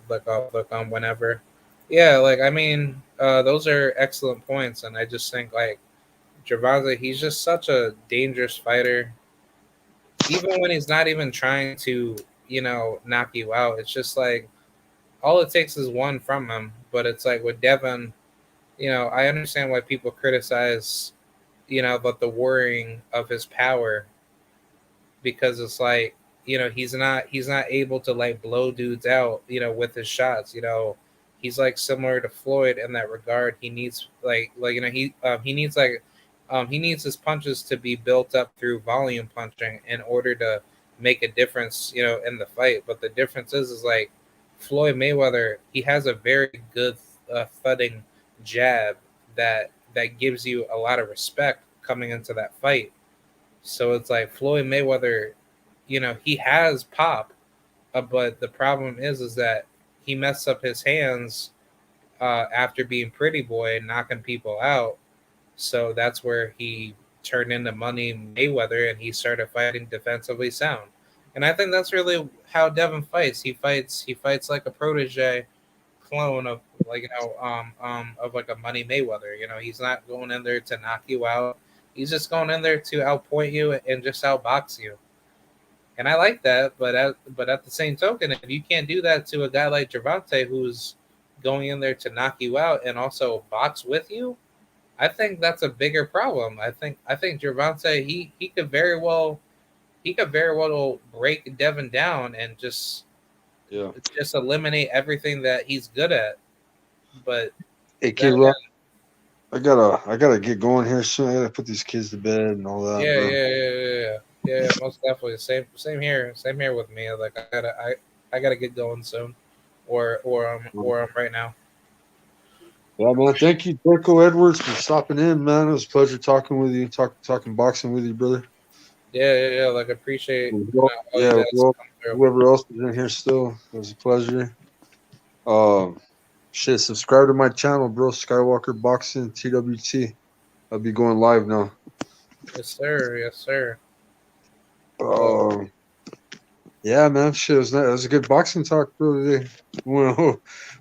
look on whenever. Yeah, like I mean, those are excellent points, and I just think like Gervonta, he's just such a dangerous fighter. Even when he's not even trying to, knock you out, it's just like all it takes is one from him. But it's like with Devin, I understand why people criticize, about the worrying of his power because it's like he's not able to like blow dudes out with his shots. He's like similar to Floyd in that regard. He needs he needs his punches to be built up through volume punching in order to make a difference in the fight. But the difference is like Floyd Mayweather, he has a very good thudding jab that gives you a lot of respect coming into that fight. So it's like Floyd Mayweather, he has pop, but the problem is that he messed up his hands after being Pretty Boy and knocking people out. So that's where he turned into Money Mayweather and he started fighting defensively sound. And I think that's really how Devin fights. He fights like a protege clone of of like a Money Mayweather. He's not going in there to knock you out. He's just going in there to outpoint you and just outbox you. And I like that, but at the same token, if you can't do that to a guy like Gervonta, who's going in there to knock you out and also box with you, I think that's a bigger problem. I think Gervonta, he could very well break Devin down and just Yeah. just eliminate everything that he's good at. But Hey, then Kid Rock, I gotta get going here soon. I gotta put these kids to bed and all that, yeah, bro. yeah, yeah, yeah, yeah, yeah, most definitely. Same here with me. Like I gotta get going soon, or right now. Yeah, man. Thank you, Darko Edwards, for stopping in, man. It was a pleasure talking with you, talking boxing with you, brother. Yeah, yeah, yeah. Like appreciate all you Yeah, guys well, come through. whoever else is in here still, it was a pleasure. Um, shit, subscribe to my channel, bro. Skywalker Boxing TWT. I'll be going live now. Yes, sir. Yes, sir. Um, yeah, man. Shit, it was a good boxing talk, bro. Today.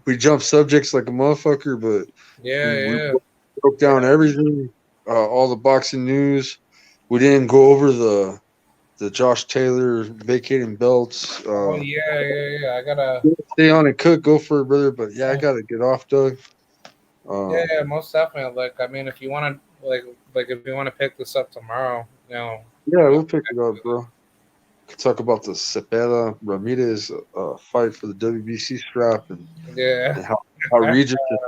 We jumped subjects like a motherfucker, but Yeah, we yeah, broke down everything, all the boxing news. We didn't go over the Josh Taylor vacating belts. oh yeah, yeah, yeah. I gotta. Stay on and cook, go for it, brother. But yeah, I gotta get off, Doug. Yeah, Um, yeah, most definitely. Like, I mean, if you want to, like, if you want to pick this up tomorrow, yeah, we'll pick it up, bro. Could talk about the Cepeda Ramirez fight for the WBC strap yeah, and how Regis is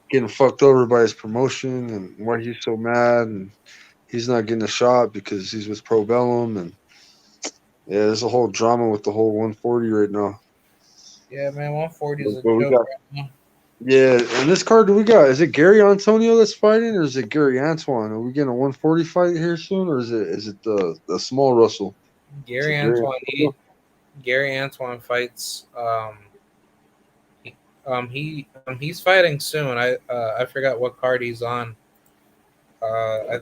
getting fucked over by his promotion and why he's so mad and he's not getting a shot because he's with Pro Bellum and yeah, there's a whole drama with the whole 140 right now. yeah, man. 140 is a But we joke got right now. yeah, and this card do we got? Is it Gary Antonio that's fighting, or is it Gary Antoine? Are we getting a 140 fight here soon, or is it the small Russell? Is Gary it Gary Antoine, Antonio? Gary Antoine fights. He's fighting soon. I forgot what card he's on. I,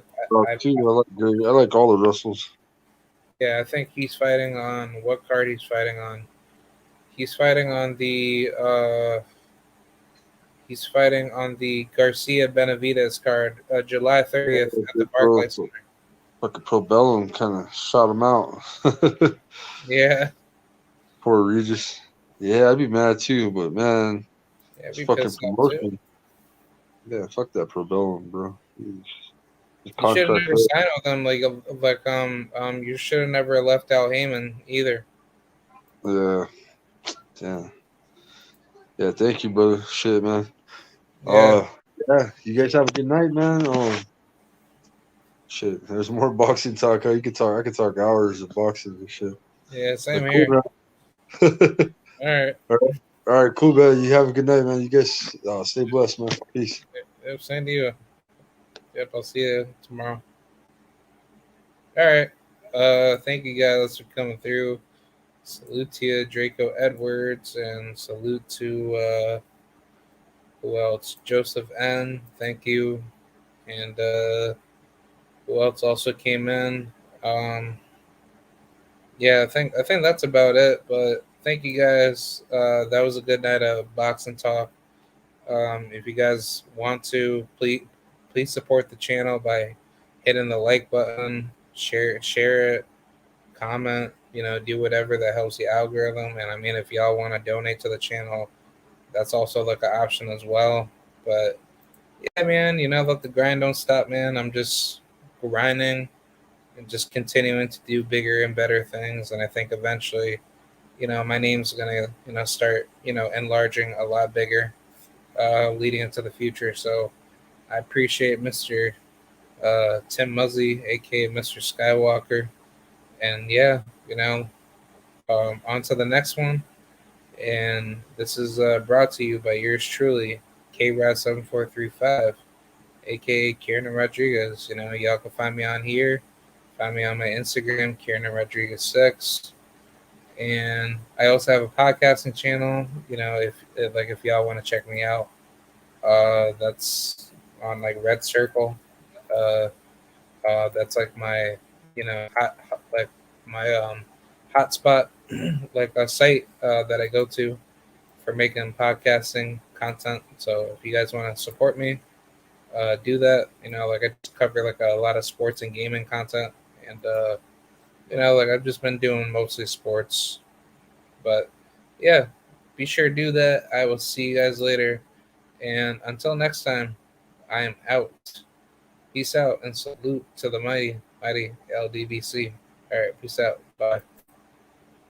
I Too. I like Gary. I like all the Russells. Yeah, I think he's fighting on what card he's fighting on. He's fighting on the Garcia Benavidez card, July 30th at the Bro, Barclays Center. fucking Pro Bellum kind of shot him out. Yeah, Poor Regis. Yeah, I'd be mad too, but man, yeah, it's be fucking pissed off too. promotion. Yeah, fuck that Pro Bellum, bro. His You should have contract. never signed with him. You should have never left Al Heyman either. Yeah, damn. Yeah, thank you, brother. Shit, man. Yeah, Yeah, you guys have a good night, man. Shit, there's more boxing talk. You could talk. I could talk hours of boxing and shit. yeah, same But here. cool, man. All right, All right, cool, man. You have a good night, man. You guys stay blessed, man. Peace. yep, same to you. Yep, I'll see you tomorrow. All right. Thank you guys for coming through. Salute to you, Draco Edwards, and salute to Who else? Joseph N. Thank you. And who else also came in? Yeah, I think that's about it. But thank you guys. That was a good night of boxing talk. If you guys want to, please support the channel by hitting the like button, share it, comment. Do whatever that helps the algorithm. And I mean, if y'all want to donate to the channel, that's also like an option as well. But yeah, man, let the grind don't stop, man. I'm just grinding and just continuing to do bigger and better things. And I think eventually, my name's gonna, start, enlarging a lot bigger, leading into the future. So I appreciate Mr. Tim Muzzy, aka Mr. Skywalker. And yeah, on to the next one. And this is brought to you by yours truly, KRAD7435, aka Kieran Rodriguez. Y'all can find me on here. Find me on my Instagram, Kieran Rodriguez 6. And I also have a podcasting channel. If y'all want to check me out, that's on like Red Circle. Uh, that's like my, like my hotspot, like a site that I go to for making podcasting content. So if you guys want to support me, do that. Like I just cover like a lot of sports and gaming content, and like I've just been doing mostly sports. But yeah, be sure to do that. I will see you guys later, and until next time, I am out. Peace out and salute to the mighty LDBC. All right, peace out. Bye.